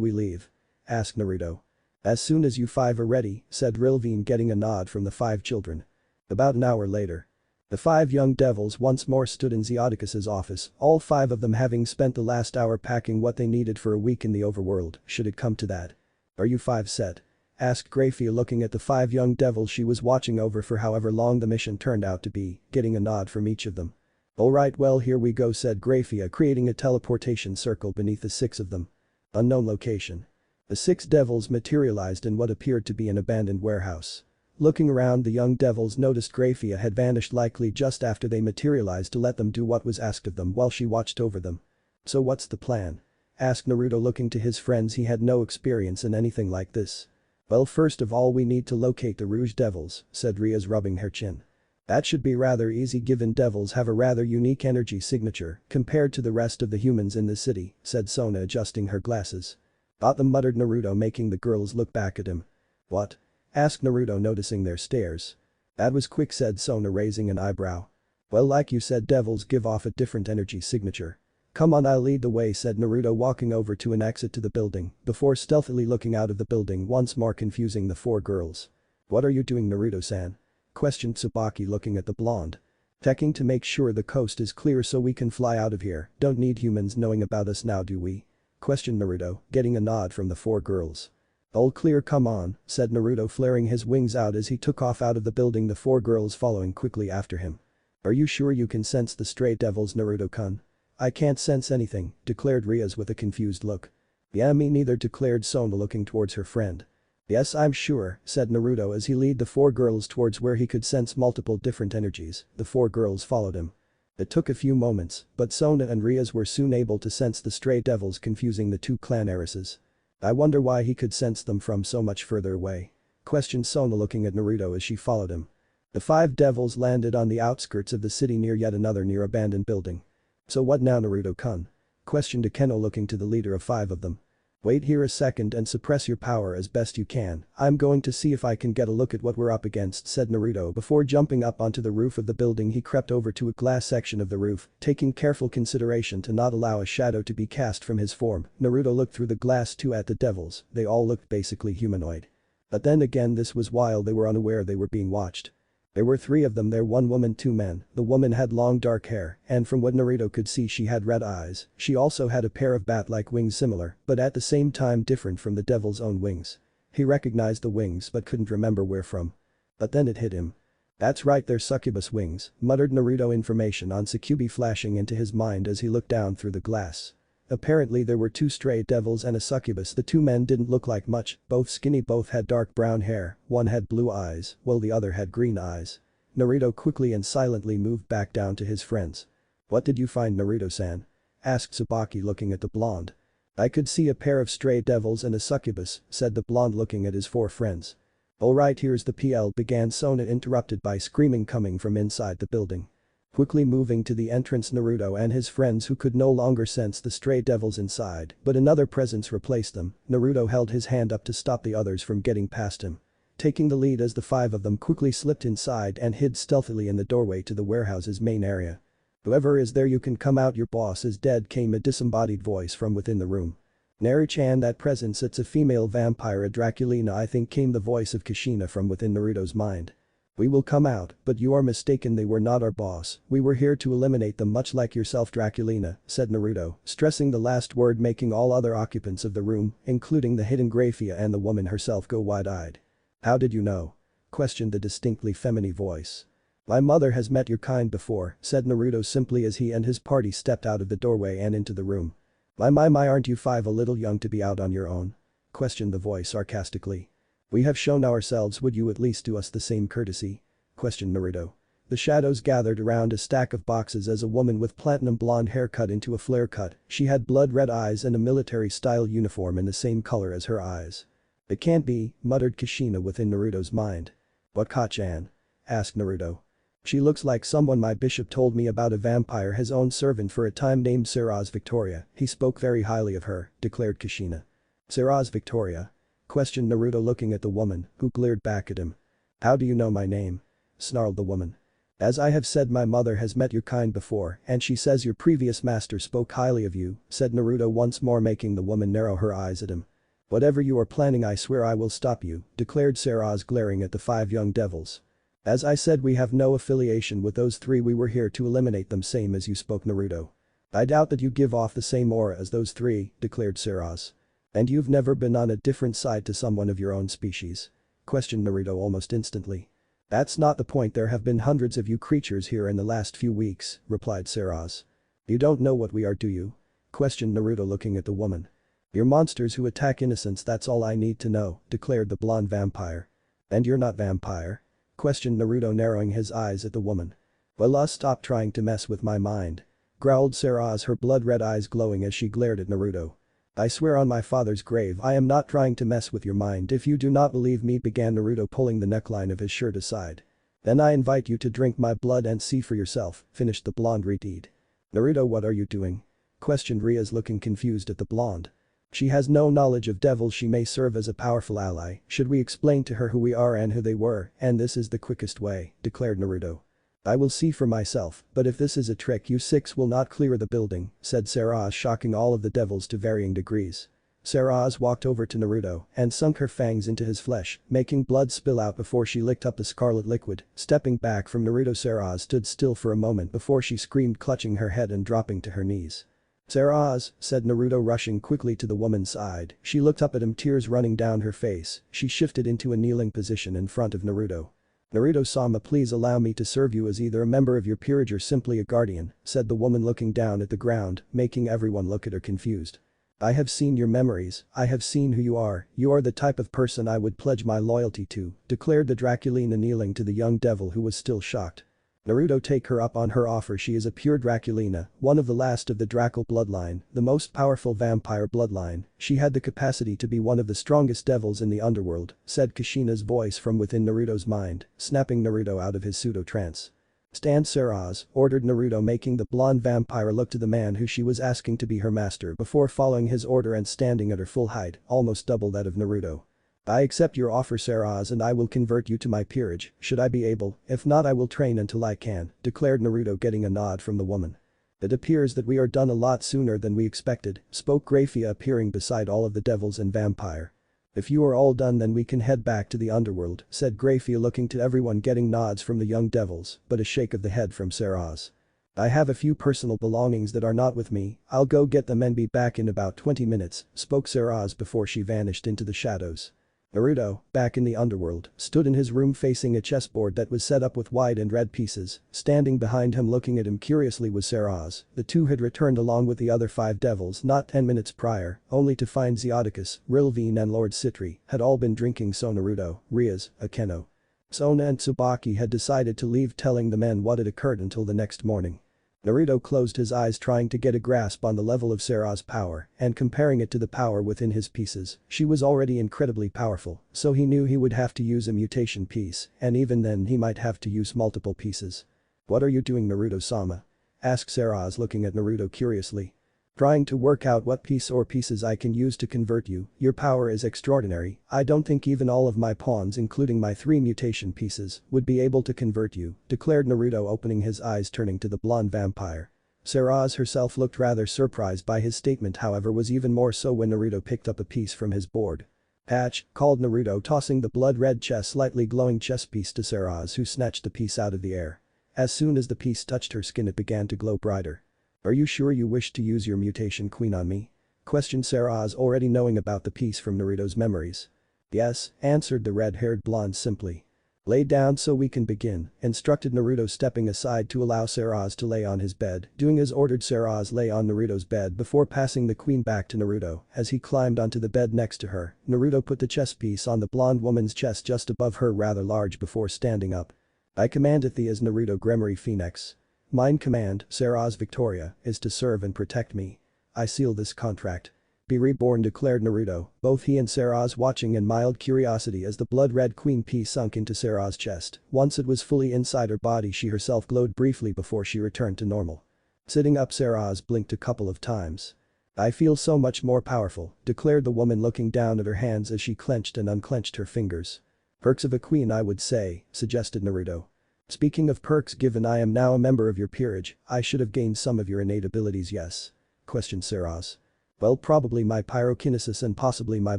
we leave?" asked Naruto. "As soon as you five are ready," said Rilvine, getting a nod from the five children. About an hour later. The five young devils once more stood in Zeodicus's office, all five of them having spent the last hour packing what they needed for a week in the overworld, should it come to that. "Are you five set?" asked Graphia, looking at the five young devils she was watching over for however long the mission turned out to be, getting a nod from each of them. "Alright, well here we go," said Graphia, creating a teleportation circle beneath the six of them. Unknown location. The six devils materialized in what appeared to be an abandoned warehouse. Looking around, the young devils noticed Graphia had vanished, likely just after they materialized to let them do what was asked of them while she watched over them. "So what's the plan?" asked Naruto, looking to his friends. He had no experience in anything like this. "Well, first of all we need to locate the Rouge devils," said Rias, rubbing her chin. "That should be rather easy given devils have a rather unique energy signature compared to the rest of the humans in the city," said Sona, adjusting her glasses. "Got them," muttered Naruto, making the girls look back at him. "What?" asked Naruto, noticing their stares. "That was quick," said Sona, raising an eyebrow. "Well, like you said, devils give off a different energy signature. Come on, I'll lead the way," said Naruto, walking over to an exit to the building before stealthily looking out of the building, once more confusing the four girls. "What are you doing, Naruto-san?" questioned Tsubaki, looking at the blonde. "Checking to make sure the coast is clear so we can fly out of here. Don't need humans knowing about us now, do we?" questioned Naruto, getting a nod from the four girls. "All clear, come on," said Naruto, flaring his wings out as he took off out of the building, the four girls following quickly after him. "Are you sure you can sense the stray devils, Naruto-kun?" "I can't sense anything," declared Rias with a confused look. "Yeah, me neither," declared Sona, looking towards her friend. "Yes, I'm sure," said Naruto as he led the four girls towards where he could sense multiple different energies. The four girls followed him. It took a few moments, but Sona and Rias were soon able to sense the stray devils, confusing the two clan heiresses. "I wonder why he could sense them from so much further away?" questioned Sona, looking at Naruto as she followed him. The five devils landed on the outskirts of the city near yet another abandoned building. "So what now, Naruto-kun?" questioned Aeno, looking to the leader of five of them. Wait here a second and suppress your power as best you can, I'm going to see if I can get a look at what we're up against, said Naruto. Before jumping up onto the roof of the building, he crept over to a glass section of the roof, taking careful consideration to not allow a shadow to be cast from his form. Naruto looked through the glass too at the devils, they all looked basically humanoid. But then again, this was while they were unaware they were being watched. There were 3 of them there, 1 woman 2 men, the woman had long dark hair and from what Naruto could see she had red eyes, she also had a pair of bat-like wings similar but at the same time different from the devil's own wings. He recognized the wings but couldn't remember where from. But then it hit him. That's right, they're succubus wings, muttered Naruto, information on succubi flashing into his mind as he looked down through the glass. Apparently there were 2 stray devils and a succubus. The 2 men didn't look like much, both skinny, both had dark brown hair, one had blue eyes, while the other had green eyes. Naruto quickly and silently moved back down to his friends. What did you find, Naruto-san? Asked Tsubaki, looking at the blonde. I could see a pair of stray devils and a succubus, said the blonde, looking at his 4 friends. Alright, here's the PL, began Sona, interrupted by screaming coming from inside the building. Quickly moving to the entrance, Naruto and his friends, who could no longer sense the stray devils inside, but another presence replaced them, Naruto held his hand up to stop the others from getting past him. Taking the lead as the 5 of them quickly slipped inside and hid stealthily in the doorway to the warehouse's main area. Whoever is there, you can come out, your boss is dead, came a disembodied voice from within the room. Nari-chan, that presence, it's a female vampire, a Draculina, I think, came the voice of Kushina from within Naruto's mind. We will come out, but you are mistaken, they were not our boss, we were here to eliminate them, much like yourself, Draculina, said Naruto, stressing the last word, making all other occupants of the room, including the hidden Graphia and the woman herself, go wide-eyed. How did you know? Questioned the distinctly feminine voice. My mother has met your kind before, said Naruto simply as he and his party stepped out of the doorway and into the room. My, aren't you 5 a little young to be out on your own? Questioned the voice sarcastically. We have shown ourselves, would you at least do us the same courtesy? Questioned Naruto. The shadows gathered around a stack of boxes as a woman with platinum blonde hair cut into a flare cut, she had blood-red eyes and a military-style uniform in the same color as her eyes. It can't be, muttered Kushina within Naruto's mind. What, Ka-chan? Asked Naruto. She looks like someone my bishop told me about, a vampire, his own servant for a time named Saras Victoria, he spoke very highly of her, declared Kushina. Saras Victoria? Questioned Naruto, looking at the woman, who glared back at him. How do you know my name? Snarled the woman. As I have said, my mother has met your kind before and she says your previous master spoke highly of you, said Naruto, once more making the woman narrow her eyes at him. Whatever you are planning, I swear I will stop you, declared Saras, glaring at the 5 young devils. As I said, we have no affiliation with those 3, we were here to eliminate them, same as you spoke, Naruto. I doubt that you give off the same aura as those 3, declared Saras. And you've never been on a different side to someone of your own species? Questioned Naruto almost instantly. That's not the point, there have been hundreds of you creatures here in the last few weeks, replied Saras. You don't know what we are, do you? Questioned Naruto, looking at the woman. You're monsters who attack innocents, that's all I need to know, declared the blonde vampire. And you're not vampire? Questioned Naruto, narrowing his eyes at the woman. Well, stop trying to mess with my mind. Growled Saras, her blood-red eyes glowing as she glared at Naruto. I swear on my father's grave I am not trying to mess with your mind, if you do not believe me, began Naruto, pulling the neckline of his shirt aside. Then I invite you to drink my blood and see for yourself, finished the blonde redeed. Naruto, what are you doing? Questioned Rias, looking confused at the blonde. She has no knowledge of devils, she may serve as a powerful ally, should we explain to her who we are and who they were, and this is the quickest way, declared Naruto. I will see for myself, but if this is a trick you 6 will not clear the building, said Saras, shocking all of the devils to varying degrees. Saras walked over to Naruto and sunk her fangs into his flesh, making blood spill out before she licked up the scarlet liquid, stepping back from Naruto. Saras stood still for a moment before she screamed, clutching her head and dropping to her knees. Saras, said Naruto, rushing quickly to the woman's side, she looked up at him, tears running down her face, she shifted into a kneeling position in front of Naruto. Naruto-sama, please allow me to serve you as either a member of your peerage or simply a guardian, said the woman, looking down at the ground, making everyone look at her confused. I have seen your memories, I have seen who you are the type of person I would pledge my loyalty to, declared the Draculina, kneeling to the young devil who was still shocked. Naruto, take her up on her offer, she is a pure Draculina, one of the last of the Dracal bloodline, the most powerful vampire bloodline, she had the capacity to be one of the strongest devils in the underworld, said Kushina's voice from within Naruto's mind, snapping Naruto out of his pseudo-trance. "Stand, Saras," ordered Naruto, making the blonde vampire look to the man who she was asking to be her master before following his order and standing at her full height, almost double that of Naruto. "I accept your offer, Saras, and I will convert you to my peerage, should I be able, if not I will train until I can," declared Naruto, getting a nod from the woman. "It appears that we are done a lot sooner than we expected," spoke Grafia, appearing beside all of the devils and vampire. "If you are all done then we can head back to the underworld," said Grafia, looking to everyone, getting nods from the young devils, but a shake of the head from Saras. "I have a few personal belongings that are not with me, I'll go get them and be back in about 20 minutes, spoke Saras before she vanished into the shadows. Naruto, back in the underworld, stood in his room facing a chessboard that was set up with white and red pieces. Standing behind him looking at him curiously was Saras. The two had returned along with the other 5 devils not 10 minutes prior, only to find Zeodicus, Rilvine and Lord Citri had all been drinking, so Naruto, Rias, Aeno, Sona and Tsubaki had decided to leave, telling the men what had occurred until the next morning. Naruto closed his eyes, trying to get a grasp on the level of Saras' power and comparing it to the power within his pieces. She was already incredibly powerful, so he knew he would have to use a mutation piece, and even then he might have to use multiple pieces. "What are you doing, Naruto-sama?" asked Saras, looking at Naruto curiously. "Trying to work out what piece or pieces I can use to convert you. Your power is extraordinary, I don't think even all of my pawns, including my 3 mutation pieces, would be able to convert you," declared Naruto, opening his eyes, turning to the blonde vampire. Saras herself looked rather surprised by his statement, however was even more so when Naruto picked up a piece from his board. "Patch," called Naruto, tossing the blood-red slightly glowing chess piece to Saras, who snatched the piece out of the air. As soon as the piece touched her skin it began to glow brighter. "Are you sure you wish to use your mutation queen on me?" questioned Saras, already knowing about the piece from Naruto's memories. "Yes," answered the red-haired blonde simply. "Lay down so we can begin," instructed Naruto, stepping aside to allow Saras to lay on his bed. Doing as ordered, Saras lay on Naruto's bed before passing the queen back to Naruto. As he climbed onto the bed next to her, Naruto put the chess piece on the blonde woman's chest just above her, rather large, before standing up. "I commanded thee as Naruto Gremory Phoenix. Mine command, Saras Victoria, is to serve and protect me. I seal this contract. Be reborn," declared Naruto, both he and Saras watching in mild curiosity as the blood-red queen piece sunk into Saras' chest. Once it was fully inside her body, she herself glowed briefly before she returned to normal. Sitting up, Saras blinked a couple of times. "I feel so much more powerful," declared the woman, looking down at her hands as she clenched and unclenched her fingers. "Perks of a queen, I would say," suggested Naruto. "Speaking of perks, given I am now a member of your peerage, I should have gained some of your innate abilities, yes?" questioned Saras. "Well, probably my pyrokinesis and possibly my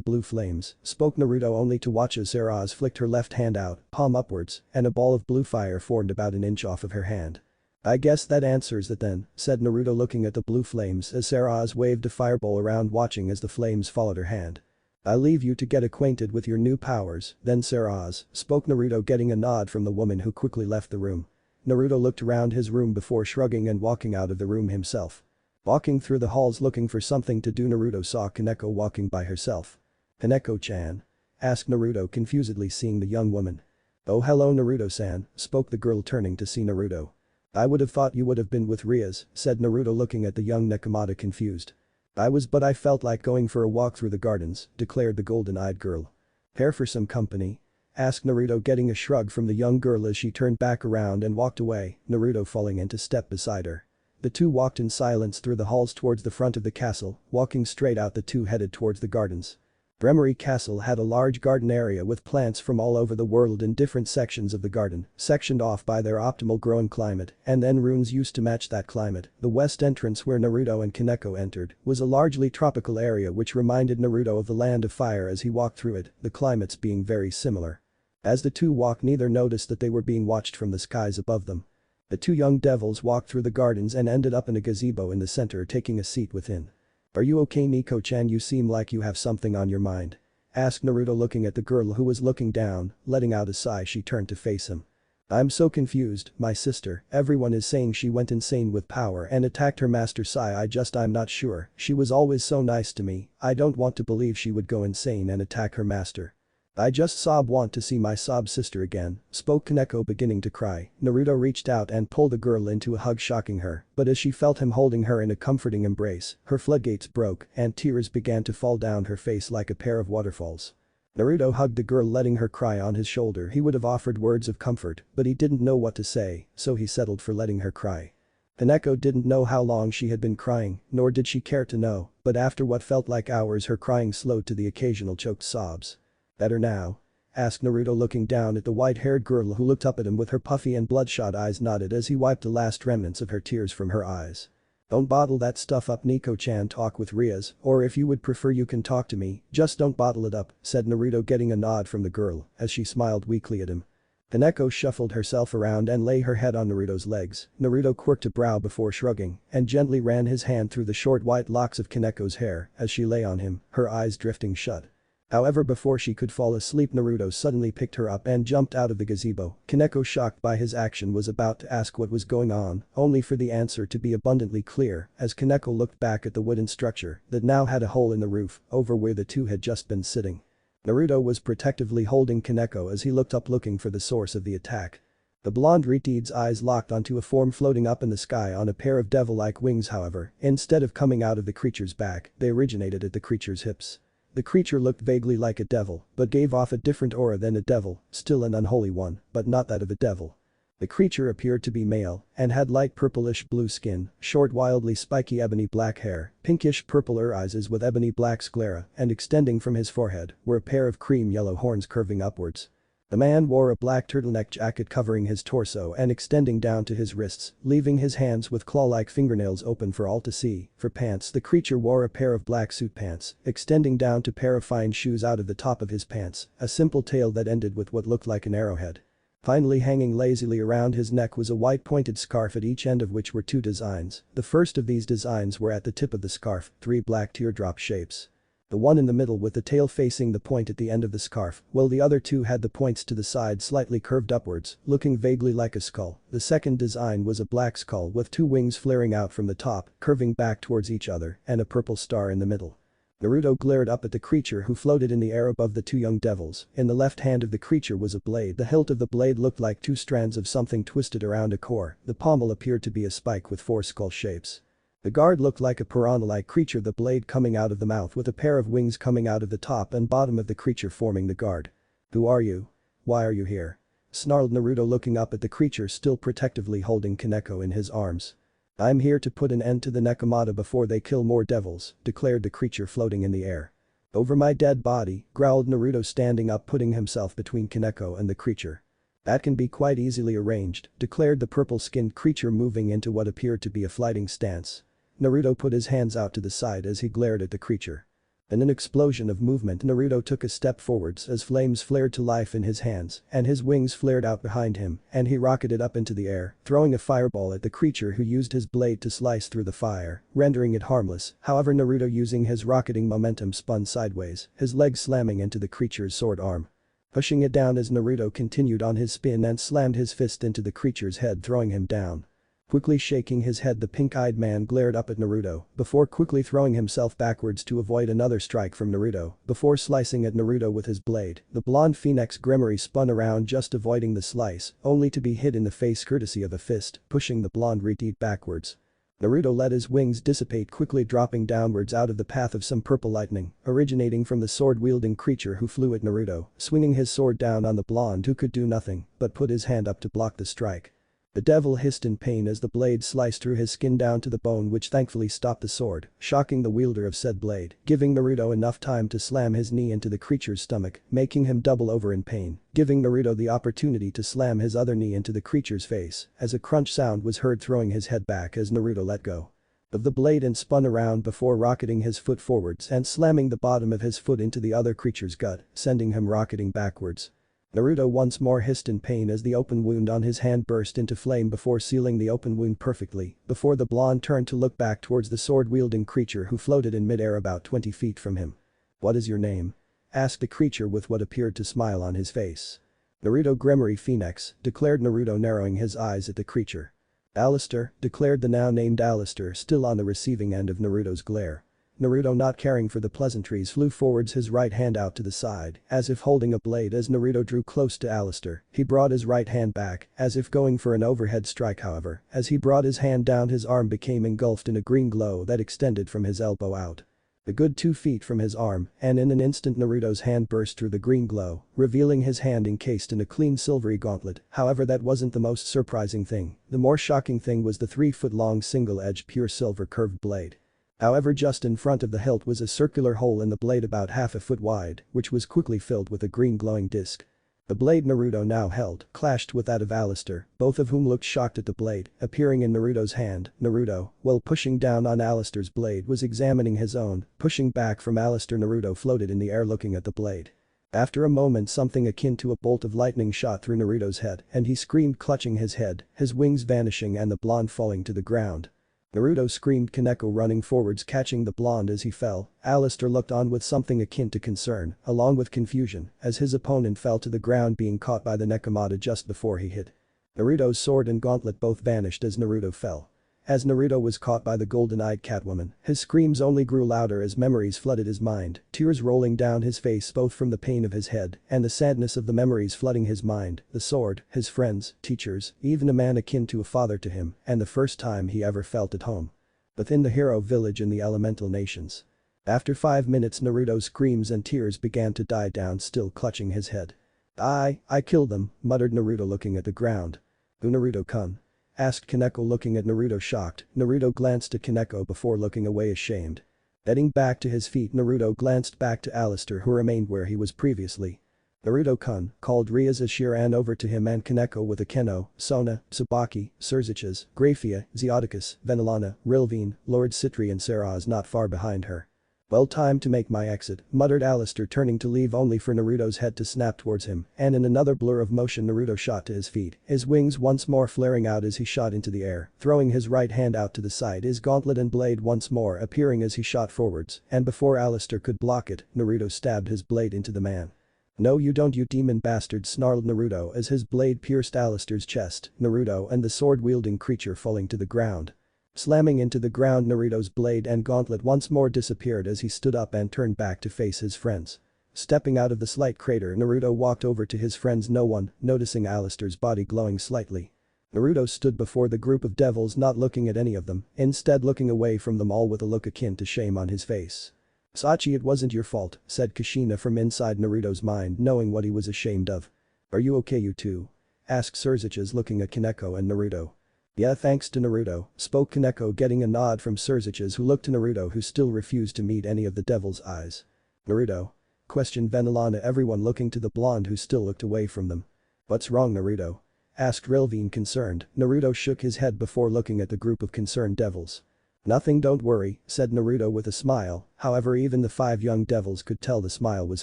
blue flames," spoke Naruto, only to watch as Saras flicked her left hand out, palm upwards, and a ball of blue fire formed about an inch off of her hand. "I guess that answers it then," said Naruto, looking at the blue flames as Saras waved a fireball around, watching as the flames followed her hand. "I'll leave you to get acquainted with your new powers, then, Saras," spoke Naruto, getting a nod from the woman, who quickly left the room. Naruto looked around his room before shrugging and walking out of the room himself. Walking through the halls looking for something to do, Naruto saw Kaneko walking by herself. "Kaneko-chan?" asked Naruto, confusedly seeing the young woman. "Oh, hello, Naruto-san," spoke the girl, turning to see Naruto. "I would have thought you would have been with Rias," said Naruto, looking at the young Nekomata confused. "I was, but I felt like going for a walk through the gardens," declared the golden-eyed girl. "Care for some company?" asked Naruto, getting a shrug from the young girl as she turned back around and walked away, Naruto falling into step beside her. The two walked in silence through the halls towards the front of the castle. Walking straight out, the two headed towards the gardens. Gremory Castle had a large garden area with plants from all over the world in different sections of the garden, sectioned off by their optimal growing climate, and then runes used to match that climate. The west entrance, where Naruto and Kaneko entered, was a largely tropical area which reminded Naruto of the Land of Fire as he walked through it, the climates being very similar. As the two walked, neither noticed that they were being watched from the skies above them. The two young devils walked through the gardens and ended up in a gazebo in the center, taking a seat within. "Are you okay, Nico-chan? You seem like you have something on your mind," asked Naruto, looking at the girl who was looking down. Letting out a sigh, she turned to face him. "I'm so confused, my sister. Everyone is saying she went insane with power and attacked her master Sai. I'm not sure. She was always so nice to me. I don't want to believe she would go insane and attack her master. I just want to see my sister again," spoke Kaneko, beginning to cry. Naruto reached out and pulled the girl into a hug, shocking her, but as she felt him holding her in a comforting embrace, her floodgates broke and tears began to fall down her face like a pair of waterfalls. Naruto hugged the girl, letting her cry on his shoulder. He would have offered words of comfort, but he didn't know what to say, so he settled for letting her cry. Kaneko didn't know how long she had been crying, nor did she care to know, but after what felt like hours her crying slowed to the occasional choked sobs. "Better now?" asked Naruto, looking down at the white-haired girl who looked up at him with her puffy and bloodshot eyes. Nodded as he wiped the last remnants of her tears from her eyes. "Don't bottle that stuff up, Nico-chan. Talk with Rias, or if you would prefer you can talk to me, just don't bottle it up," said Naruto, getting a nod from the girl as she smiled weakly at him. Kaneko shuffled herself around and lay her head on Naruto's legs. Naruto quirked a brow before shrugging and gently ran his hand through the short white locks of Kaneko's hair as she lay on him, her eyes drifting shut. However, before she could fall asleep, Naruto suddenly picked her up and jumped out of the gazebo. Kaneko, shocked by his action, was about to ask what was going on, only for the answer to be abundantly clear as Kaneko looked back at the wooden structure that now had a hole in the roof over where the two had just been sitting. Naruto was protectively holding Kaneko as he looked up, looking for the source of the attack. The blonde retard's eyes locked onto a form floating up in the sky on a pair of devil-like wings. However, instead of coming out of the creature's back, they originated at the creature's hips. The creature looked vaguely like a devil, but gave off a different aura than a devil, still an unholy one, but not that of a devil. The creature appeared to be male and had light purplish blue skin, short wildly spiky ebony black hair, pinkish purple eyes with ebony black sclera, and extending from his forehead were a pair of cream yellow horns curving upwards. The man wore a black turtleneck jacket covering his torso and extending down to his wrists, leaving his hands with claw-like fingernails open for all to see. For pants, the creature wore a pair of black suit pants, extending down to a pair of fine shoes out of the top of his pants, a simple tail that ended with what looked like an arrowhead. Finally, hanging lazily around his neck was a white pointed scarf, at each end of which were two designs. The first of these designs were at the tip of the scarf, three black teardrop shapes. The one in the middle with the tail facing the point at the end of the scarf, while the other two had the points to the side slightly curved upwards, looking vaguely like a skull. The second design was a black skull with two wings flaring out from the top, curving back towards each other, and a purple star in the middle. Naruto glared up at the creature who floated in the air above the two young devils. In the left hand of the creature was a blade. The hilt of the blade looked like two strands of something twisted around a core. The pommel appeared to be a spike with four skull shapes. The guard looked like a piranha-like creature, the blade coming out of the mouth with a pair of wings coming out of the top and bottom of the creature forming the guard. "Who are you? Why are you here?" snarled Naruto, looking up at the creature still protectively holding Kaneko in his arms. "I'm here to put an end to the Nekomata before they kill more devils," declared the creature floating in the air. "Over my dead body," growled Naruto, standing up, putting himself between Kaneko and the creature. "That can be quite easily arranged," declared the purple-skinned creature, moving into what appeared to be a fighting stance. Naruto put his hands out to the side as he glared at the creature. In an explosion of movement, Naruto took a step forwards as flames flared to life in his hands and his wings flared out behind him, and he rocketed up into the air, throwing a fireball at the creature, who used his blade to slice through the fire, rendering it harmless. However, Naruto, using his rocketing momentum, spun sideways, his leg slamming into the creature's sword arm. Pushing it down as Naruto continued on his spin and slammed his fist into the creature's head, throwing him down. Quickly shaking his head, the pink-eyed man glared up at Naruto before quickly throwing himself backwards to avoid another strike from Naruto. Before slicing at Naruto with his blade, the blonde phoenix Gremory spun around, just avoiding the slice, only to be hit in the face courtesy of a fist, pushing the blonde retard backwards. Naruto let his wings dissipate, quickly dropping downwards out of the path of some purple lightning, originating from the sword-wielding creature who flew at Naruto, swinging his sword down on the blonde, who could do nothing but put his hand up to block the strike. The devil hissed in pain as the blade sliced through his skin down to the bone, which thankfully stopped the sword, shocking the wielder of said blade, giving Naruto enough time to slam his knee into the creature's stomach, making him double over in pain, giving Naruto the opportunity to slam his other knee into the creature's face, as a crunch sound was heard, throwing his head back as Naruto let go of the blade and spun around before rocketing his foot forwards and slamming the bottom of his foot into the other creature's gut, sending him rocketing backwards. Naruto once more hissed in pain as the open wound on his hand burst into flame before sealing the open wound perfectly, before the blonde turned to look back towards the sword-wielding creature who floated in mid-air about 20 feet from him. "What is your name?" asked the creature with what appeared to smile on his face. "Naruto Gremory Phoenix," declared Naruto, narrowing his eyes at the creature. "Alistair," declared the now-named Alistair, still on the receiving end of Naruto's glare. Naruto, not caring for the pleasantries, flew forwards, his right hand out to the side, as if holding a blade. As Naruto drew close to Alistair, he brought his right hand back, as if going for an overhead strike. However, as he brought his hand down, his arm became engulfed in a green glow that extended from his elbow out. A good 2 feet from his arm, and in an instant Naruto's hand burst through the green glow, revealing his hand encased in a clean silvery gauntlet. However, that wasn't the most surprising thing. The more shocking thing was the 3-foot-long single-edged pure silver curved blade. However, just in front of the hilt was a circular hole in the blade about half a foot wide, which was quickly filled with a green glowing disc. The blade Naruto now held clashed with that of Alistair, both of whom looked shocked at the blade appearing in Naruto's hand. Naruto, while pushing down on Alistair's blade, was examining his own, pushing back from Alistair. Naruto floated in the air looking at the blade. After a moment, something akin to a bolt of lightning shot through Naruto's head and he screamed, clutching his head, his wings vanishing and the blonde falling to the ground. Naruto screamed, Kaneko running forwards catching the blonde as he fell. Alistair looked on with something akin to concern, along with confusion, as his opponent fell to the ground being caught by the Nekomata just before he hit. Naruto's sword and gauntlet both vanished as Naruto fell. As Naruto was caught by the golden-eyed Catwoman, his screams only grew louder as memories flooded his mind, tears rolling down his face both from the pain of his head and the sadness of the memories flooding his mind, the sword, his friends, teachers, even a man akin to a father to him, and the first time he ever felt at home. Within the hero village in the elemental nations. After 5 minutes, Naruto's screams and tears began to die down, still clutching his head. I killed them," muttered Naruto looking at the ground. "Who, Naruto-kun?" asked Kaneko looking at Naruto shocked. Naruto glanced at Kaneko before looking away ashamed. Getting back to his feet, Naruto glanced back to Alistair who remained where he was previously. "Naruto-kun," called Rias as she ran over to him, and Kaneko with Aeno, Sona, Tsubaki, Surziches, Graphia, Zeoticus, Venelana, Rilvine, Lord Citri and Saras not far behind her. "Well, time to make my exit," muttered Alistair turning to leave only for Naruto's head to snap towards him, and in another blur of motion Naruto shot to his feet, his wings once more flaring out as he shot into the air, throwing his right hand out to the side, his gauntlet and blade once more appearing as he shot forwards, and before Alistair could block it, Naruto stabbed his blade into the man. "No you don't, you demon bastard," snarled Naruto as his blade pierced Alistair's chest, Naruto and the sword-wielding creature falling to the ground. Slamming into the ground, Naruto's blade and gauntlet once more disappeared as he stood up and turned back to face his friends. Stepping out of the slight crater, Naruto walked over to his friends, no one noticing Alistair's body glowing slightly. Naruto stood before the group of devils, not looking at any of them, instead looking away from them all with a look akin to shame on his face. "Sachi, it wasn't your fault," said Kushina from inside Naruto's mind, knowing what he was ashamed of. "Are you okay, you two?" asked Surziches looking at Kaneko and Naruto. "Yeah, thanks to Naruto," spoke Kaneko, getting a nod from Surziches who looked to Naruto who still refused to meet any of the devil's eyes. "Naruto?" questioned Venelana, everyone looking to the blonde who still looked away from them. "What's wrong, Naruto?" asked Rilvine concerned. Naruto shook his head before looking at the group of concerned devils. "Nothing, don't worry," said Naruto with a smile, however even the 5 young devils could tell the smile was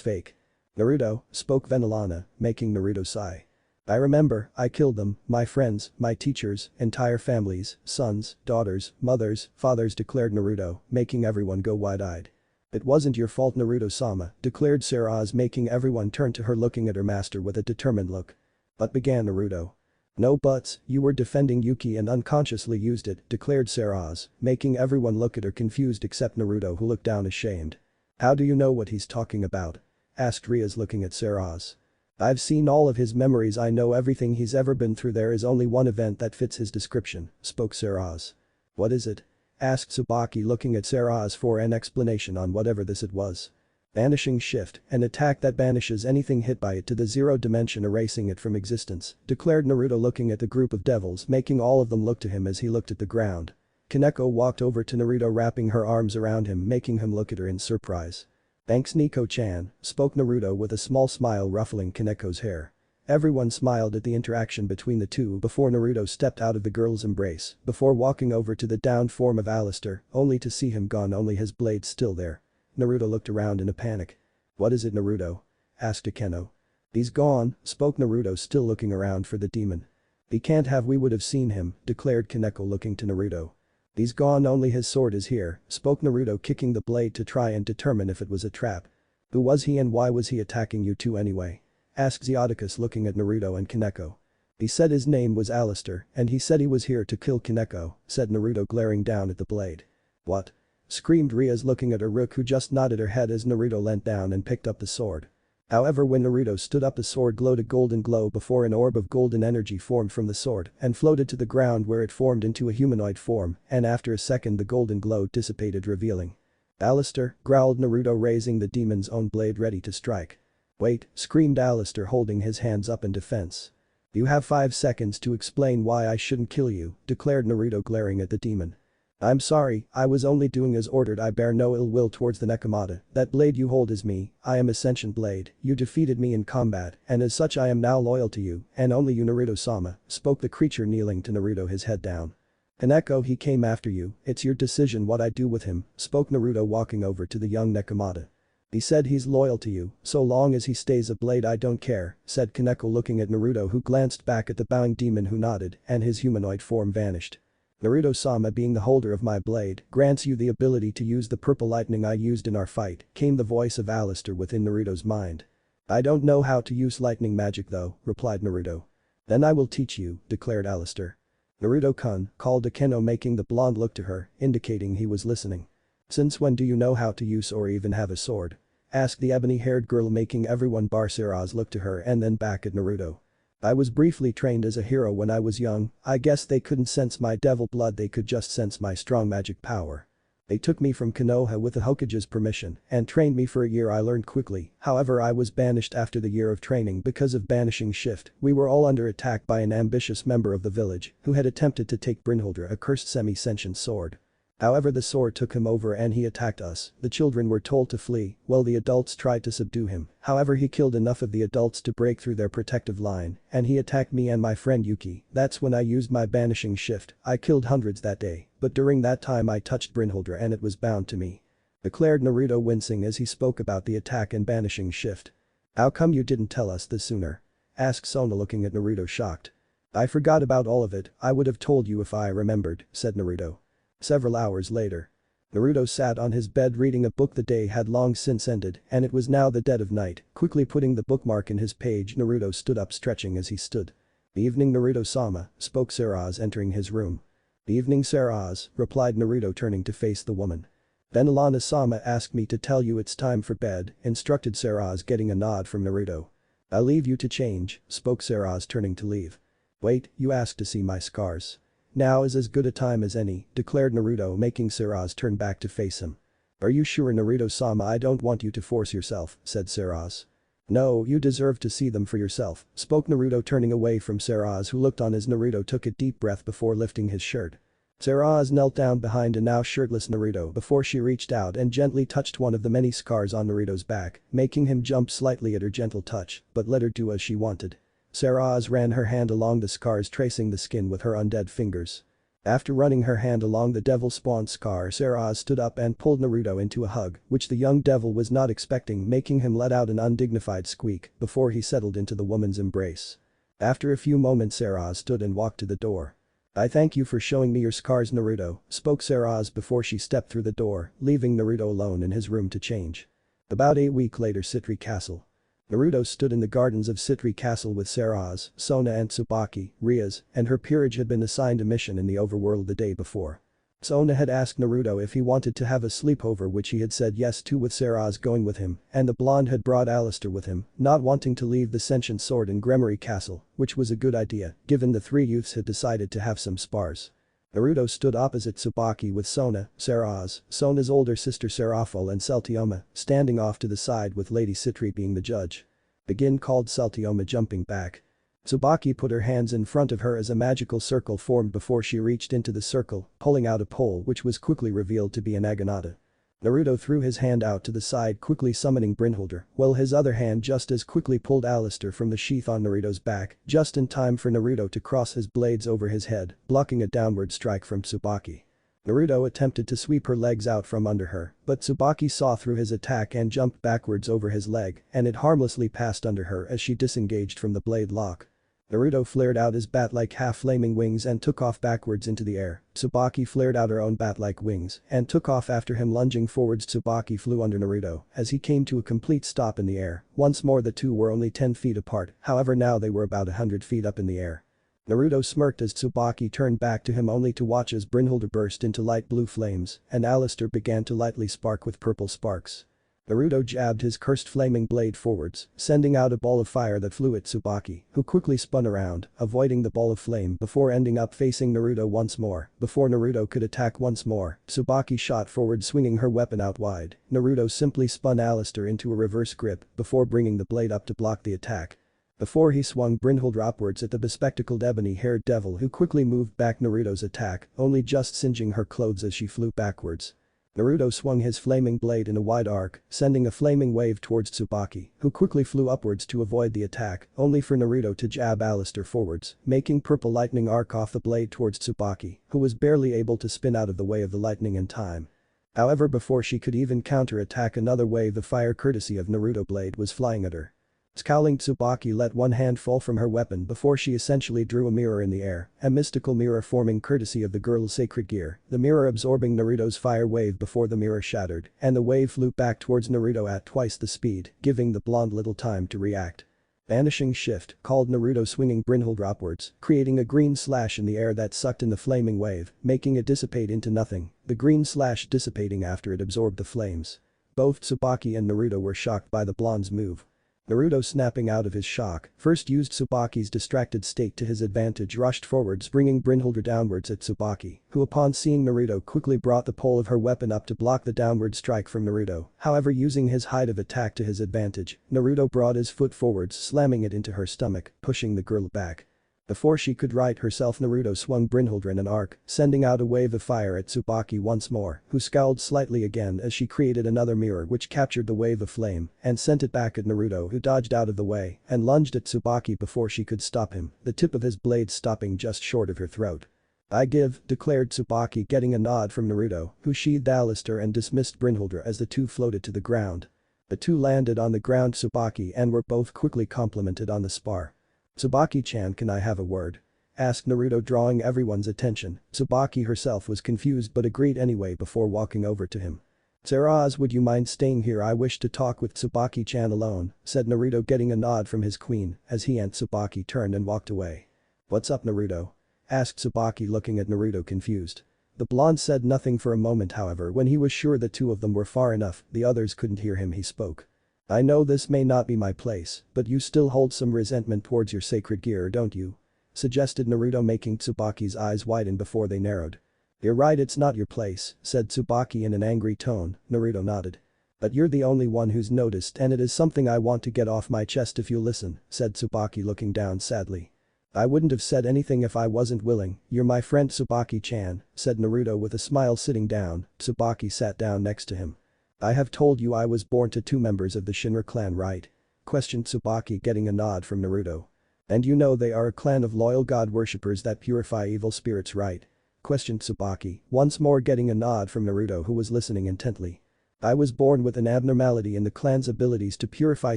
fake. "Naruto," spoke Venelana, making Naruto sigh. "I remember, I killed them, my friends, my teachers, entire families, sons, daughters, mothers, fathers," declared Naruto, making everyone go wide-eyed. "It wasn't your fault, Naruto-sama," declared Saras, making everyone turn to her looking at her master with a determined look. "But," began Naruto. "No buts, you were defending Yuki and unconsciously used it," declared Saras, making everyone look at her confused except Naruto who looked down ashamed. "How do you know what he's talking about?" asked Rias looking at Saras. "I've seen all of his memories, I know everything he's ever been through. There is only one event that fits his description," spoke Saras. "What is it?" asked Tsubaki looking at Saras for an explanation on whatever this it was. "Banishing shift, an attack that banishes anything hit by it to the 0 dimension, erasing it from existence," declared Naruto looking at the group of devils, making all of them look to him as he looked at the ground. Kaneko walked over to Naruto, wrapping her arms around him, making him look at her in surprise. "Thanks, Nico-chan," spoke Naruto with a small smile ruffling Kaneko's hair. Everyone smiled at the interaction between the two before Naruto stepped out of the girl's embrace, before walking over to the downed form of Alistair, only to see him gone, only his blade still there. Naruto looked around in a panic. "What is it, Naruto?" asked Aeno. "He's gone," spoke Naruto, still looking around for the demon. "He can't have, we would have seen him," declared Kaneko looking to Naruto. "He's gone, only his sword is here," spoke Naruto, kicking the blade to try and determine if it was a trap. "Who was he and why was he attacking you two anyway?" asked Zeoticus looking at Naruto and Kaneko. "He said his name was Alistair and he said he was here to kill Kaneko," said Naruto glaring down at the blade. "What?" screamed Rias looking at her Rook, who just nodded her head as Naruto leant down and picked up the sword. However, when Naruto stood up, the sword glowed a golden glow before an orb of golden energy formed from the sword and floated to the ground where it formed into a humanoid form, and after a second the golden glow dissipated, revealing Alistair, growled Naruto, raising the demon's own blade ready to strike. Wait, screamed Alistair, holding his hands up in defense. You have 5 seconds to explain why I shouldn't kill you, declared Naruto, glaring at the demon. I'm sorry, I was only doing as ordered. I bear no ill will towards the Nekomata. That blade you hold is me, I am Ascension Blade, you defeated me in combat, and as such I am now loyal to you, and only you, Naruto-sama, spoke the creature, kneeling to Naruto, his head down. Kaneko, he came after you, it's your decision what I do with him, spoke Naruto, walking over to the young Nekomata. He said he's loyal to you, so long as he stays a blade I don't care, said Kaneko, looking at Naruto, who glanced back at the bowing demon, who nodded, and his humanoid form vanished. Naruto-sama, being the holder of my blade, grants you the ability to use the purple lightning I used in our fight, came the voice of Alistair within Naruto's mind. I don't know how to use lightning magic though, replied Naruto. Then I will teach you, declared Alistair. Naruto-kun, called Aeno, making the blonde look to her, indicating he was listening. Since when do you know how to use or even have a sword? Asked the ebony-haired girl, making everyone bar Saras look to her and then back at Naruto. I was briefly trained as a hero when I was young, I guess they couldn't sense my devil blood, they could just sense my strong magic power. They took me from Konoha with the Hokage's permission and trained me for a year. I learned quickly, however I was banished after the year of training because of banishing shift. We were all under attack by an ambitious member of the village who had attempted to take Brynhildr, a cursed semi-sentient sword. However, the sword took him over and he attacked us. The children were told to flee, while the adults tried to subdue him. However, he killed enough of the adults to break through their protective line, and he attacked me and my friend Yuki. That's when I used my banishing shift. I killed hundreds that day, but during that time I touched Brynhildr and it was bound to me. Declared Naruto, wincing as he spoke about the attack and banishing shift. How come you didn't tell us this sooner? Asked Sona, looking at Naruto, shocked. I forgot about all of it, I would have told you if I remembered, said Naruto. Several hours later. Naruto sat on his bed reading a book. The day had long since ended and it was now the dead of night. Quickly putting the bookmark in his page, Naruto stood up, stretching as he stood. Evening, Naruto-sama, spoke Saras, entering his room. Evening, Saras, replied Naruto, turning to face the woman. Venelana-sama asked me to tell you it's time for bed, instructed Saras, getting a nod from Naruto. I'll leave you to change, spoke Saras, turning to leave. Wait, you asked to see my scars. Now is as good a time as any, declared Naruto, making Saras turn back to face him. Are you sure, Naruto-sama? I don't want you to force yourself, said Saras. No, you deserve to see them for yourself, spoke Naruto, turning away from Saras, who looked on as Naruto took a deep breath before lifting his shirt. Saras knelt down behind a now shirtless Naruto before she reached out and gently touched one of the many scars on Naruto's back, making him jump slightly at her gentle touch, but let her do as she wanted. Saras ran her hand along the scars, tracing the skin with her undead fingers. After running her hand along the devil-spawned scar, Saras stood up and pulled Naruto into a hug, which the young devil was not expecting, making him let out an undignified squeak before he settled into the woman's embrace. After a few moments, Saras stood and walked to the door. I thank you for showing me your scars, Naruto, spoke Saras before she stepped through the door, leaving Naruto alone in his room to change. About a week later, Citri Castle. Naruto stood in the gardens of Citri Castle with Saras, Sona and Tsubaki. Rias and her peerage had been assigned a mission in the overworld the day before. Sona had asked Naruto if he wanted to have a sleepover, which he had said yes to, with Saras going with him, and the blonde had brought Alistair with him, not wanting to leave the sentient sword in Gremory Castle, which was a good idea, given the three youths had decided to have some spars. Naruto stood opposite Tsubaki with Sona, Saras, Sona's older sister Serafal and Celtioma, standing off to the side with Lady Citri being the judge. Begin, called Celtioma, jumping back. Tsubaki put her hands in front of her as a magical circle formed before she reached into the circle, pulling out a pole which was quickly revealed to be an Agonata. Naruto threw his hand out to the side, quickly summoning Brynhildr, while his other hand just as quickly pulled Alistair from the sheath on Naruto's back, just in time for Naruto to cross his blades over his head, blocking a downward strike from Tsubaki. Naruto attempted to sweep her legs out from under her, but Tsubaki saw through his attack and jumped backwards over his leg, and it harmlessly passed under her as she disengaged from the blade lock. Naruto flared out his bat-like half-flaming wings and took off backwards into the air. Tsubaki flared out her own bat-like wings and took off after him, lunging forwards. Tsubaki flew under Naruto as he came to a complete stop in the air. Once more the two were only 10 feet apart, however now they were about 100 feet up in the air. Naruto smirked as Tsubaki turned back to him, only to watch as Brynhildr burst into light blue flames and Alistair began to lightly spark with purple sparks. Naruto jabbed his cursed flaming blade forwards, sending out a ball of fire that flew at Tsubaki, who quickly spun around, avoiding the ball of flame before ending up facing Naruto once more. Before Naruto could attack once more, Tsubaki shot forward swinging her weapon out wide. Naruto simply spun Alistair into a reverse grip before bringing the blade up to block the attack. Before he swung Brynhildr upwards at the bespectacled ebony-haired devil who quickly moved back Naruto's attack, only just singeing her clothes as she flew backwards. Naruto swung his flaming blade in a wide arc, sending a flaming wave towards Tsubaki, who quickly flew upwards to avoid the attack, only for Naruto to jab Alistair forwards, making purple lightning arc off the blade towards Tsubaki, who was barely able to spin out of the way of the lightning in time. However, before she could even counter-attack, another wave of fire courtesy of Naruto blade was flying at her. Scowling, Tsubaki let one hand fall from her weapon before she essentially drew a mirror in the air, a mystical mirror forming courtesy of the girl's sacred gear, the mirror absorbing Naruto's fire wave before the mirror shattered, and the wave flew back towards Naruto at twice the speed, giving the blonde little time to react. Vanishing Shift called Naruto swinging Brynhildr upwards, creating a green slash in the air that sucked in the flaming wave, making it dissipate into nothing, the green slash dissipating after it absorbed the flames. Both Tsubaki and Naruto were shocked by the blonde's move. Naruto, snapping out of his shock, first used Tsubaki's distracted state to his advantage, rushed forwards bringing Brynhildr downwards at Tsubaki, who upon seeing Naruto quickly brought the pole of her weapon up to block the downward strike from Naruto, however using his height of attack to his advantage, Naruto brought his foot forwards slamming it into her stomach, pushing the girl back. Before she could right herself, Naruto swung Brynhildr in an arc, sending out a wave of fire at Tsubaki once more, who scowled slightly again as she created another mirror which captured the wave of flame and sent it back at Naruto, who dodged out of the way and lunged at Tsubaki before she could stop him, the tip of his blade stopping just short of her throat. "I give," declared Tsubaki, getting a nod from Naruto, who sheathed Alistair and dismissed Brynhildr as the two floated to the ground. The two landed on the ground Tsubaki and were both quickly complimented on the spar. "Tsubaki-chan, can I have a word?" asked Naruto, drawing everyone's attention. Tsubaki herself was confused but agreed anyway before walking over to him. "Saras, would you mind staying here? I wish to talk with Tsubaki-chan alone," said Naruto, getting a nod from his queen as he and Tsubaki turned and walked away. "What's up, Naruto?" asked Tsubaki, looking at Naruto confused. The blonde said nothing for a moment, however when he was sure the two of them were far enough the others couldn't hear him, he spoke. "I know this may not be my place, but you still hold some resentment towards your sacred gear, don't you?" suggested Naruto, making Tsubaki's eyes widen before they narrowed. "You're right, it's not your place," said Tsubaki in an angry tone. Naruto nodded. "But you're the only one who's noticed and it is something I want to get off my chest if you listen," said Tsubaki, looking down sadly. "I wouldn't have said anything if I wasn't willing. You're my friend Tsubaki-chan," said Naruto with a smile. Sitting down, Tsubaki sat down next to him. "I have told you I was born to two members of the Shinra clan, right?" questioned Tsubaki, getting a nod from Naruto. "And you know they are a clan of loyal god worshippers that purify evil spirits, right?" questioned Tsubaki, once more getting a nod from Naruto, who was listening intently. "I was born with an abnormality in the clan's abilities to purify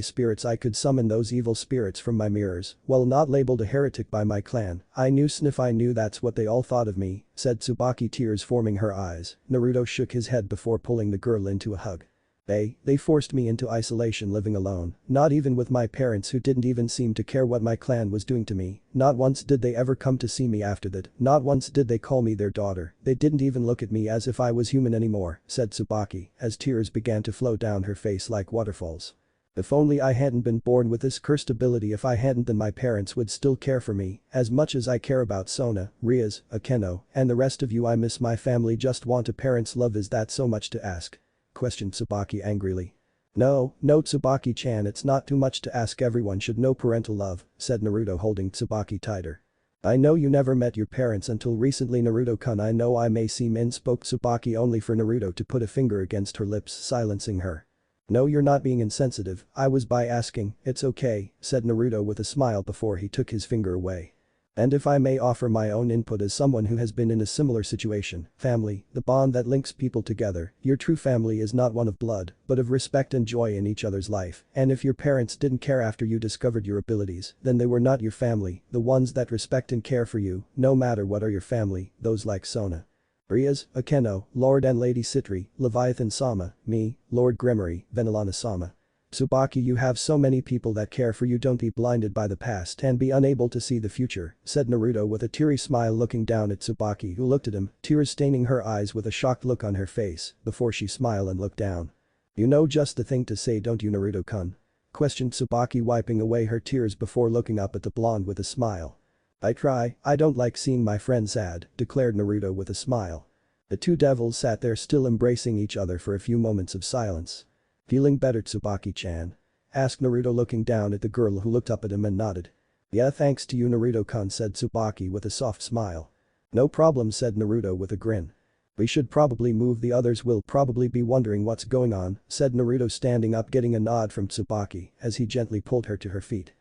spirits. I could summon those evil spirits from my mirrors. While not labeled a heretic by my clan, I knew that's what they all thought of me," said Tsubaki, tears forming her eyes. Naruto shook his head before pulling the girl into a hug. They forced me into isolation, living alone, not even with my parents who didn't even seem to care what my clan was doing to me. Not once did they ever come to see me after that, not once did they call me their daughter, they didn't even look at me as if I was human anymore," said Tsubaki, as tears began to flow down her face like waterfalls. "If only I hadn't been born with this cursed ability, if I hadn't, then my parents would still care for me as much as I care about Sona, Rias, Aeno, and the rest of you. I miss my family, just want a parent's love. Is that so much to ask?" questioned Tsubaki angrily. No, Tsubaki-chan, it's not too much to ask. Everyone should know parental love," said Naruto, holding Tsubaki tighter. "I know you never met your parents until recently, Naruto-kun. I know I may seem in," spoke Tsubaki, only for Naruto to put a finger against her lips, silencing her. "No, you're not being insensitive, I was by asking." "It's okay," said Naruto with a smile before he took his finger away. "And if I may offer my own input as someone who has been in a similar situation, family, the bond that links people together, your true family is not one of blood, but of respect and joy in each other's life, and if your parents didn't care after you discovered your abilities, then they were not your family. The ones that respect and care for you, no matter what, are your family, those like Sona, Rias, Aeno, Lord and Lady Citri, Leviathan-sama, me, Lord Gremory, Venelana-sama. Tsubaki, you have so many people that care for you. Don't be blinded by the past and be unable to see the future," said Naruto with a teary smile, looking down at Tsubaki, who looked at him, tears staining her eyes with a shocked look on her face before she smiled and looked down. You know just the thing to say, don't you, Naruto-kun? Questioned Tsubaki, wiping away her tears before looking up at the blonde with a smile. I try, I don't like seeing my friend sad, declared Naruto with a smile. The two devils sat there still embracing each other for a few moments of silence. Feeling better, Tsubaki-chan? Asked Naruto, looking down at the girl who looked up at him and nodded. Yeah, thanks to you, Naruto-kun, said Tsubaki with a soft smile. No problem, said Naruto with a grin. We should probably move, the others will probably be wondering what's going on, said Naruto, standing up, getting a nod from Tsubaki as he gently pulled her to her feet.